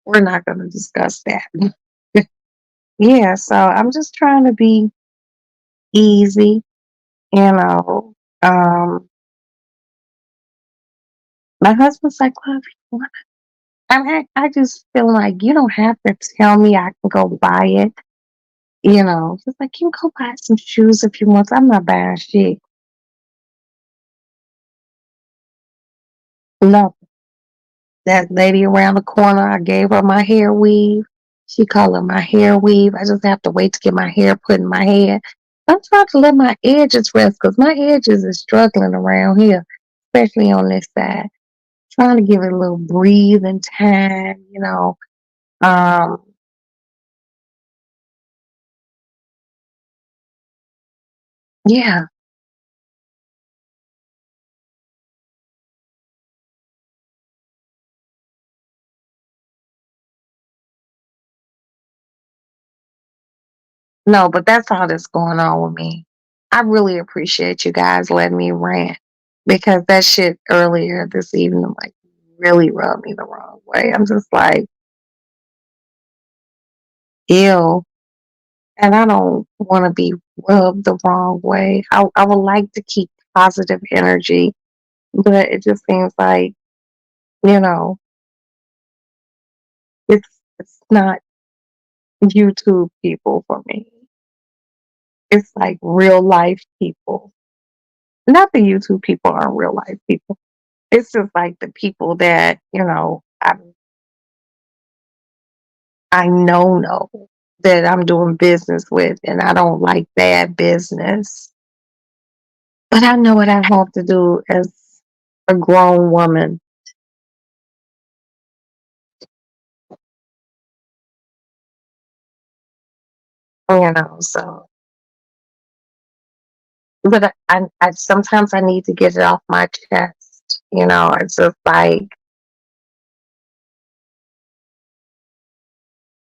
we're not going to discuss that. Yeah, so I'm just trying to be easy, you know. My husband's like, well, what? I just feel like you don't have to tell me I can go buy it. Just like you can go buy some shoes if you want. I'm not buying shit. No, that lady around the corner, I gave her my hair weave. She called it my hair weave. I just have to wait to get my hair put in my head. I'm trying to let my edges rest because my edges is struggling around here, especially on this side. Trying to give it a little breathing time. Um, yeah, no, but that's all that's going on with me. I really appreciate you guys letting me rant because that shit earlier this evening like really rubbed me the wrong way. I'm just like, ew. And I don't want to be rubbed the wrong way. I would like to keep positive energy, but it just seems like, you know, it's not YouTube people for me. It's like real life people. Not the YouTube people aren't real life people. It's just like the people that, I know that I'm doing business with and I don't like bad business. But I know what I have to do as a grown woman, so but I sometimes I need to get it off my chest. It's just like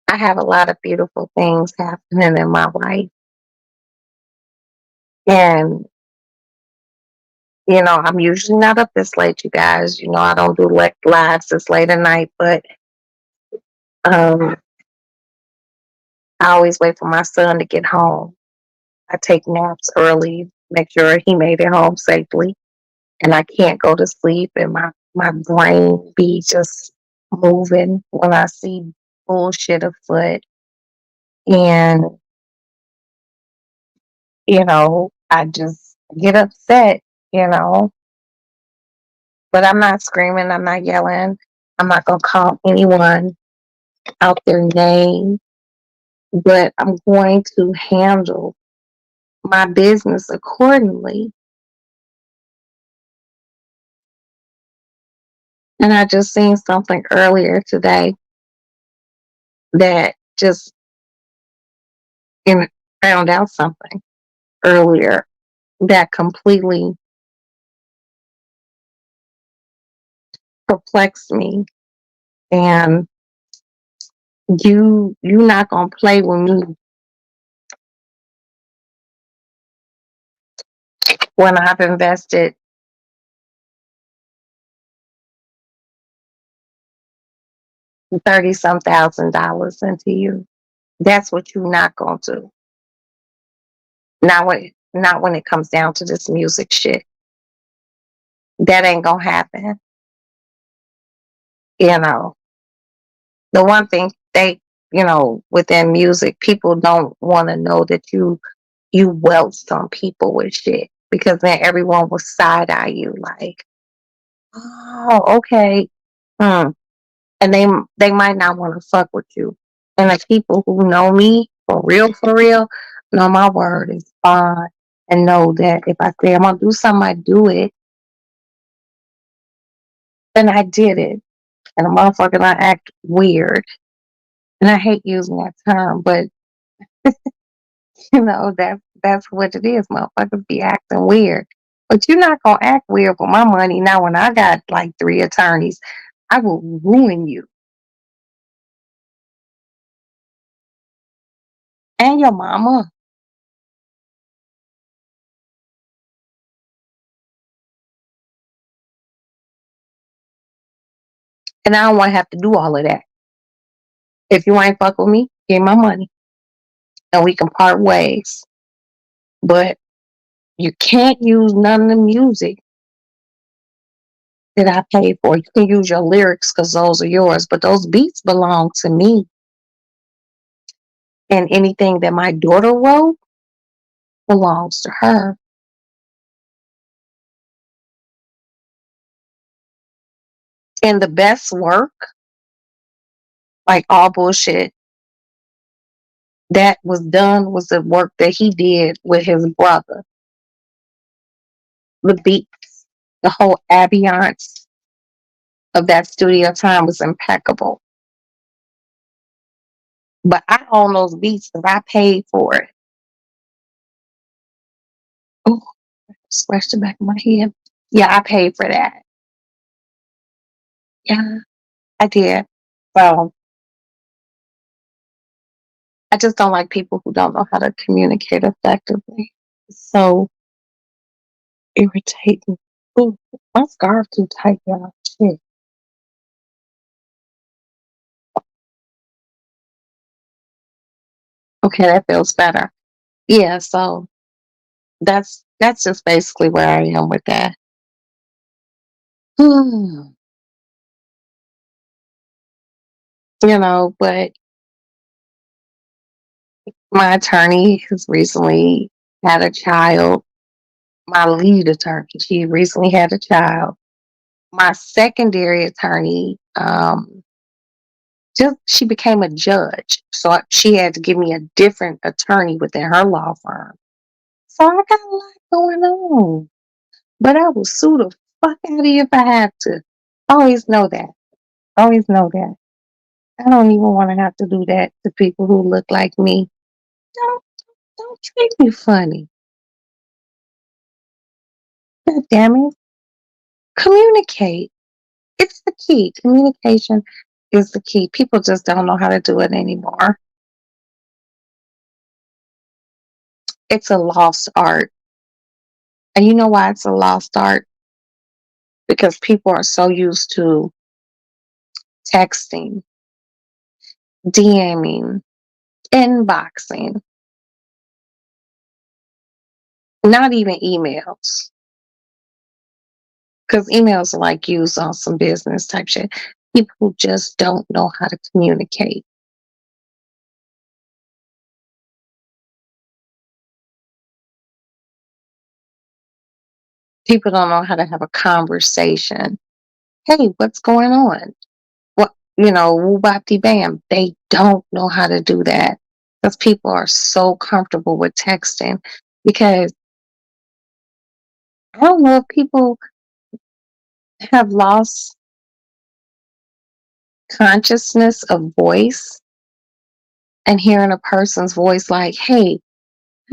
I have a lot of beautiful things happening in my life. And, I'm usually not up this late, you guys. I don't do lives this late at night, but um, I always wait for my son to get home. I take naps early, make sure he made it home safely. And I can't go to sleep, and my brain be just moving when I see bullshit afoot. And, I just get upset, you know, but I'm not screaming, I'm not yelling, I'm not going to call anyone out their name, but I'm going to handle my business accordingly. And I just seen something earlier today that just and found out something earlier that completely perplexed me. And you not gonna play with me when I've invested 30 some $1,000 into you. That's what you not gonna do. Not when it comes down to this music shit. That ain't gonna happen. You know. The one thing within music, people don't want to know that you welt some people with shit because then everyone will side eye you like, oh, okay. Hmm. And they might not want to fuck with you. And the people who know me for real, No, my word is bond. And know that if I say I'm gonna do something, I do it. And I did it. And a motherfucker not act weird. And I hate using that term, but that's what it is. Motherfuckers be acting weird. But you're not gonna act weird with my money. Now when I got like 3 attorneys, I will ruin you and your mama. And I don't wanna have to do all of that. If you ain't fuck with me, give my money and we can part ways. But you can't use none of the music that I paid for. You can use your lyrics because those are yours, but those beats belong to me. And anything that my daughter wrote belongs to her. And the best work, like all bullshit, that was done was the work that he did with his brother. The beats, the whole ambiance of that studio time was impeccable. But I own those beats because I paid for it. Oh, scratched the back of my head. Yeah, I paid for that. Yeah, I did. So I just don't like people who don't know how to communicate effectively. It's so irritating. Ooh, my scarf too tight, y'all. Shit. Okay, that feels better. Yeah, so that's just basically where I am with that. you but my attorney has recently had a child. My lead attorney, she recently had a child. My secondary attorney, just she became a judge, so she had to give me a different attorney within her law firm. So I got a lot going on, but I will sue the fuck out of you if I have to. Always know that. Always know that. I don't even want to have to do that to people who look like me. Don't don't treat me funny. God damn it. Communicate. It's the key. Communication is the key. People just don't know how to do it anymore. It's a lost art. And you know why it's a lost art? Because people are so used to texting, DMing, inboxing, not even emails. Because emails are like used on some business type shit. People just don't know how to communicate. People don't know how to have a conversation. Hey, what's going on? What, woo bop de bam. They don't know how to do that because people are so comfortable with texting. Because I don't know if people have lost consciousness of voice and hearing a person's voice like, hey,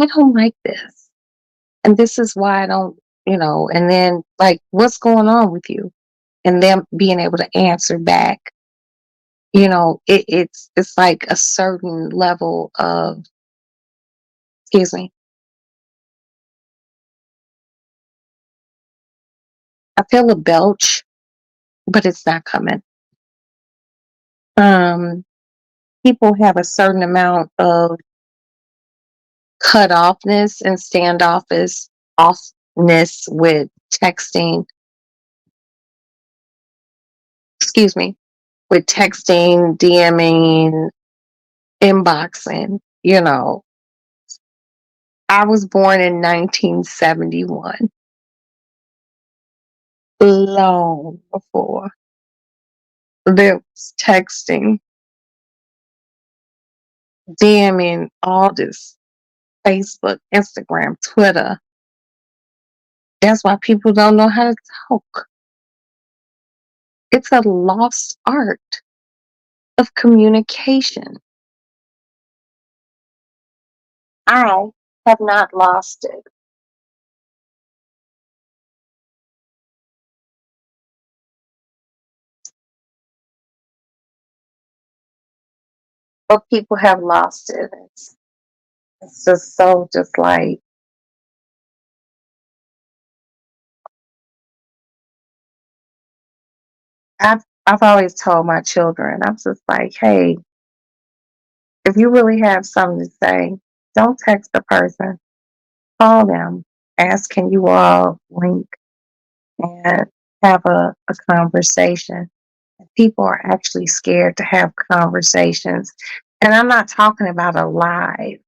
I don't like this. And this is why I don't, and then like, what's going on with you? And them being able to answer back, it's like a certain level of, excuse me, I feel a belch, but it's not coming. Um, People have a certain amount of cut offness and standoffish offness with texting, excuse me, with texting, DMing, inboxing. I was born in 1971, long before there was texting, DMing, all this. Facebook, Instagram, Twitter. That's why people don't know how to talk. It's a lost art of communication. I have not lost it, but people have lost it. It's just so just like I've always told my children, I'm just like, hey, if you really have something to say, don't text the person. Call them. Ask, can you all link and have a conversation? People are actually scared to have conversations. And I'm not talking about a live,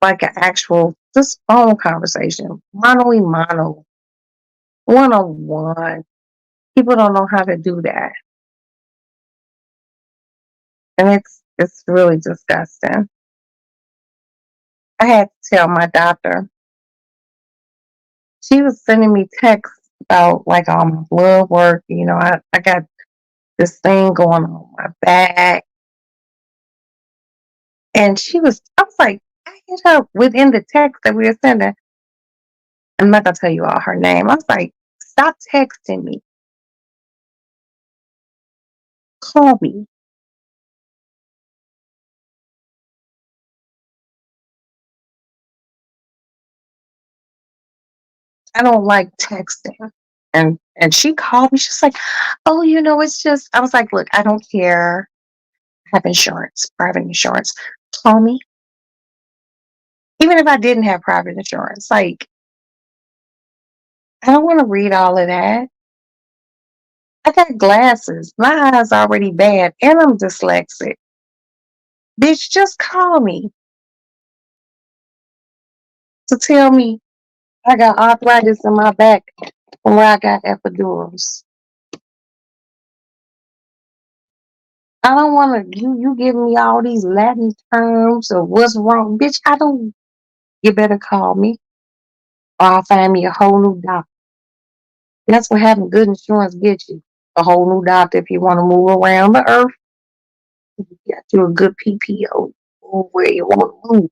like an actual just phone conversation, mano y mano, one on one. People don't know how to do that. And it's really disgusting. I had to tell my doctor. She was sending me texts about like all my blood work. I got this thing going on my back. And I was like, I hit her within the text that we were sending. I'm not gonna tell you all her name. I was like, stop texting me. Call me. I don't like texting. And she called me. She's like, oh, it's just I was like, look, I don't care. I have insurance, private insurance. Call me. Even if I didn't have private insurance. Like, I don't want to read all of that. I got glasses. My eyes already bad and I'm dyslexic. Bitch, just call me to tell me I got arthritis in my back from where I got epidurals. I don't want to, you give me all these Latin terms of what's wrong. Bitch, I don't, you better call me or I'll find me a whole new doctor. That's what having good insurance gets you. A whole new doctor if you want to move around the earth. You got you a good PPO where you want to move.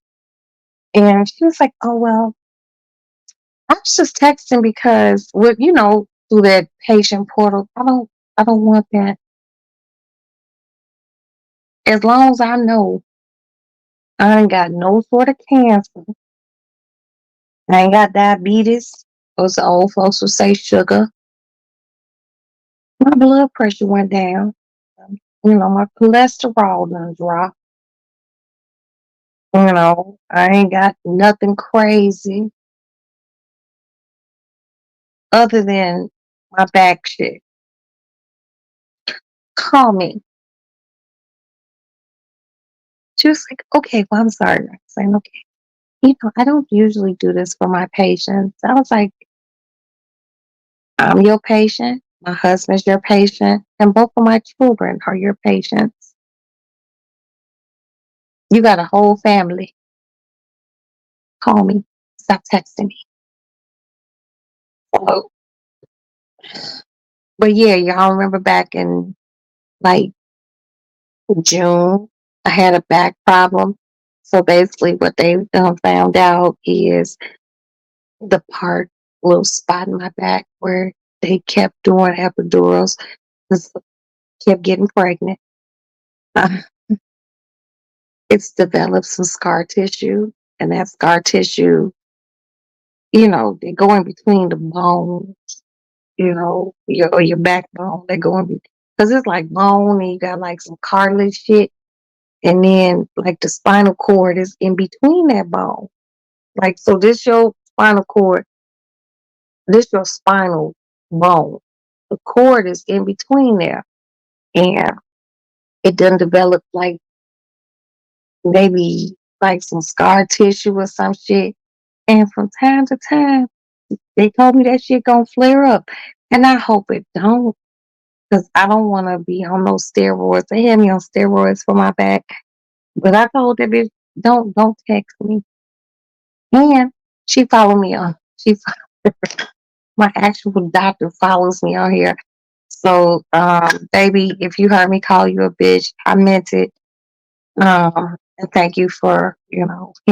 And she was like, oh, well, I was just texting because through that patient portal, I don't want that. As long as I know I ain't got no sort of cancer, I ain't got diabetes, or as the old folks would say, sugar. My blood pressure went down. My cholesterol done dropped. I ain't got nothing crazy other than my back shit. Call me. She was like, okay, well, I'm sorry. I'm saying, okay. I don't usually do this for my patients. I was like, I'm your patient. My husband's your patient. And both of my children are your patients. You got a whole family. Call me. Stop texting me. Oh, but yeah, y'all remember back in like June, I had a back problem. So basically, what they found out is the little spot in my back where they kept doing epidurals, just kept getting pregnant. Uh, it's developed some scar tissue, and that scar tissue, they go in between the bone, your backbone. They go in because it's like bone, and you got like some cartilage shit, and then like the spinal cord is in between that bone. Like, so this your spinal cord, this your spinal bone. The cord is in between there, and it doesn't develop like maybe like some scar tissue or some shit. And from time to time, they told me that shit gonna flare up, and I hope it don't, because I don't want to be on those steroids. They had me on steroids for my back, but I told that bitch, Don't text me. And she followed me on. My actual doctor follows me on here. So, baby, if you heard me call you a bitch, I meant it. And thank you for, here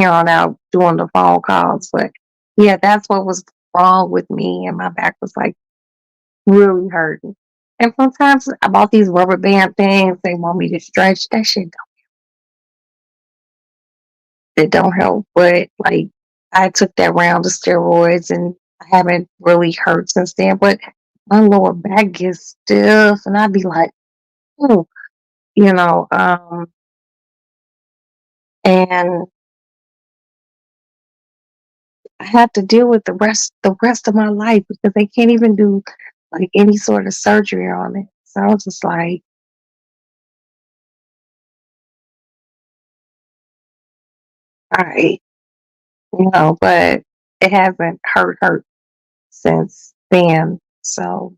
on out doing the phone calls. But yeah, that's what was wrong with me. And my back was like really hurting. And sometimes I bought these rubber band things. They want me to stretch. That shit it don't help. But like I took that round of steroids and I haven't really hurt since then. But my lower back gets stiff and I'd be like, oh, you know, and I have to deal with the rest of my life because they can't even do like any sort of surgery on it. So I was just like, all right, but it hasn't hurt since then. So,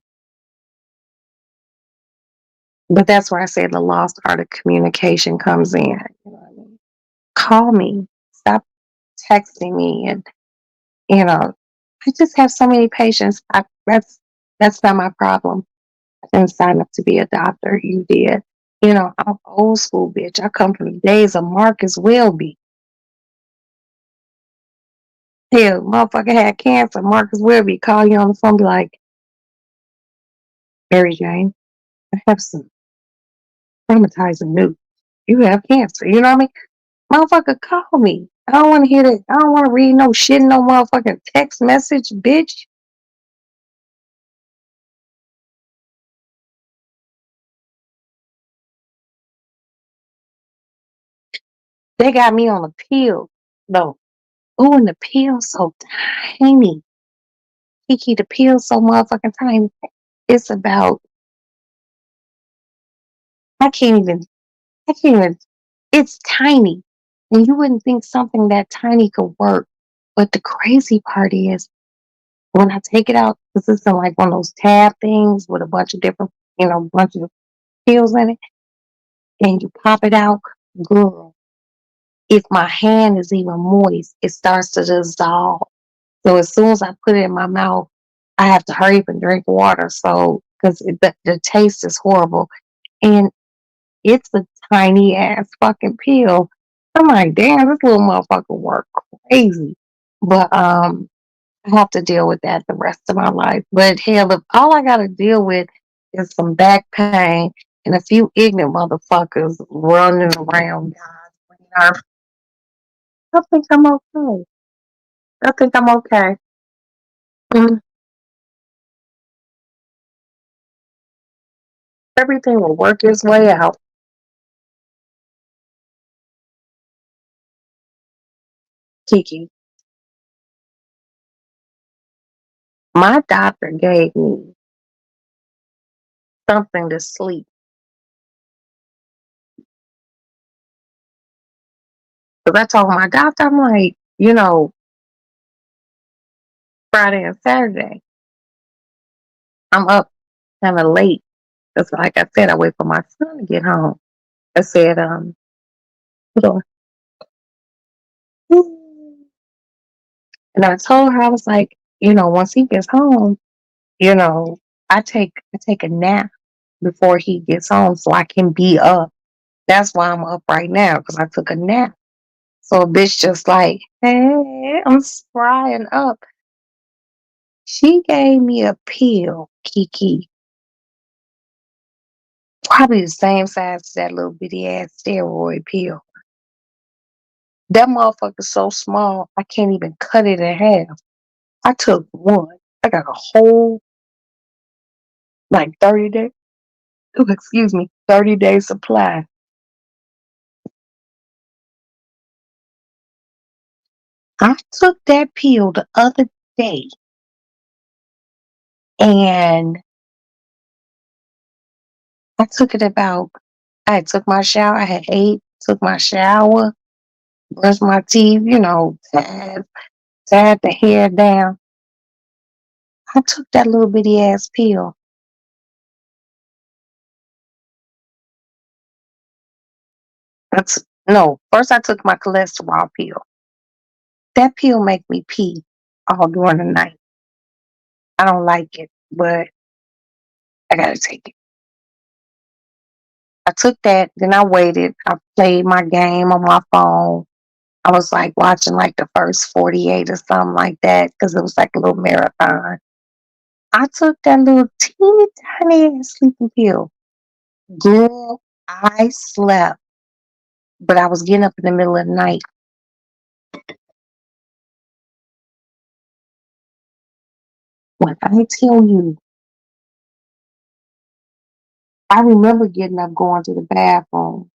but that's where I say the lost art of communication comes in. You know what I mean? Call me, stop texting me, and you know, I just have so many patients. That's not my problem. I didn't sign up to be a doctor. You did. I'm old school, bitch. I come from the days of Marcus Welby. Hell, motherfucker had cancer. Marcus Welby call you on the phone, be like, Mary Jane, I have some traumatizing news. You have cancer. You know what I mean? Motherfucker, call me. I don't want to hear that. I don't want to read no shit in no motherfucking text message, bitch. They got me on a pill, though. Ooh, and the pill so tiny. Kiki, the pill so motherfucking tiny. It's about, I can't even, I can't even, it's tiny. And you wouldn't think something that tiny could work. But the crazy part is when I take it out, because it's in like one of those tab things with a bunch of different, bunch of pills in it, and you pop it out, girl, if my hand is even moist, it starts to dissolve. So as soon as I put it in my mouth, I have to hurry up and drink water. So, because the taste is horrible. And it's a tiny ass fucking pill. I'm like, damn, this little motherfucker work crazy. But I have to deal with that the rest of my life. But hell, if all I gotta deal with is some back pain and a few ignorant motherfuckers running around, guys, I think I'm okay. I think I'm okay. Mm, everything will work its way out. Kiki, my doctor gave me something to sleep. Because I told my doctor, I'm like, Friday and Saturday, I'm up kind of late. Because like I said, I wait for my son to get home. I said, hold on. And I told her, I was like, once he gets home, you know, I take a nap before he gets home so I can be up. That's why I'm up right now, because I took a nap. So a bitch just like, hey, I'm sprying up. She gave me a pill, Kiki, probably the same size as that little bitty ass steroid pill. That motherfucker's so small, I can't even cut it in half. I took one. I got a whole, like 30 days, excuse me, 30-day supply. I took that pill the other day and I took it about, I took my shower, I had ate, took my shower, brushed my teeth, tied the hair down. I took that little bitty ass pill. No, first I took my cholesterol pill. That pill make me pee all during the night. I don't like it, but I gotta take it. I took that, then I waited. I played my game on my phone. I was like watching like the first 48 or something like that because it was like a little marathon. I took that little teeny tiny ass sleeping pill. Girl, I slept, but I was getting up in the middle of the night. When I tell you, I remember getting up, going to the bathroom,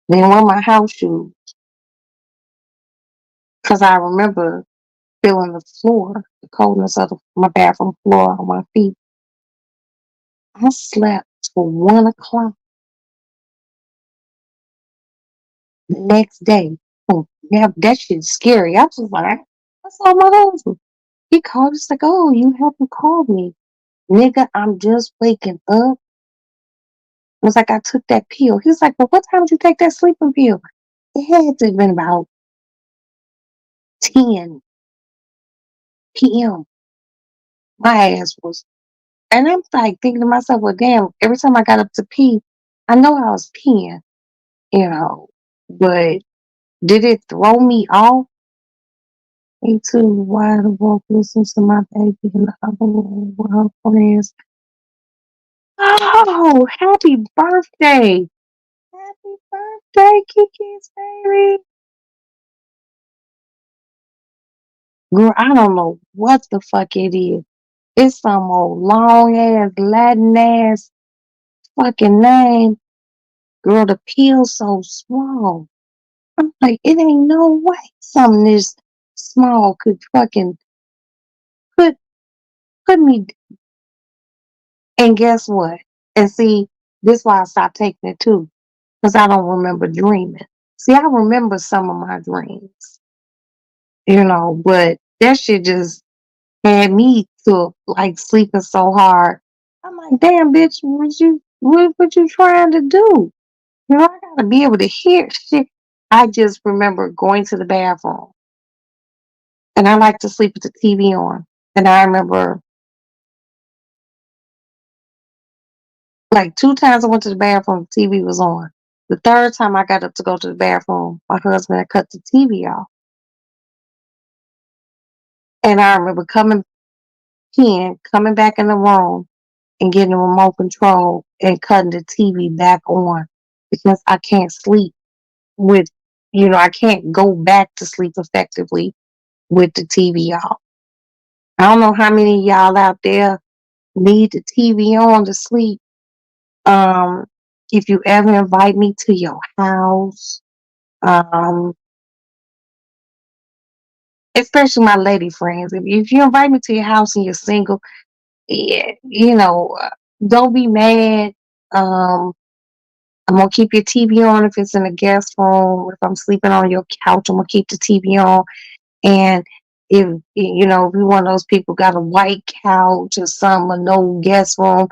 then wear my house shoes because I remember feeling the floor, the coldness of my bathroom floor on my feet. I slept till 1 o'clock the next day. Oh, yeah, that shit's scary. I was like, I saw my husband. He called. He's like, oh, you haven't called me. Nigga, I'm just waking up. It was like I took that pill. He was like, well, what time did you take that sleeping pill? It had to have been about 10 p.m. My ass was, and I'm like thinking to myself, well, damn, every time I got up to pee, I know I was peeing, but did it throw me off? Me too, wide awake, listen to my baby in the other room with her friends. Oh, happy birthday! Happy birthday, Kiki's baby. Girl, I don't know what the fuck it is. It's some old long ass, Latin ass fucking name. Girl, the pill's so small. I'm like, it ain't no way something this small could fucking put put me. And guess what? And see, this why I stopped taking it too, because I don't remember dreaming. See, I remember some of my dreams, but that shit just had me to like sleeping so hard. I'm like, damn, bitch, what you trying to do? I gotta be able to hear shit. I just remember going to the bathroom, and I like to sleep with the TV on. And I remember like 2 times I went to the bathroom, the TV was on. The third time I got up to go to the bathroom, my husband had cut the TV off. And I remember coming back in the room and getting the remote control and cutting the TV back on because I can't sleep with, I can't go back to sleep effectively with the TV off. I don't know how many of y'all out there need the TV on to sleep. Um, if you ever invite me to your house, um, especially my lady friends, if you invite me to your house and you're single, yeah, don't be mad. Um, I'm gonna keep your TV on if it's in a guest room. If I'm sleeping on your couch, I'm gonna keep the TV on. And if you one of those people got a white couch or something, or no guest room,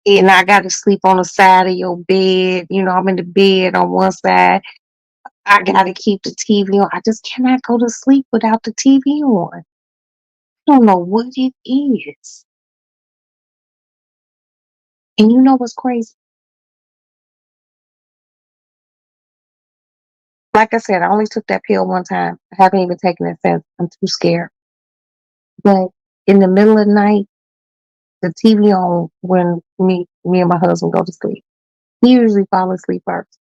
and I got to sleep on the side of your bed, I'm in the bed on one side. I got to keep the TV on. I just cannot go to sleep without the TV on. I don't know what it is. And you know what's crazy? Like I said, I only took that pill one time. I haven't even taken it since. I'm too scared. But in the middle of the night, the TV on when me and my husband go to sleep. He usually fall asleep first.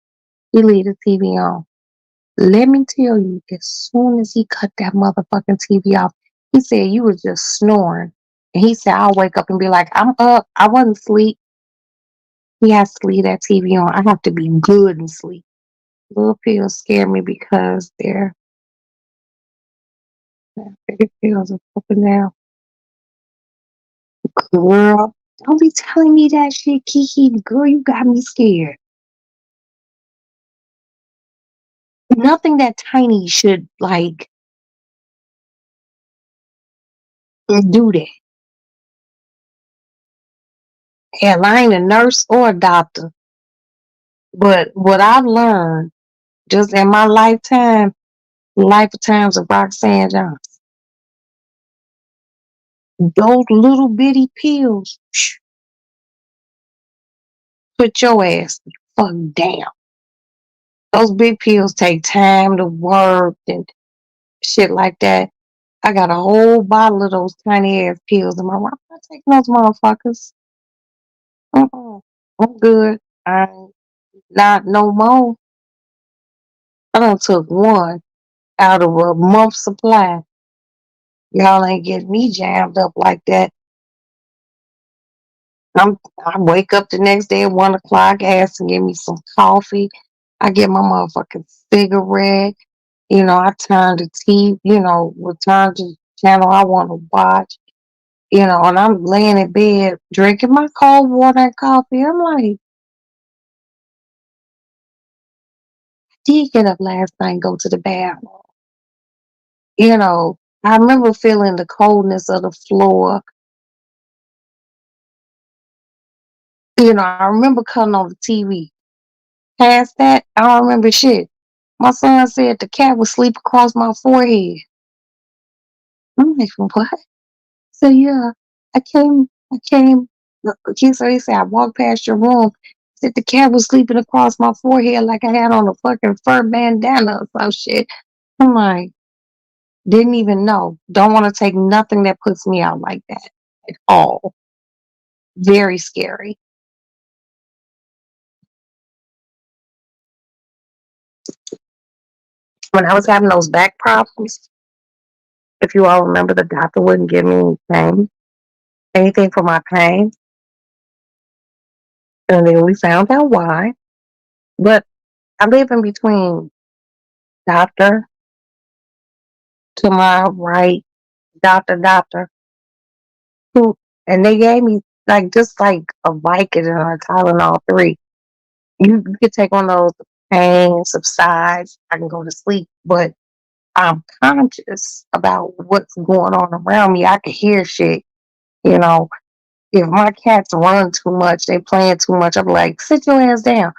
He leave the TV on. Let me tell you, as soon as he cut that motherfucking TV off, he said you was just snoring. And he said I'll wake up and be like, I'm up. I wasn't asleep. He has to leave that TV on. I have to be good and sleep. Little pills scare me because they're big pills are popping now. Girl, don't be telling me that shit, Kiki. Girl, you got me scared. Nothing that tiny should like do that. Hell, I ain't a nurse or a doctor, but what I've learned just in my lifetimes of Roxanne Johnson, those little bitty pills, put your ass the fuck down. Those big pills take time to work and shit like that. I got a whole bottle of those tiny ass pills in my room. I'm not taking those motherfuckers. I'm good. I ain't not no more. I done took one out of a month's supply. Y'all ain't getting me jammed up like that. I wake up the next day at 1 o'clock, ask to give me some coffee. I get my motherfucking cigarette. I turn the TV, return to the channel I want to watch. And I'm laying in bed drinking my cold water and coffee. I'm like, did get up last night and go to the bathroom. I remember feeling the coldness of the floor. I remember cutting on the TV. Past that, I don't remember shit. My son said the cat would sleep across my forehead. I'm like, what? So yeah, I came. He said, I walked past your room. Said the cat was sleeping across my forehead like I had on a fucking fur bandana or some shit. I'm like, didn't even know. Don't want to take nothing that puts me out like that at all. Very scary. When I was having those back problems, if you all remember, the doctor wouldn't give me anything for my pain. And then we found out why. But I live in between doctor to my right, doctor, who, and they gave me like just like a Vicodin or a Tylenol 3. You could take one of those, the pain subsides, I can go to sleep, but I'm conscious about what's going on around me. I can hear shit, you know. If my cats run too much, they playing too much, I'm like, sit your ass down.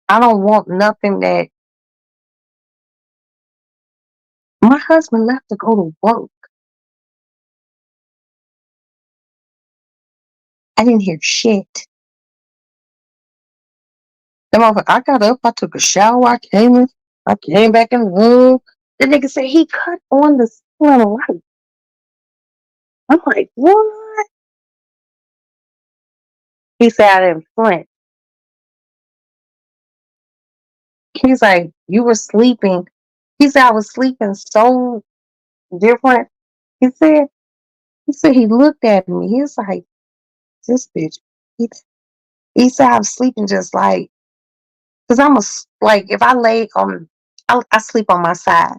I don't want nothing that my husband left to go to work. I didn't hear shit. The motherfucker, I got up, I took a shower, I came back in the room. The nigga said he cut on the ceiling light. I'm like, what? He said I didn't flinch. He's like, you were sleeping. He said I was sleeping so different. He said, he looked at me. He was like, this bitch. He, he said I was sleeping just like, because like, if I lay I sleep on my side.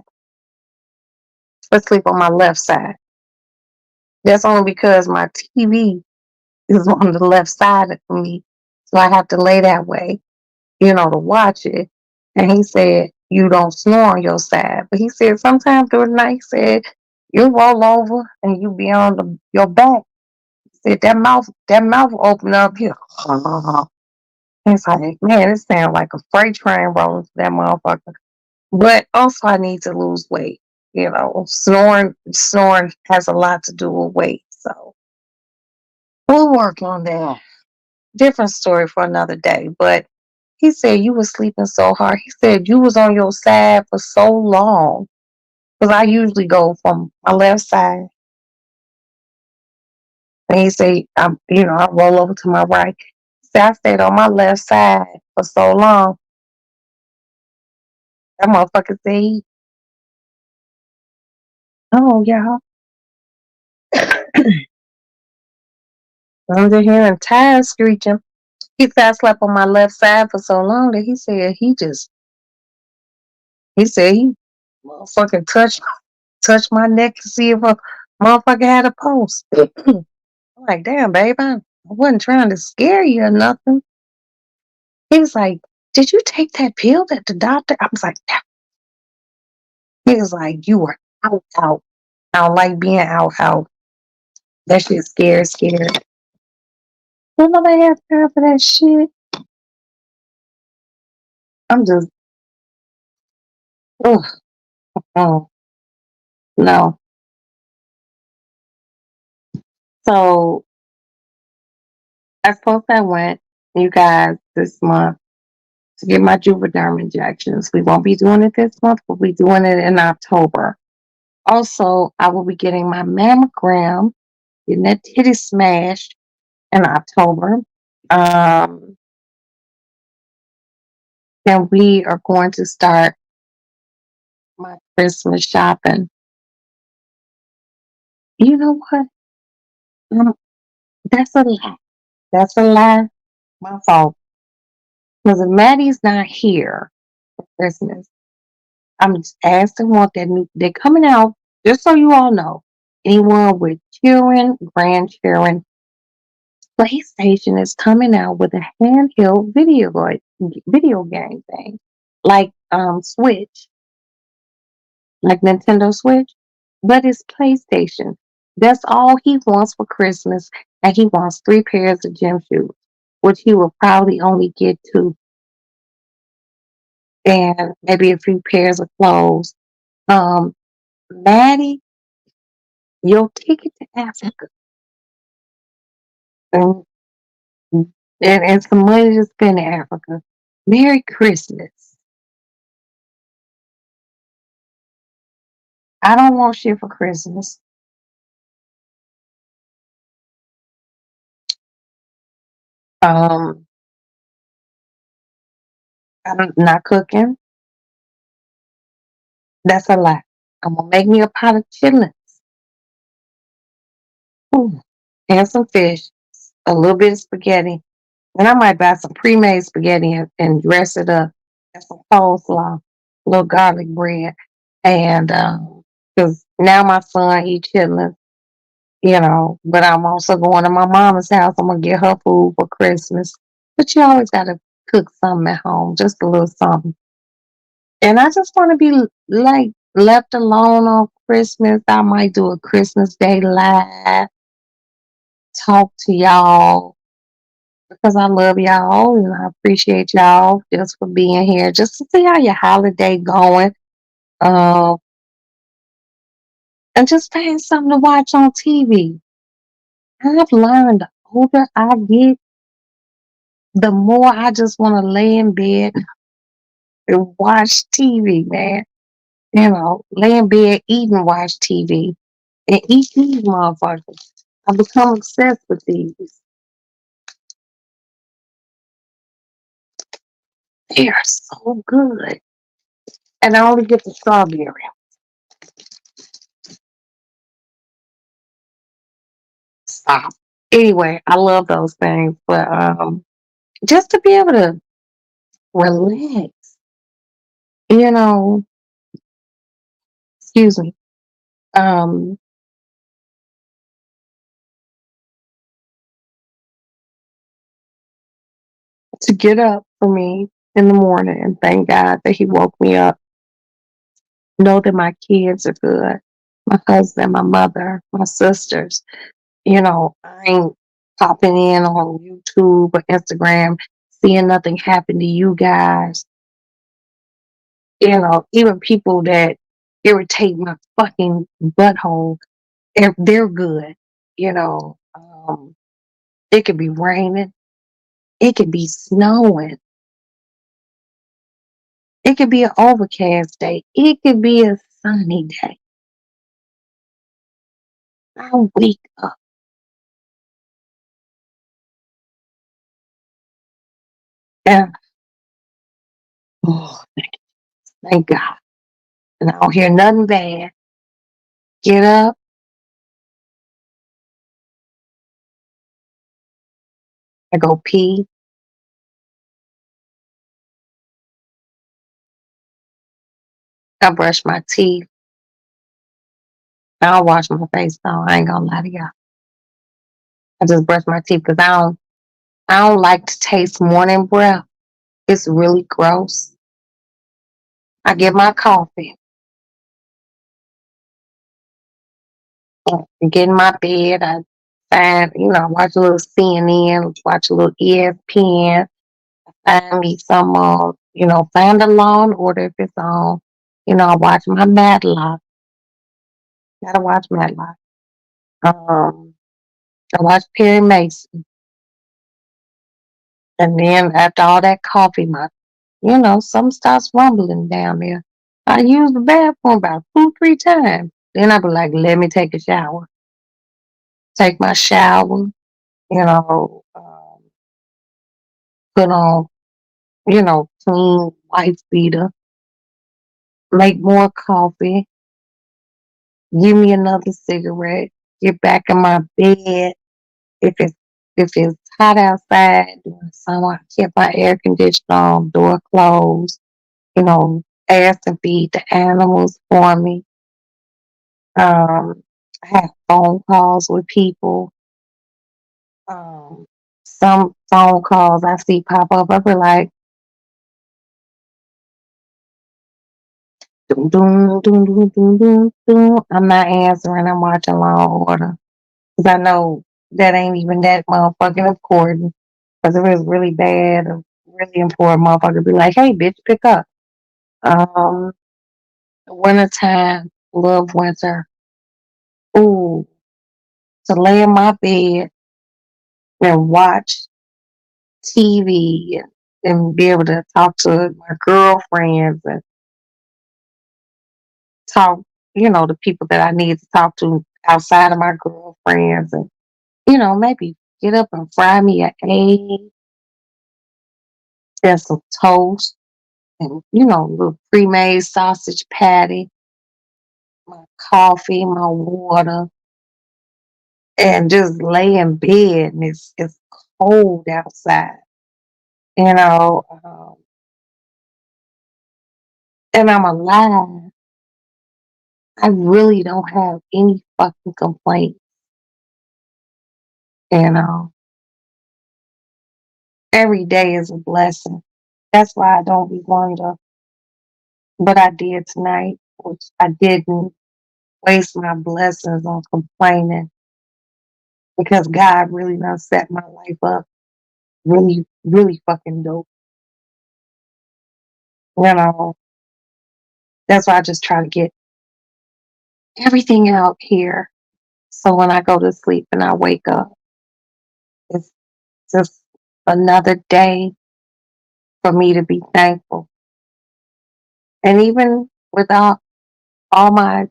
I sleep on my left side. That's only because my TV is on the left side of me. So I have to lay that way, to watch it. And he said, you don't snore on your side. But he said, sometimes during the night, he said, you roll over and you be on your back. He said, that mouth will open up here. It's like, man, it sounds like a freight train rolling to that motherfucker. But also, I need to lose weight. Snoring has a lot to do with weight. So we'll work on that. Different story for another day. But he said you was sleeping so hard. He said you was on your side for so long. Because I usually go from my left side. And he said, I roll over to my right. So I stayed on my left side for so long. That motherfucker said, oh, yeah. I'm just hearing tires screeching. He said I slept on my left side for so long that he said he motherfucking touched my neck to see if a motherfucker had a pulse. I'm like, damn, babe, I wasn't trying to scare you or nothing. He was like, did you take that pill that the doctor? I was like, no. He was like, you were out. I don't like being out. That shit scared. Don't nobody have time for that shit. I'm just, ugh, oh, no. So I suppose I went, you guys, this month to get my Juvederm injections. We won't be doing it this month. We'll be doing it in October. Also, I will be getting my mammogram, getting that titty smashed in October. Um, and we are going to start my Christmas shopping. You know what? Um, that's a lie. That's a lie. My fault. Because if Maddie's not here for Christmas, I'm just asking what that new, they're coming out, just so you all know. Anyone with children, grandchildren, PlayStation is coming out with a handheld video game thing. Like Switch, like Nintendo Switch, but it's PlayStation. That's all he wants for Christmas, and he wants 3 pairs of gym shoes, which he will probably only get two, and maybe a few pairs of clothes. Um, Maddie, your ticket to Africa and, and some money to spend in Africa. Merry Christmas. I don't want shit for Christmas. Um, I'm not cooking. That's a lie. I'm gonna make me a pot of chitlins. Ooh, and some fish, a little bit of spaghetti, and I might buy some pre-made spaghetti and dress it up, and some coleslaw, a little garlic bread, and because now my son eats chitlins, but I'm also going to my mama's house. I'm gonna get her food for Christmas, but you always gotta cook something at home, just a little something. And I just want to be like left alone on Christmas. I might do a Christmas Day live, talk to y'all because I love y'all and I appreciate y'all just for being here, just to see how your holiday going. Uh, and just find something to watch on TV. I've learned the older I get, the more I just want to lay in bed and watch TV, man. Lay in bed, eat and watch TV and eat these motherfuckers. I've become obsessed with these. They are so good. And I only get the strawberry. Stop. Anyway, I love those things. But just to be able to relax, you know, excuse me. Um, to get up for me in the morning and thank God that He woke me up. Know that my kids are good. My husband, my mother, my sisters. I ain't popping in on YouTube or Instagram, seeing nothing happen to you guys. Even people that irritate my fucking butthole, they're good. It could be raining, it could be snowing, it could be an overcast day, it could be a sunny day. I wake up and, oh, thank God. And I don't hear nothing bad. Get up, I go pee, I brush my teeth. I don't wash my face though. I ain't gonna lie to y'all. I just brush my teeth because I don't like to taste morning breath. It's really gross. I get my coffee and get in my bed. I Find, watch a little CNN, watch a little ESPN, find me some, find the Law and Order if it's on. I watch my Matlock. Gotta watch Matlock. I watch Perry Mason. And then after all that coffee, something starts rumbling down there. I use the bathroom about 2, 3 times. Then I be like, let me take a shower. Take my shower, put on, clean white beater, make more coffee, give me another cigarette, get back in my bed. If it's if it's hot outside during the summer, I keep my air conditioner on, door closed, ask and feed the animals for me. I have phone calls with people. Um, some phone calls I see pop up, I be like, doom, doom, doom, doom, doom, doom, doom. I'm not answering. I'm watching Law and Order. Because I know that ain't even that motherfucking important. Because if it's really bad or really important, motherfucker be like, hey, bitch, pick up. Um, Wintertime, love winter. Ooh, to lay in my bed and watch TV and be able to talk to my girlfriends and talk, to people that I need to talk to outside of my girlfriends and, maybe get up and fry me an egg and some toast and, a little pre-made sausage patty, my coffee, my water, and just lay in bed and it's cold outside, you know, um, and I'm alive. I really don't have any fucking complaints, you know. Every day is a blessing. That's why I don't be wonder what I did tonight, which I didn't waste my blessings on complaining because God really done set my life up really, really fucking dope. You know, that's why I just try to get everything out here. So when I go to sleep and I wake up, it's just another day for me to be thankful. And even without all my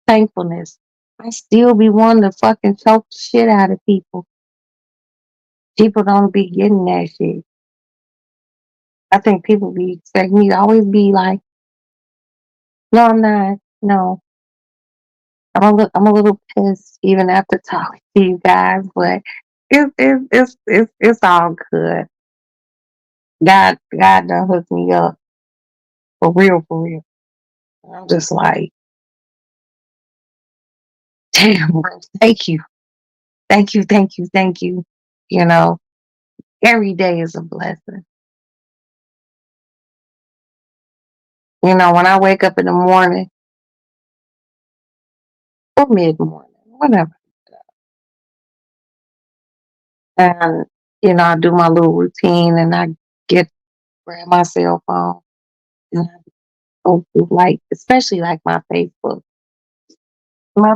thankfulness, I still be wanting to fucking choke the shit out of people. People don't be getting that shit. I think people be expecting me to always be like, no, I'm not. No, I'm a little pissed even after talking to you guys, but it's all good. God done hooked me up for real, for real. I'm just like, damn, bro, thank you, thank you, thank you, thank you. You know, every day is a blessing. When I wake up in the morning or mid morning, whatever, and I do my little routine and I get grab my cell phone and I go through like, especially like my Facebook. My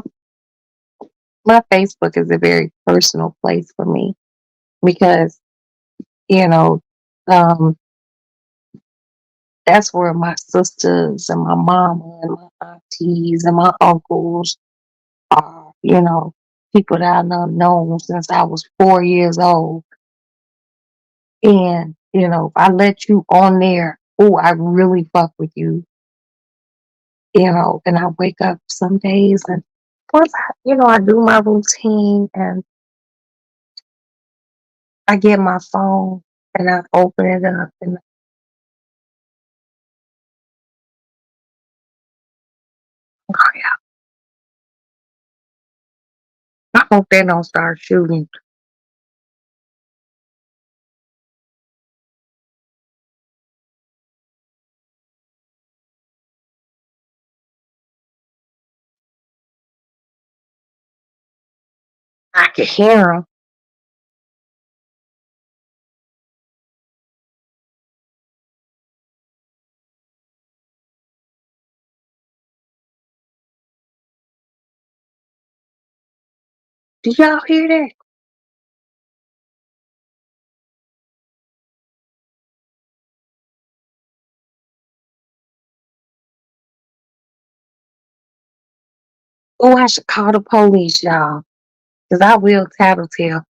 my Facebook is a very personal place for me because you know um, that's where my sisters and my mama and my aunties and my uncles are. People that I've known since I was 4 years old. And if I let you on there, oh, I really fuck with you. And I wake up some days and of course, I do my routine and I get my phone and I open it up and oh, yeah, I hope they don't start shooting. can hear him. Do y'all hear that? Oh, I should call the police, y'all. Because I will tattletale.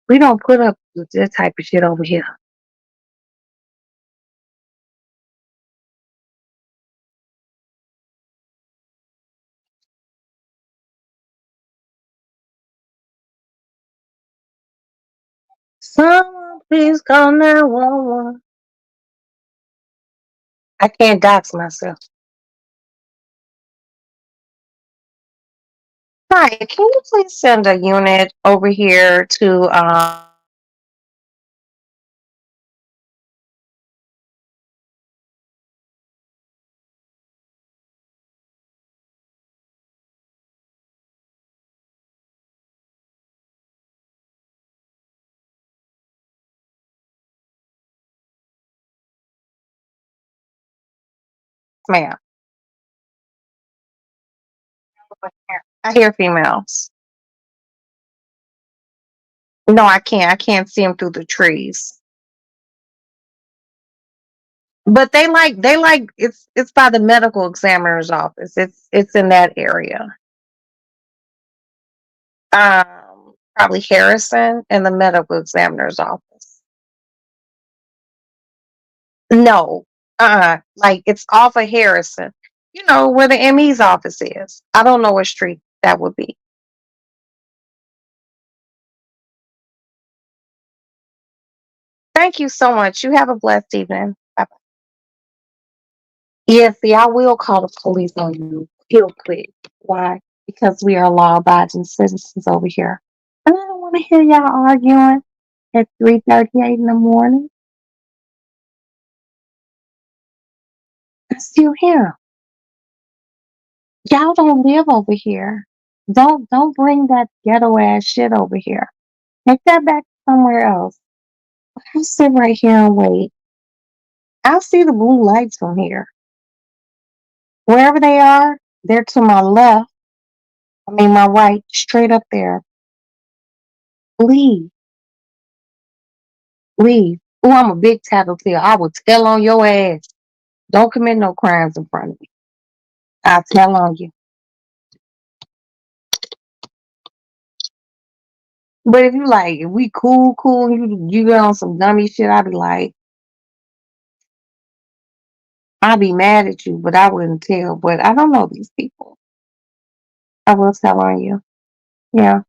We don't put up with that type of shit over here. Someone please call 911. I can't dox myself. Hi, can you please send a unit over here to ma'am? I hear females. No, I can't. I can't see them through the trees. But they like it's by the medical examiner's office. It's in that area. Probably Harrison and the medical examiner's office. No, like it's off of Harrison. You know where the ME's office is. I don't know what street that would be. Thank you so much. You have a blessed evening. Bye. Yeah, see, I will call the police on you real quick. Why? Because we are law abiding citizens over here. And I don't want to hear y'all arguing at 3:38 in the morning. I still hear 'em. Y'all don't live over here. Don't bring that ghetto ass shit over here. Take that back somewhere else. I'll sit right here and wait. I'll see the blue lights from here. Wherever they are, they're to my left. I mean my right, straight up there. Leave. Leave. Oh, I'm a big tattletale. I will tell on your ass. Don't commit no crimes in front of me. I'll tell on you. But if you like, if we cool, you get on some dummy shit, I'd be mad at you, but I wouldn't tell. But I don't know these people. I will tell on you. Yeah.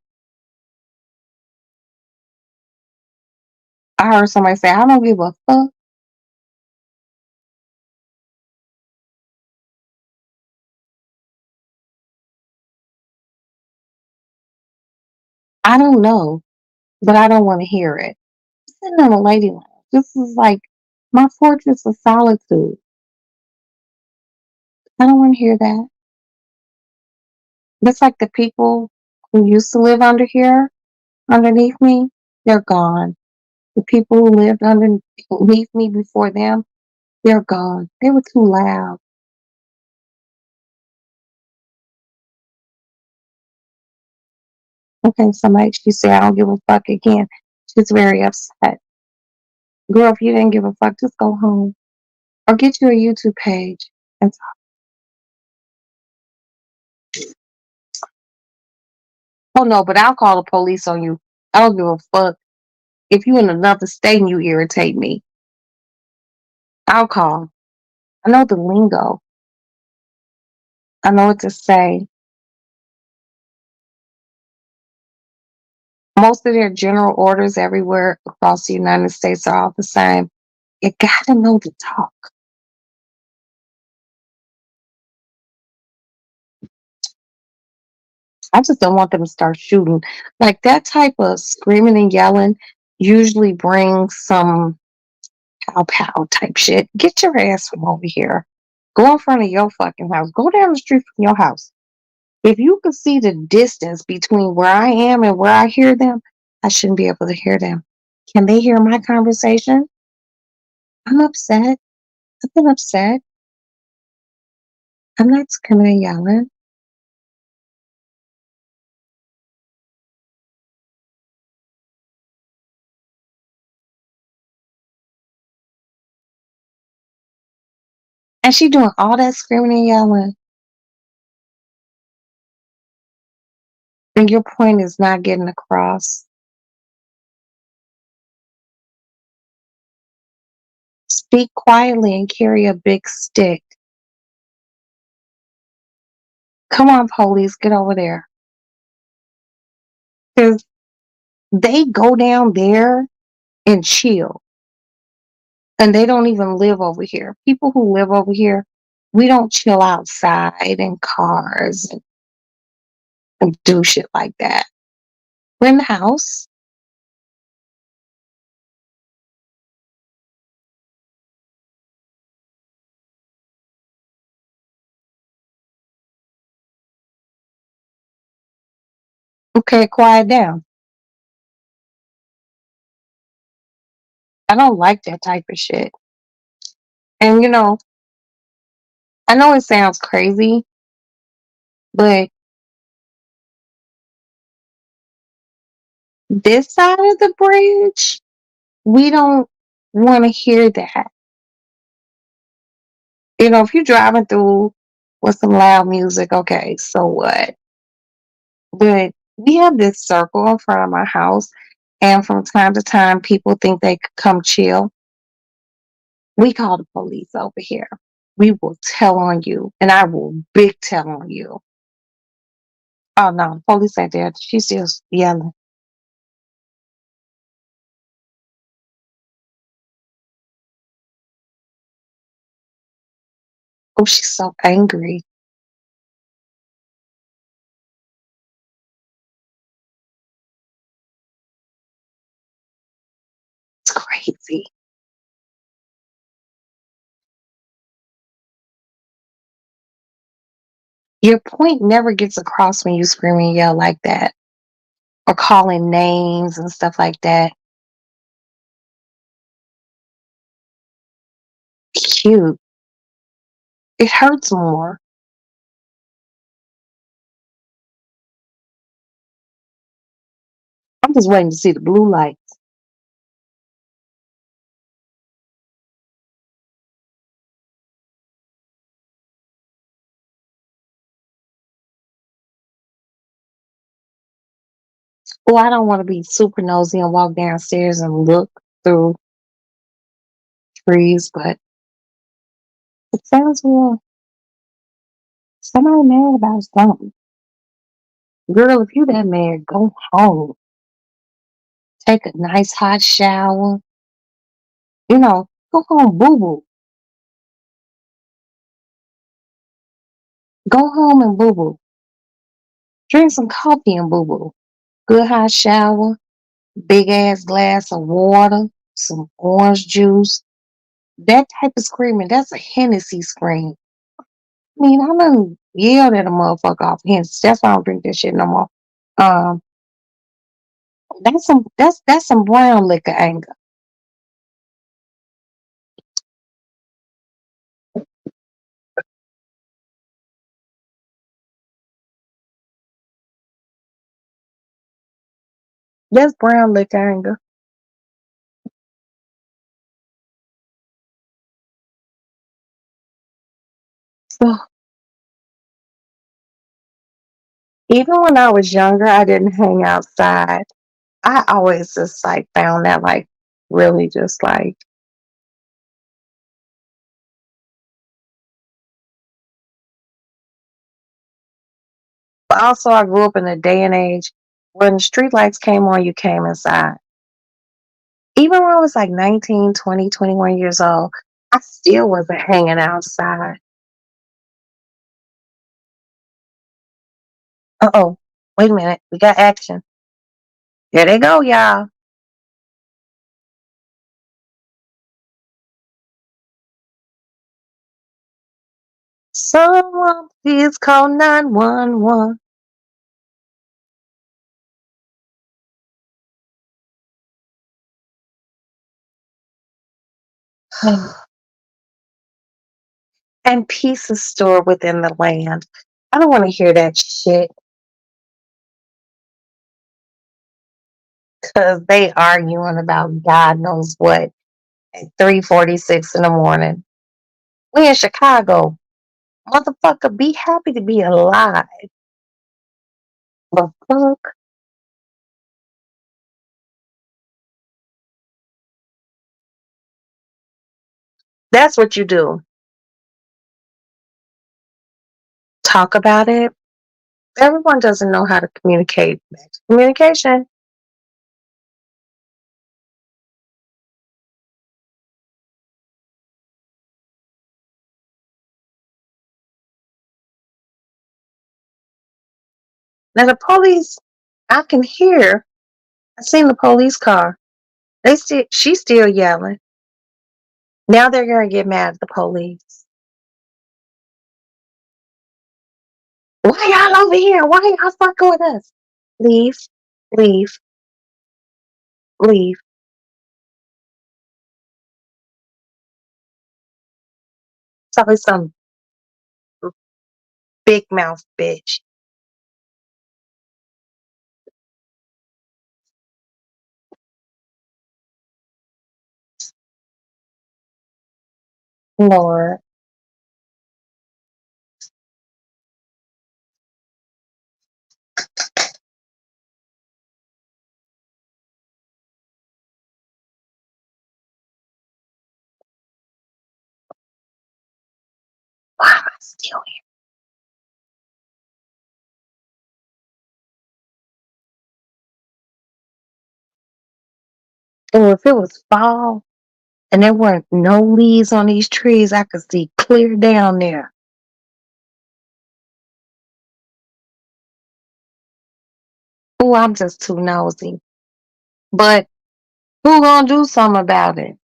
I heard somebody say, I don't give a fuck. I don't know, but I don't want to hear it. Sitting on a lady lounge. This is like my fortress of solitude. I don't want to hear that. Just like the people who used to live under here, underneath me, they're gone. The people who lived underneath me before them, they're gone. They were too loud. Okay, somebody, she said, I don't give a fuck again. She's very upset. Girl, if you didn't give a fuck, just go home or get you a YouTube page and talk. Oh no, but I'll call the police on you. I don't give a fuck. If you in another state and you irritate me, I'll call. I know the lingo. I know what to say. Most of their general orders everywhere across the United States are all the same. You gotta know to talk. I just don't want them to start shooting. Like that type of screaming and yelling usually brings some pow pow type shit. Get your ass from over here. Go in front of your fucking house. Go down the street from your house. If you could see the distance between where I am and where I hear them, I shouldn't be able to hear them. Can they hear my conversation? I'm upset. I've been upset. I'm not screaming and yelling. And she doing all that screaming and yelling. And your point is not getting across. Speak quietly and carry a big stick. Come on, police, get over there. Because they go down there and chill. And they don't even live over here. People who live over here, we don't chill outside in cars and do shit like that. We're in the house. Okay, quiet down. I don't like that type of shit. And I know it sounds crazy, but this side of the bridge, we don't want to hear that. If you're driving through with some loud music, okay, so what? But we have this circle in front of my house, and from time to time, people think they could come chill. We call the police over here. We will tell on you, and I will big tell on you. Oh no, the police ain't there. She's just yelling. Oh, she's so angry. It's crazy. Your point never gets across when you scream and yell like that, or calling names and stuff like that. Cute. It hurts more. I'm just waiting to see the blue light. Oh, I don't want to be super nosy and walk downstairs and look through trees, but it sounds real. Somebody mad about something. Girl, if you that mad, go home. Take a nice hot shower. Go home, boo boo. Go home and boo boo. Drink some coffee and boo boo. Good hot shower. Big ass glass of water. Some orange juice. That type of screaming, that's a Hennessy scream. I mean, I done yelled at a motherfucker off Hennessy. That's why I don't drink that shit no more. Um, that's some brown liquor anger. That's brown liquor anger. So even when I was younger, I didn't hang outside. I always just like found that like really just like, but also I grew up in a day and age when the street lights came on, you came inside. Even when I was like 19, 20, 21 years old, I still wasn't hanging outside. Uh-oh. Wait a minute. We got action. Here they go, y'all. Someone please call 911. And peace is stored within the land. I don't want to hear that shit because they arguing about God knows what at 3:46 in the morning. We in Chicago. Motherfucker, be happy to be alive. The fuck? That's what you do. Talk about it. Everyone doesn't know how to communicate. Communication. Now the police, I can hear. I seen the police car. She's still yelling. Now they're gonna get mad at the police. Why y'all over here? Why y'all fucking with us? Leave, leave, leave. It's always some big mouth bitch. Lord, why am I still here? Oh, if it was fall and there weren't no leaves on these trees, I could see clear down there. Oh, I'm just too nosy. But who gonna do something about it?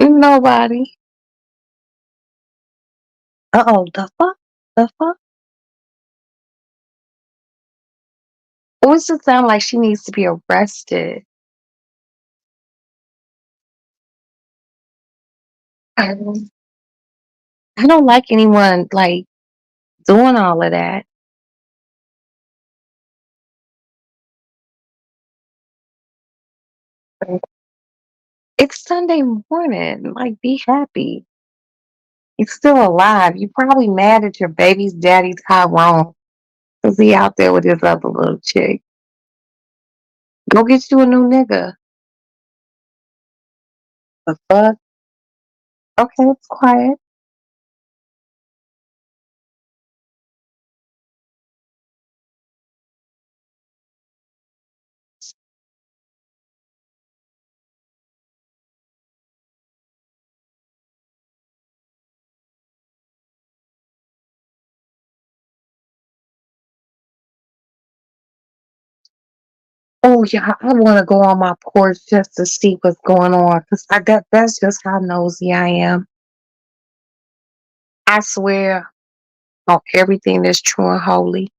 Nobody. Uh-oh, the fuck? The fuck? It was just sound like she needs to be arrested. I don't, I don't like anyone like doing all of that. It's Sunday morning. Like, be happy. He's still alive. You probably mad at your baby's daddy Tyrone because he out there with his other little chick. Go get you a new nigga. The fuck? Okay, it's quiet. Oh yeah, I want to go on my porch just to see what's going on because that's just how nosy I am. I swear on everything that's true and holy.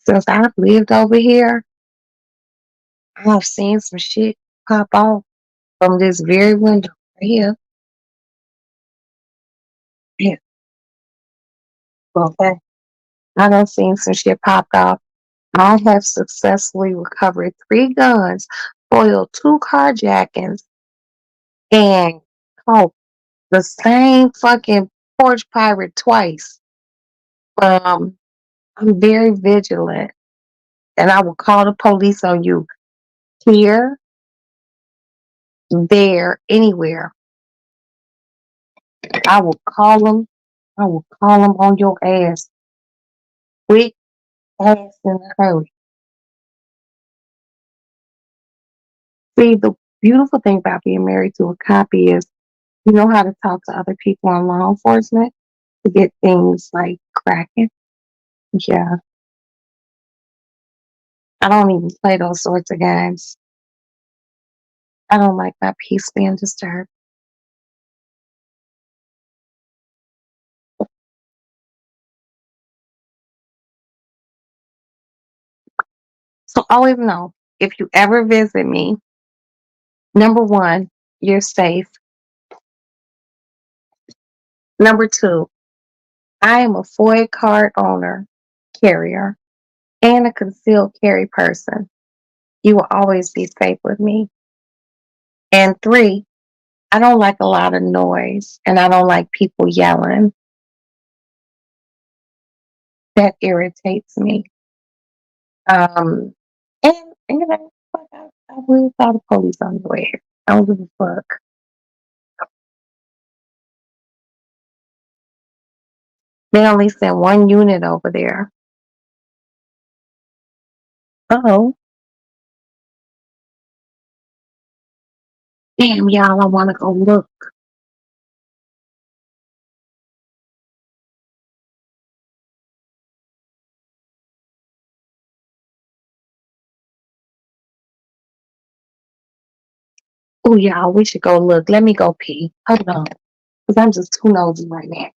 Since I've lived over here, I've seen some shit pop off from this very window right here. Yeah, okay. I done seen some shit pop off. I have successfully recovered 3 guns, foiled 2 carjackings, and caught the same fucking porch pirate twice. Um, I'm very vigilant, and I will call the police on you here, there, anywhere. I will call them. I will call them on your ass quick, fast, in a hurry. See, the beautiful thing about being married to a cop is you know how to talk to other people in law enforcement to get things like cracking. Yeah, I don't even play those sorts of games. I don't like my peace being disturbed. So always know if you ever visit me, number one, you're safe. Number two, I am a FOIA card owner, carrier, and a concealed carry person. You will always be safe with me. And three, I don't like a lot of noise and I don't like people yelling. That irritates me. And you know, fuck, I really saw the police on the way here. I don't give a fuck. They only sent one unit over there. Oh, damn, y'all, I want to go look. Oh, y'all, we should go look. Let me go pee. Hold on, because I'm just too nosy right now.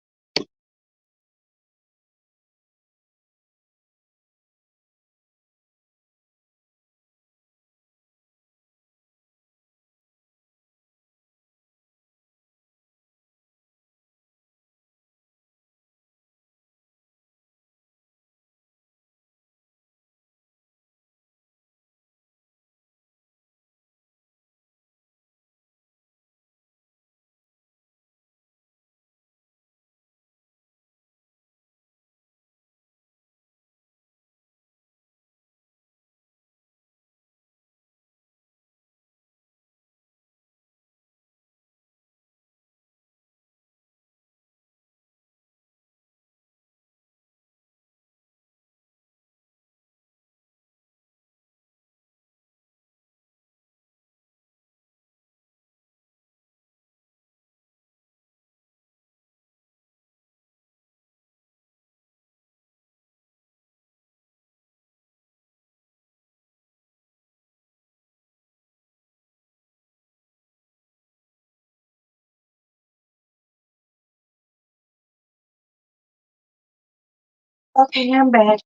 Okay, I'm back.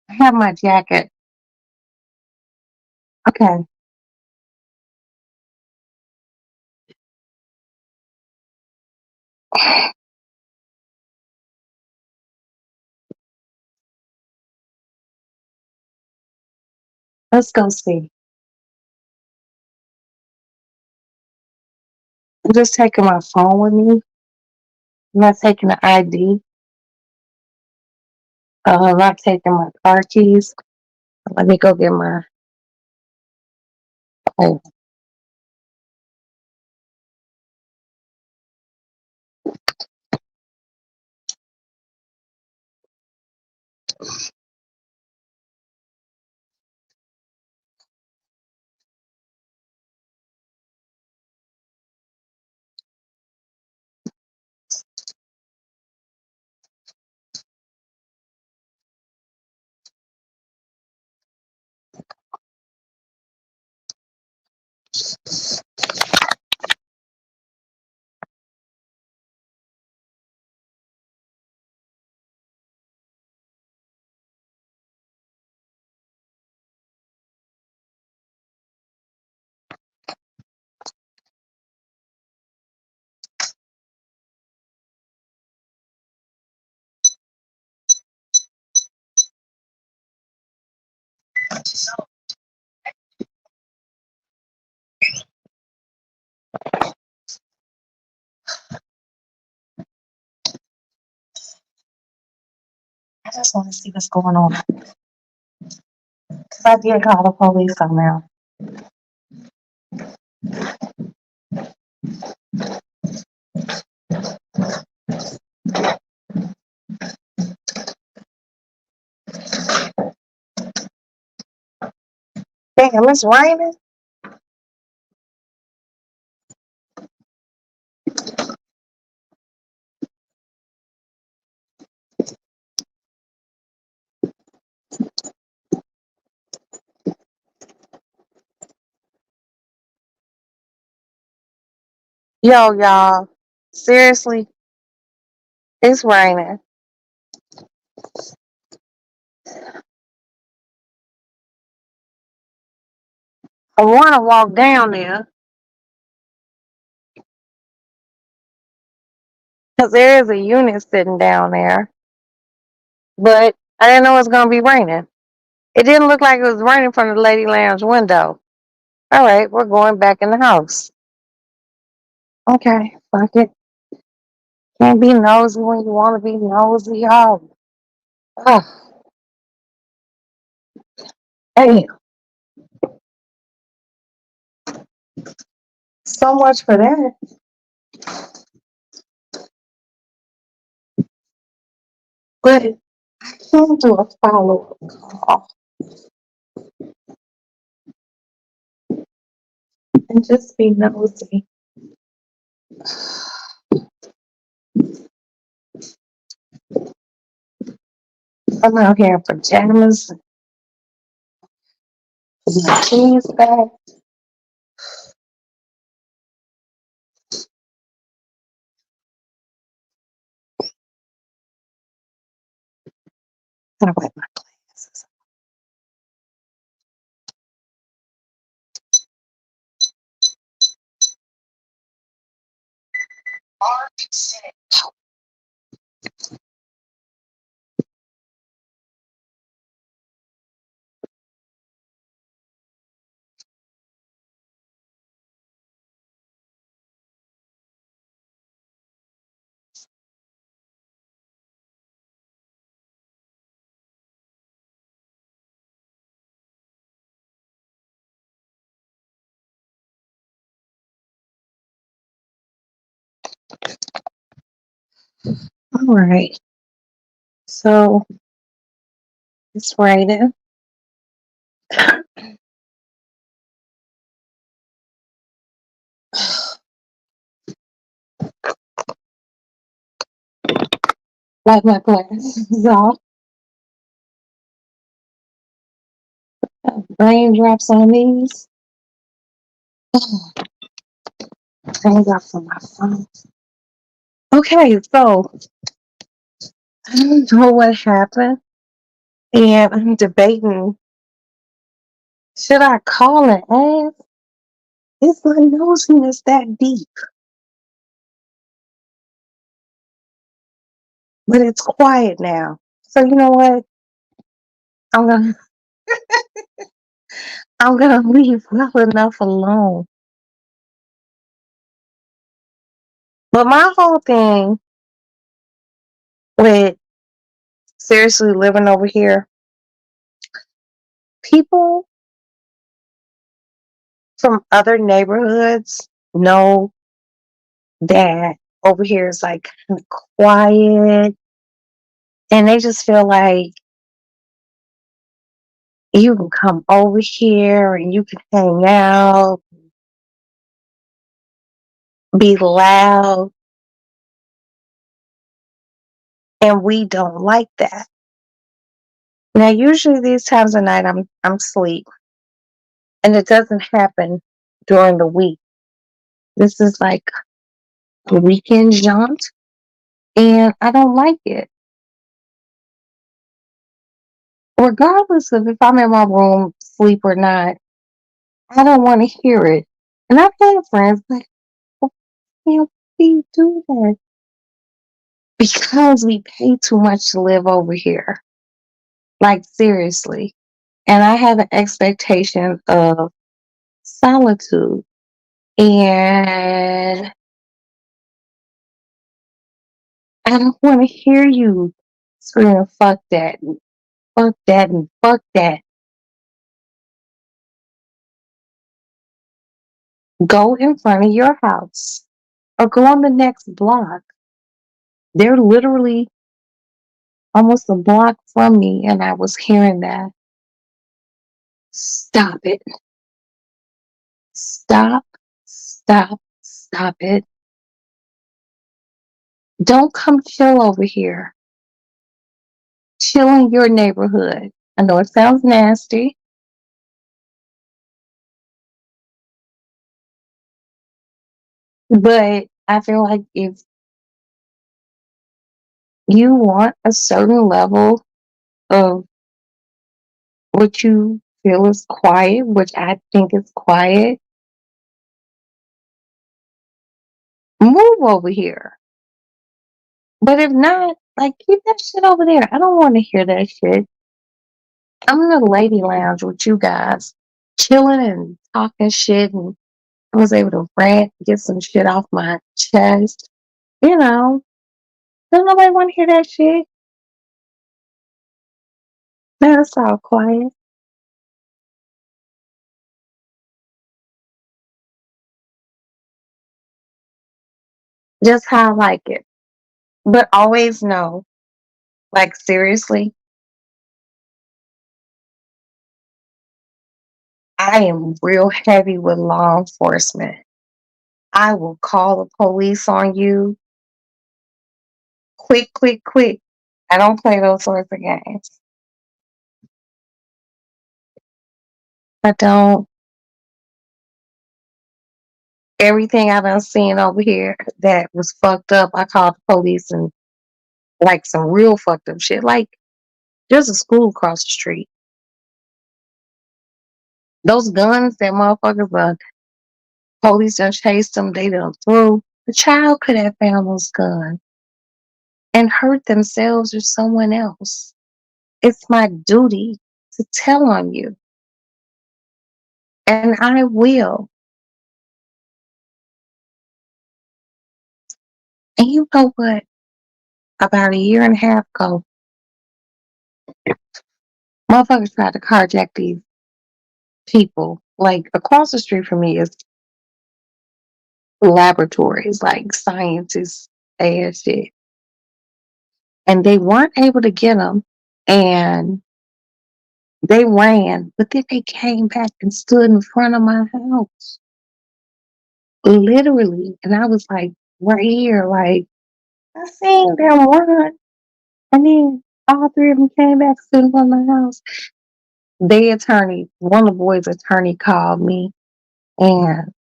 I have my jacket. Okay, let's go see. I'm just taking my phone with me. I'm not taking the ID. I'm not taking my car keys. Let me go get my. Oh, I just want to see what's going on. Cause I did call the police on now. Damn, it's raining. Yo, y'all. Seriously, it's raining. I want to walk down there because there is a unit sitting down there, but I didn't know it was going to be raining. It didn't look like it was raining from the lady lounge window. All right, we're going back in the house. Okay, fuck it. Can't be nosy when you want to be nosy, y'all. Ugh, hey, so much for that. But I can't do a follow up call and just be nosy. I'm out here in pajamas, with my kids back. Gotta wipe my glasses. All right, so it's raining. Wipe my glasses off. Raindrops on these. Raindrops on my phone. Okay, so I don't know what happened, and I'm debating, should I call and ask? Is my nosiness that deep? But it's quiet now. So you know what? I'm gonna I'm gonna leave well enough alone. But my whole thing with seriously living over here, people from other neighborhoods know that over here is like kind of quiet, and they just feel like you can come over here and you can hang out, be loud, and we don't like that. Now, usually these times of night, I'm asleep, and it doesn't happen during the week. This is like a weekend jaunt, and I don't like it. Regardless of if I'm in my room, sleep or not, I don't want to hear it. And I've had friends like, "Why can't we do that?" Because we pay too much to live over here. Like, seriously. And I have an expectation of solitude. And I don't want to hear you screaming, fuck that, and fuck that, and fuck that. Go in front of your house or go on the next block. They're literally almost a block from me, and I was hearing that. Stop it. Stop, stop, stop it. Don't come chill over here. Chill in your neighborhood. I know it sounds nasty. But I feel like if you want a certain level of what you feel is quiet, which I think is quiet, move over here. But if not, like keep that shit over there. I don't want to hear that shit. I'm in the lady lounge with you guys, chilling and talking shit, and I was able to rant, get some shit off my chest. You know, don't nobody want to hear that shit. That's all quiet. Just how I like it. But always know, like seriously, I am real heavy with law enforcement. I will call the police on you quick, quick, quick. I don't play those sorts of games. I don't. Everything I done seen over here that was fucked up, I called the police and like some real fucked up shit. Like there's a school across the street. Those guns that motherfuckers police done chased them, they done threw. The child could have found those guns and hurt themselves or someone else. It's my duty to tell on you. And I will. And you know what? About a year and a half ago, motherfuckers tried to carjack these people. Like across the street from me is laboratories, like scientists and shit. And they weren't able to get them. And they ran, but then they came back and stood in front of my house. Literally. And I was like, right here, like, I seen them run. And then all three of them came back, stood in front of my house. The attorney, one of the boys' attorney called me and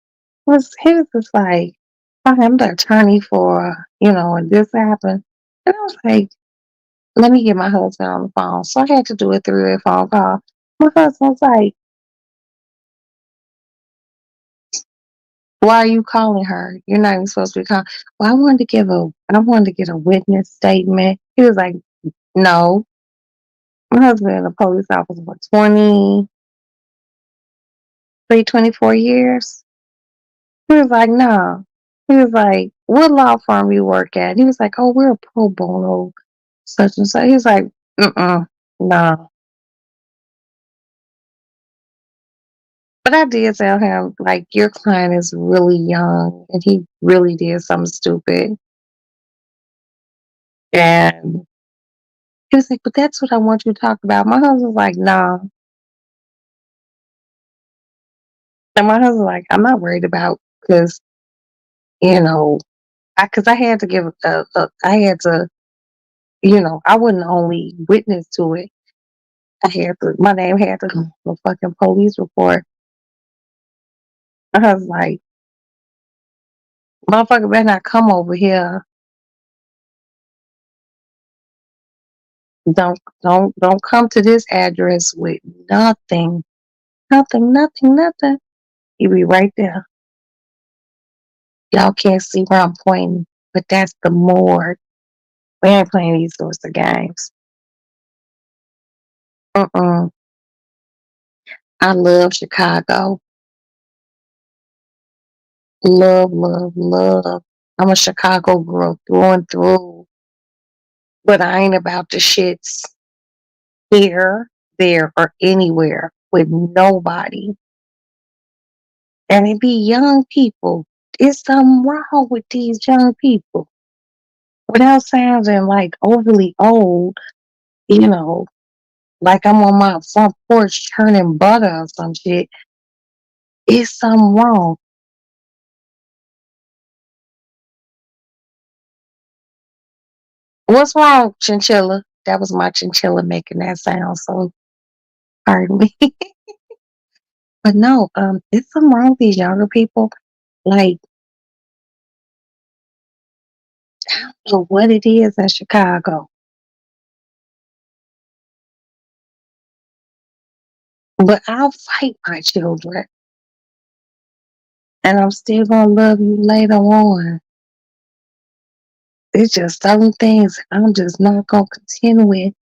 he was just like, "Hi, I'm the attorney for, and this happened." And I was like, let me get my husband on the phone. So I had to do it through a phone call. My husband was like, "Why are you calling her? You're not even supposed to be calling." Well, I wanted to get a witness statement. He was like, "No." My husband been a police officer for 24 years. He was like, "No." He was like, "What law firm you work at?" He was like, "Oh, we're a pro bono such and such." He was like, no. But I did tell him, like, your client is really young and he really did something stupid. And he was like, "But that's what I want you to talk about." My husband was like, "Nah." And my husband was like, "I'm not worried about because, you know, because I had to give I had to, I wasn't the only witness to it. My name had to go on the fucking police report." I was like, "Motherfucker better not come over here. Don't come to this address with nothing. Nothing, nothing, nothing." You be right there. Y'all can't see where I'm pointing, but that's the morgue. We ain't playing these sorts of games. Uh-uh. I love Chicago. Love, love, love. I'm a Chicago girl through and through. But I ain't about the shits here, there, or anywhere with nobody. And it be young people. There's something wrong with these young people. Without sounding like overly old, you know, like I'm on my front porch churning butter or some shit. It's something wrong. What's wrong, chinchilla? That was my chinchilla making that sound. So pardon me. But no, it's something wrong with these younger people. Like I don't know what it is in Chicago, but I'll fight my children, and I'm still gonna love you later on. It's just certain things I'm just not gonna contend with.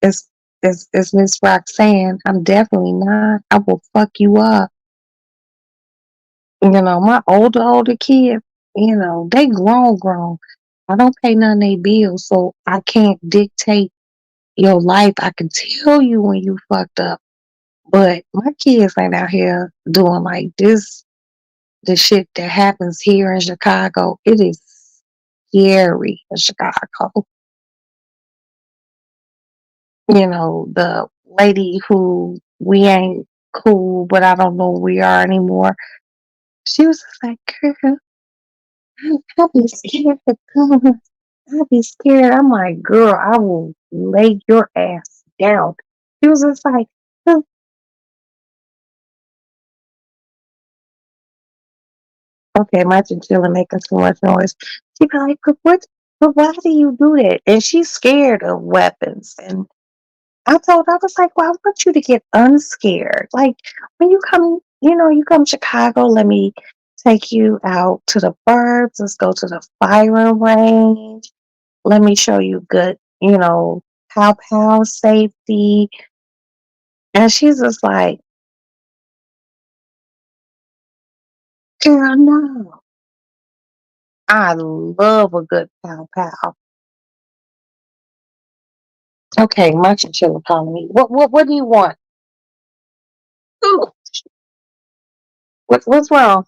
It's it's Miss Roxanne. I'm definitely not. I will fuck you up. My older kids, they grown. I don't pay none of their bills, so I can't dictate your life. I can tell you when you fucked up, but my kids ain't out here doing like this. The shit that happens here in Chicago, it is scary in Chicago. The lady who we ain't cool, but I don't know who we are anymore. She was just like, girl, I'll be scared to come. I'll be scared. I'm like, girl, I will lay your ass down. She was just like, "Huh." Okay, my chinchilla making too much noise. She be like, but why do you do that? And she's scared of weapons. And I told her, I was like, well, I want you to get unscared. Like when you come, you come to Chicago, let me take you out to the burbs. Let's go to the firing range. Let me show you good, pow safety. And she's just like, girl, no. I love a good pow pow. Okay, my chinchilla calling me. What do you want? Ooh, what's wrong?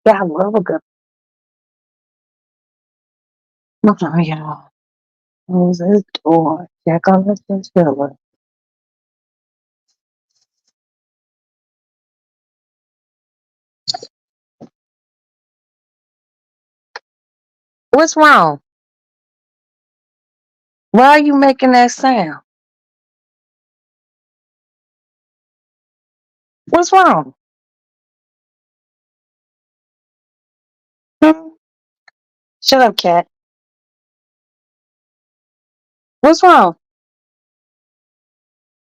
Yeah, I love a good. Oh, yeah. Close this door. Check on the chinchilla. What's wrong? Why are you making that sound? What's wrong? Hmm? Shut up, cat. What's wrong?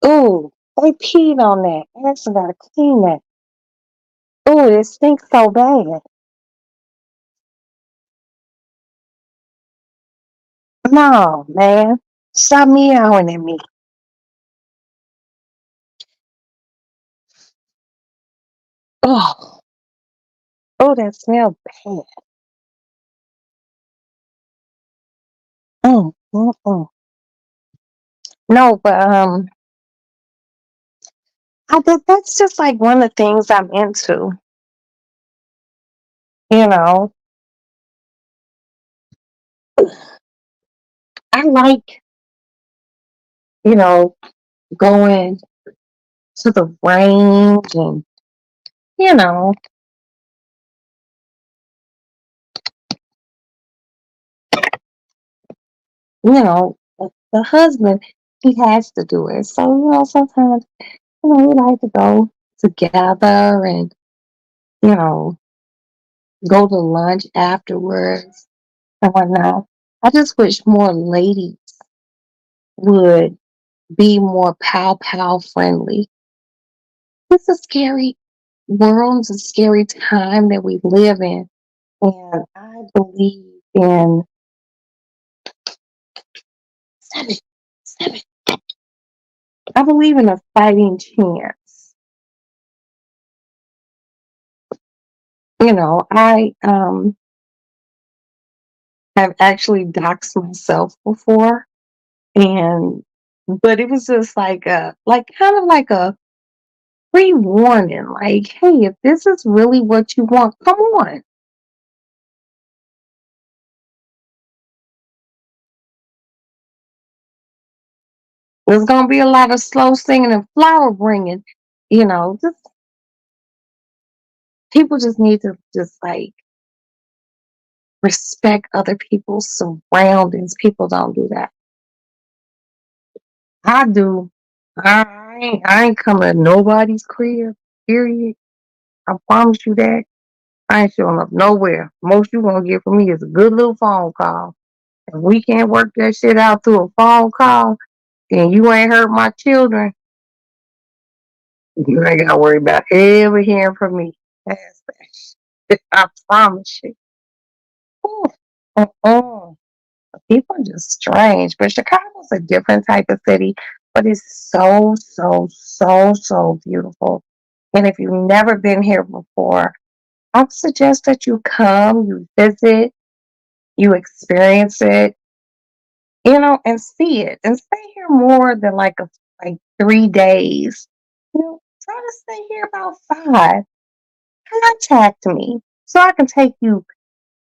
Ooh, they peed on that. I actually gotta clean that. Ooh, it stinks so bad. No, man. Stop meowing at me. Oh, oh, that smells bad. Mm. No, but that's just like one of the things I'm into. You know, I like you know going to the range and you know, the husband he has to do it. So sometimes we like to go together and you know go to lunch afterwards and whatnot. I just wish more ladies would be more pow friendly. It's a scary world. It's a scary time that we live in. And I believe in seven, seven. I believe in a fighting chance. I have actually doxed myself before, and but it was just like kind of like a pre warning, like, hey, if this is really what you want, come on. There's gonna be a lot of slow singing and flower bringing. Just people just need to just like respect other people's surroundings. People don't do that. I do. I ain't coming to nobody's crib. Period. I promise you that. I ain't showing up nowhere. Most you gonna get from me is a good little phone call. If we can't work that shit out through a phone call, and you ain't hurt my children, you ain't gotta worry about ever hearing from me. That's that shit. I promise you. Ooh. Uh-uh. People are just strange. But Chicago's a different type of city, but it's so, so, so, so beautiful. And if you've never been here before, I suggest that you come, you visit, you experience it, and see it, and stay here more than like 3 days. Try to stay here about 5. Contact me so I can take you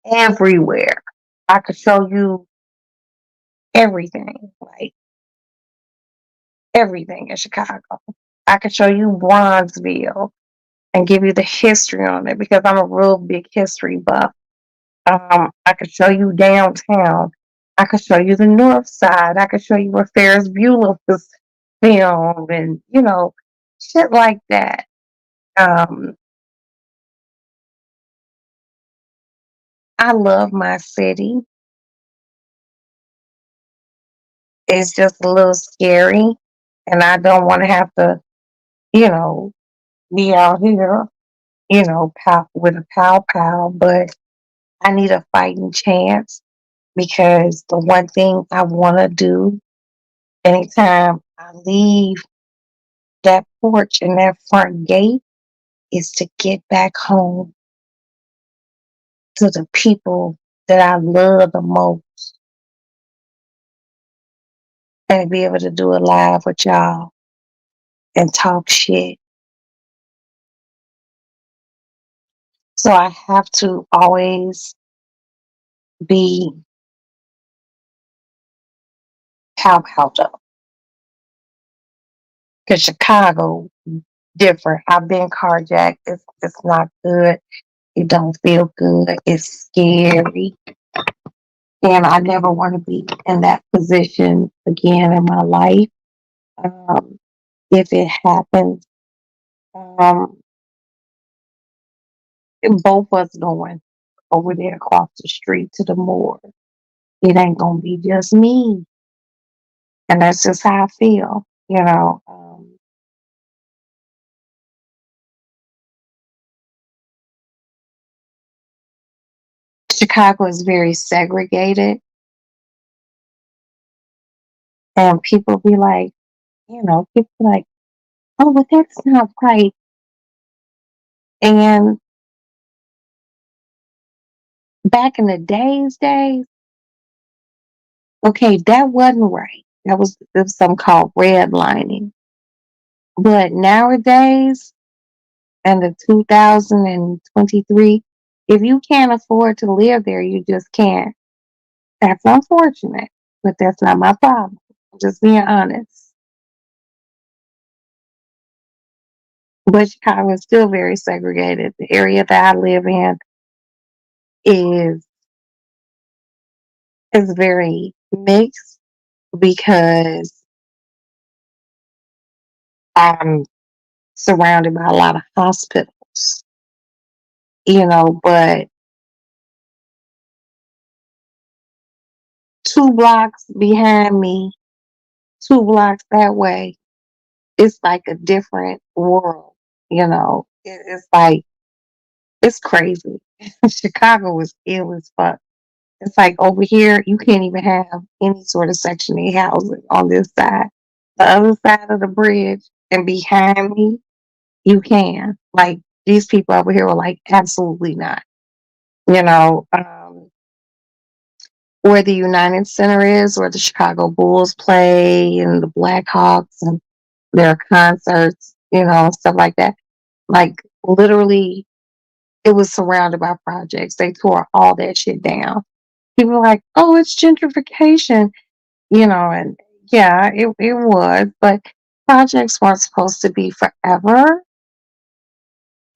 everywhere. I could show you everything, like everything in Chicago. I could show you Bronzeville and give you the history on it because I'm a real big history buff. I could show you downtown. I could show you the north side. I could show you where Ferris Bueller was filmed and, shit like that. Um, I love my city. It's just a little scary and I don't want to have to, you know, be out here, with a pow pow, but I need a fighting chance because the one thing I want to do anytime I leave that porch and that front gate is to get back home to the people that I love the most and be able to do it live with y'all and talk shit. So I have to always be pow pow up because Chicago different. I've been carjacked. It's not good. It don't feel good. It's scary. And I never want to be in that position again in my life. Um, if it happens, um, both of us going over there across the street to the morgue. It ain't gonna be just me. And that's just how I feel, Chicago is very segregated and people be like, people be like, oh, but that's not right. And back in the days, okay, that wasn't right. There was something called redlining. But nowadays, in the 2023, if you can't afford to live there, you just can't. That's unfortunate, but that's not my problem. I'm just being honest. But Chicago is still very segregated. The area that I live in is is very mixed because I'm surrounded by a lot of hospitals, but 2 blocks behind me, 2 blocks that way, it's like a different world, it's like it's crazy. Chicago is ill as fuck. It's like over here, you can't even have any sort of Section 8 housing on this side. The other side of the bridge and behind me, you can. Like these people over here were like, absolutely not. You know, um, where the United Center is, where the Chicago Bulls play and the Blackhawks and their concerts, stuff like that. Like literally, it was surrounded by projects. They tore all that shit down. People were like, "Oh, it's gentrification," and yeah, it was, but projects weren't supposed to be forever.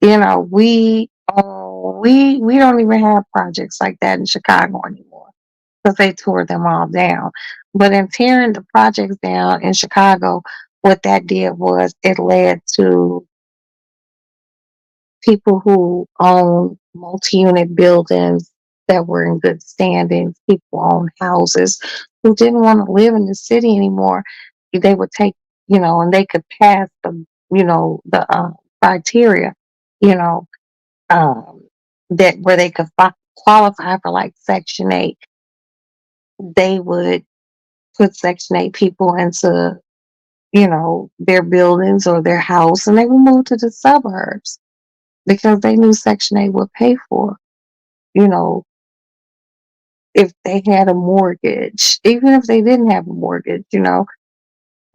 We don't even have projects like that in Chicago anymore because they tore them all down. But in tearing the projects down in Chicago, what that did was it led to people who own multi-unit buildings that were in good standings, people own houses who didn't want to live in the city anymore. They would take, and they could pass the criteria, you know, um, that where they could qualify for like Section 8. They would put Section 8 people into, their buildings or their house, and they would move to the suburbs because they knew Section 8 would pay for, you know, if they had a mortgage, even if they didn't have a mortgage,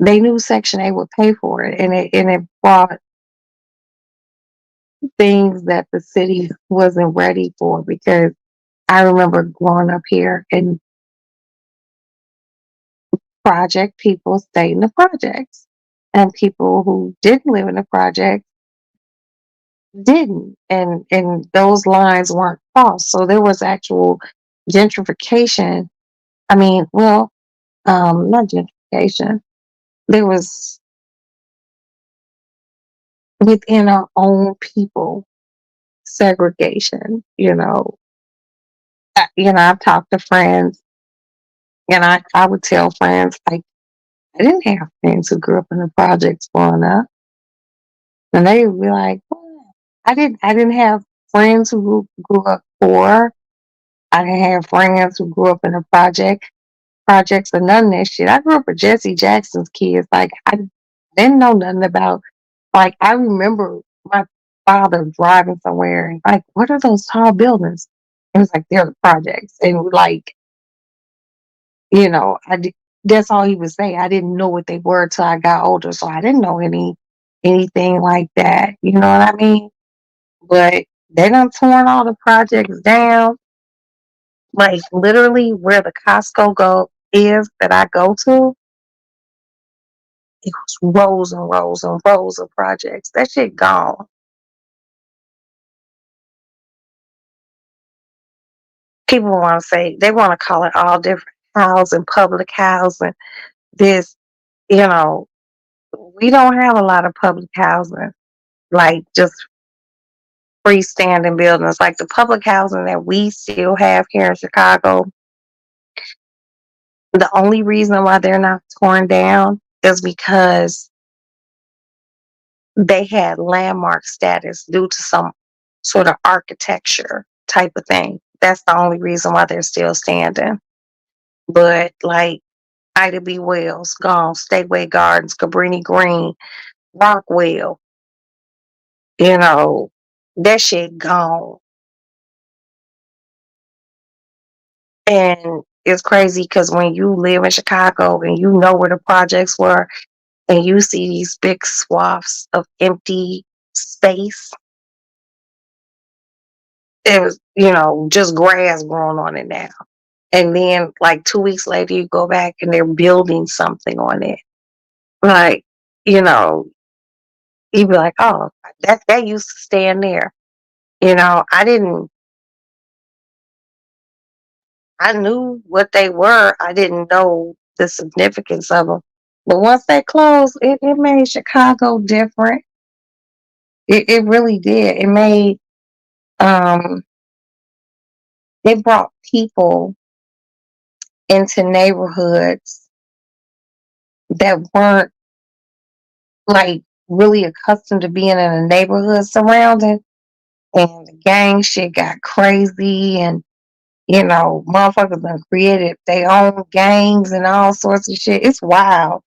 they knew Section 8 would pay for it. And it brought things that the city wasn't ready for, because I remember growing up here and project people stayed in the projects. And people who didn't live in the project didn't. And those lines weren't crossed. So there was actual gentrification. I mean, well, not gentrification. There was within our own people segregation. I've talked to friends, and I would tell friends like I didn't have friends who grew up in the projects growing up, and they would be like, "Well, I didn't have friends who grew up poor. I didn't have friends who grew up in the projects or none of that shit. I grew up with Jesse Jackson's kids. Like I didn't know nothing about. Like I remember my father driving somewhere and like, what are those tall buildings? It was like they're the projects, and like I did. That's all he would say. I didn't know what they were till I got older, so I didn't know anything like that. You know what I mean? But they done torn all the projects down. Like literally, where the Costco go is that I go to, it was rows and rows and rows of projects. That shit gone. People want to say they want to call it all different housing, public housing. This, you know, we don't have a lot of public housing, like just freestanding buildings. Like the public housing that we still have here in Chicago, the only reason why they're not torn down is because they had landmark status due to some sort of architecture type of thing. That's the only reason why they're still standing. But like Ida B. Wells, gone, Stateway Gardens, Cabrini Green, Rockwell, you know, that shit gone. And it's crazy because when you live in Chicago and you know where the projects were and you see these big swaths of empty space, it was, just grass growing on it now. And then like 2 weeks later you go back and they're building something on it. Like, you know, you'd be like, oh, that used to stand there. I knew what they were. I didn't know the significance of them. But once they closed, it made Chicago different. It really did. Um, it brought people into neighborhoods that weren't like really accustomed to being in a neighborhood surrounding. And the gang shit got crazy, and motherfuckers done created their own gangs and all sorts of shit. It's wild.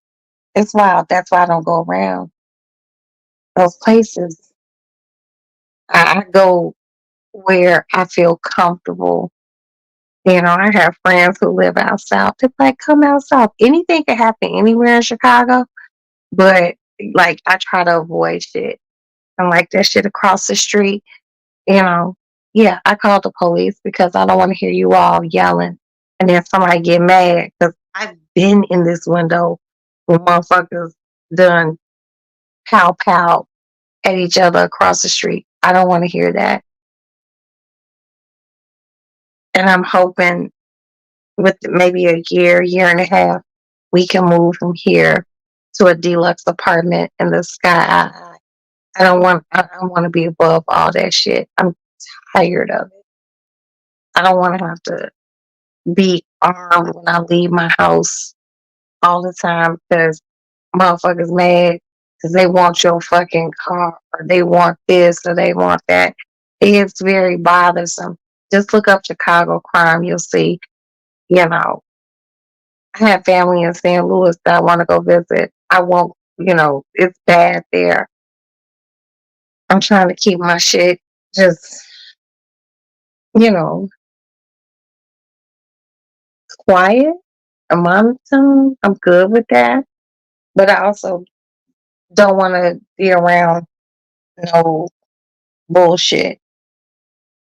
It's wild. That's why I don't go around those places. I go where I feel comfortable. I have friends who live out south. They're like, come out south. Anything can happen anywhere in Chicago, but like I try to avoid shit. And like that shit across the street, you know. Yeah, I called the police because I don't want to hear you all yelling and then somebody get mad because I've been in this window when motherfuckers done pow pow at each other across the street. I don't want to hear that. And I'm hoping with maybe a year and a half, we can move from here to a deluxe apartment in the Sky Eye. I want to be above all that shit. I'm tired of it. I don't want to have to be armed when I leave my house all the time because motherfuckers mad because they want your fucking car or they want this or they want that. It's very bothersome. Just look up Chicago crime. You'll see, you know, I have family in St. Louis that I want to go visit. I won't, it's bad there. I'm trying to keep my shit just, you know, quiet, a monotone. I'm good with that. But I also don't want to be around no bullshit.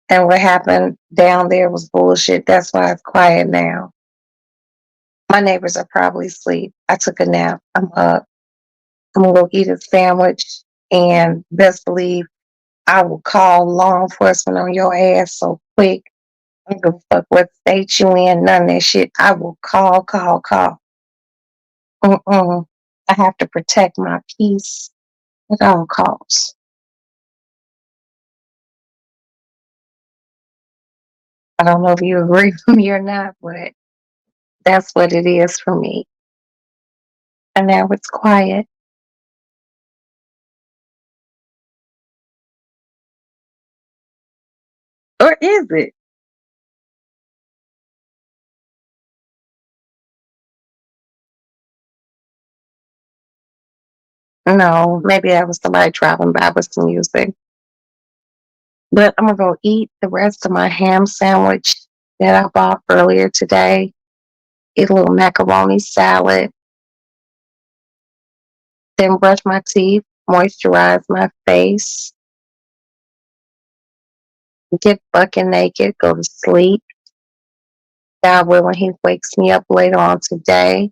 And what happened down there was bullshit. That's why it's quiet now. My neighbors are probably asleep. I took a nap. I'm up. I'm gonna go eat a sandwich and best believe I will call law enforcement on your ass so quick. I don't give a fuck what state you in, none of that shit. I will call. Mm-mm. I have to protect my peace at all costs. I don't know if you agree with me or not, but that's what it is for me. And now it's quiet. Or is it? No, maybe that was somebody driving by with some music. But I'm gonna go eat the rest of my ham sandwich that I bought earlier today. Eat a little macaroni salad, then brush my teeth, moisturize my face, get fucking naked, go to sleep. God willing, he wakes me up later on today.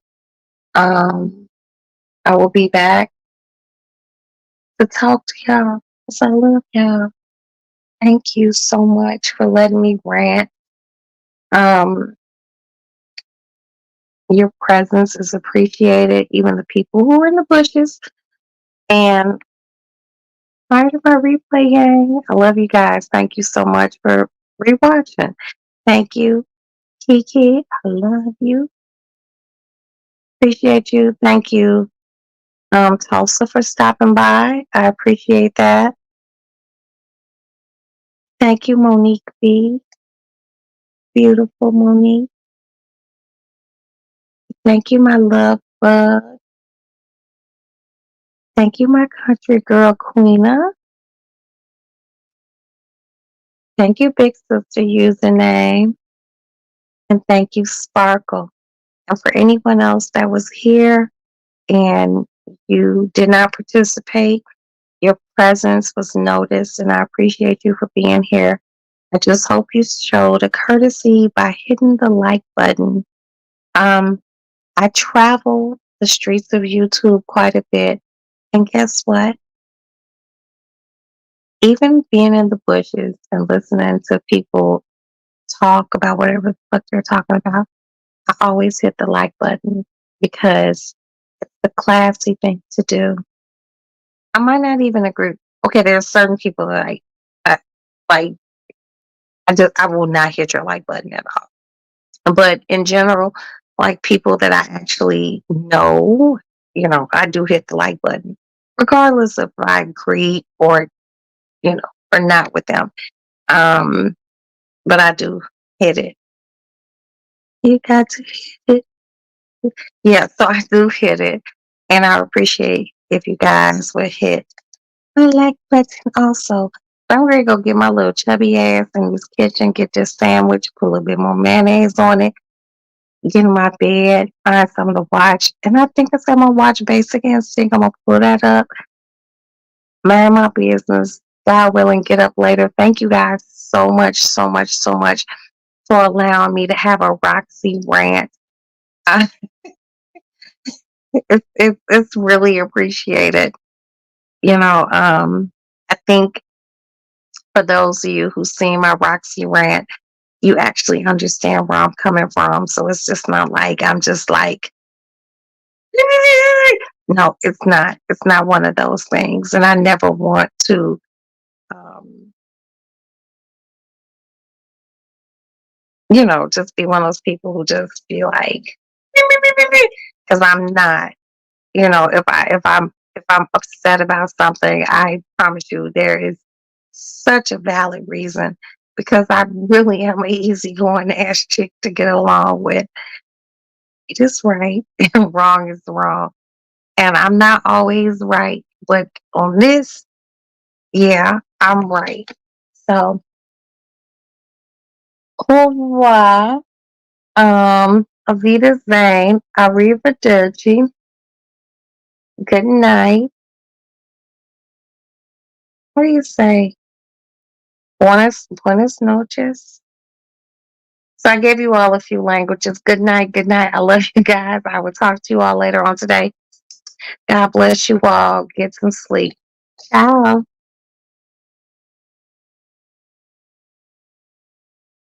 Um, I will be back to talk to y'all because I love y'all. Thank you so much for letting me rant. Um, your presence is appreciated, even the people who are in the bushes. And part of our replay gang, I love you guys. Thank you so much for rewatching. Thank you, Kiki. I love you. Appreciate you. Thank you, Tulsa, for stopping by. I appreciate that. Thank you, Monique B. Beautiful Monique. Thank you, my love bug. Thank you, my country girl, Queena. Thank you, Big Sister username. And thank you, Sparkle. And for anyone else that was here and you did not participate, your presence was noticed, and I appreciate you for being here. I just hope you showed a courtesy by hitting the like button. I travel the streets of YouTube quite a bit, and guess what? Even being in the bushes and listening to people talk about whatever the fuck they're talking about, I always hit the like button because it's the classy thing to do. I might not even agree. Okay, there are certain people that I like. I will not hit your like button at all. But in general, like people that I actually know, I do hit the like button, regardless if I agree or not with them. Um, but I do hit it. You got to hit it. Yeah, so I do hit it. And I appreciate if you guys would hit the like button also. I'm ready to go get my little chubby ass in this kitchen, get this sandwich, put a little bit more mayonnaise on it, get in my bed, find something to watch. And I think I'm going to watch Basic Instinct. I'm going to pull that up, mind my business. God willing, get up later. Thank you guys so much, so much, so much for allowing me to have a Roxy rant. I, it's really appreciated. I think for those of you who've seen my Roxy rant, you actually understand where I'm coming from. So it's just not like I'm just like, No, it's not. It's not one of those things. And I never want to, um, just be one of those people who just be like, because I'm not. If I'm upset about something, I promise you there is such a valid reason because I really am an easygoing ass chick to get along with. It is right and wrong is wrong. And I'm not always right. But on this, yeah, I'm right. So, au revoir. Avita Zane, Arrivederci. Good night. What do you say? Buenas noches. So I gave you all a few languages. Good night. Good night. I love you guys. I will talk to you all later on today. God bless you all. Get some sleep. Ciao.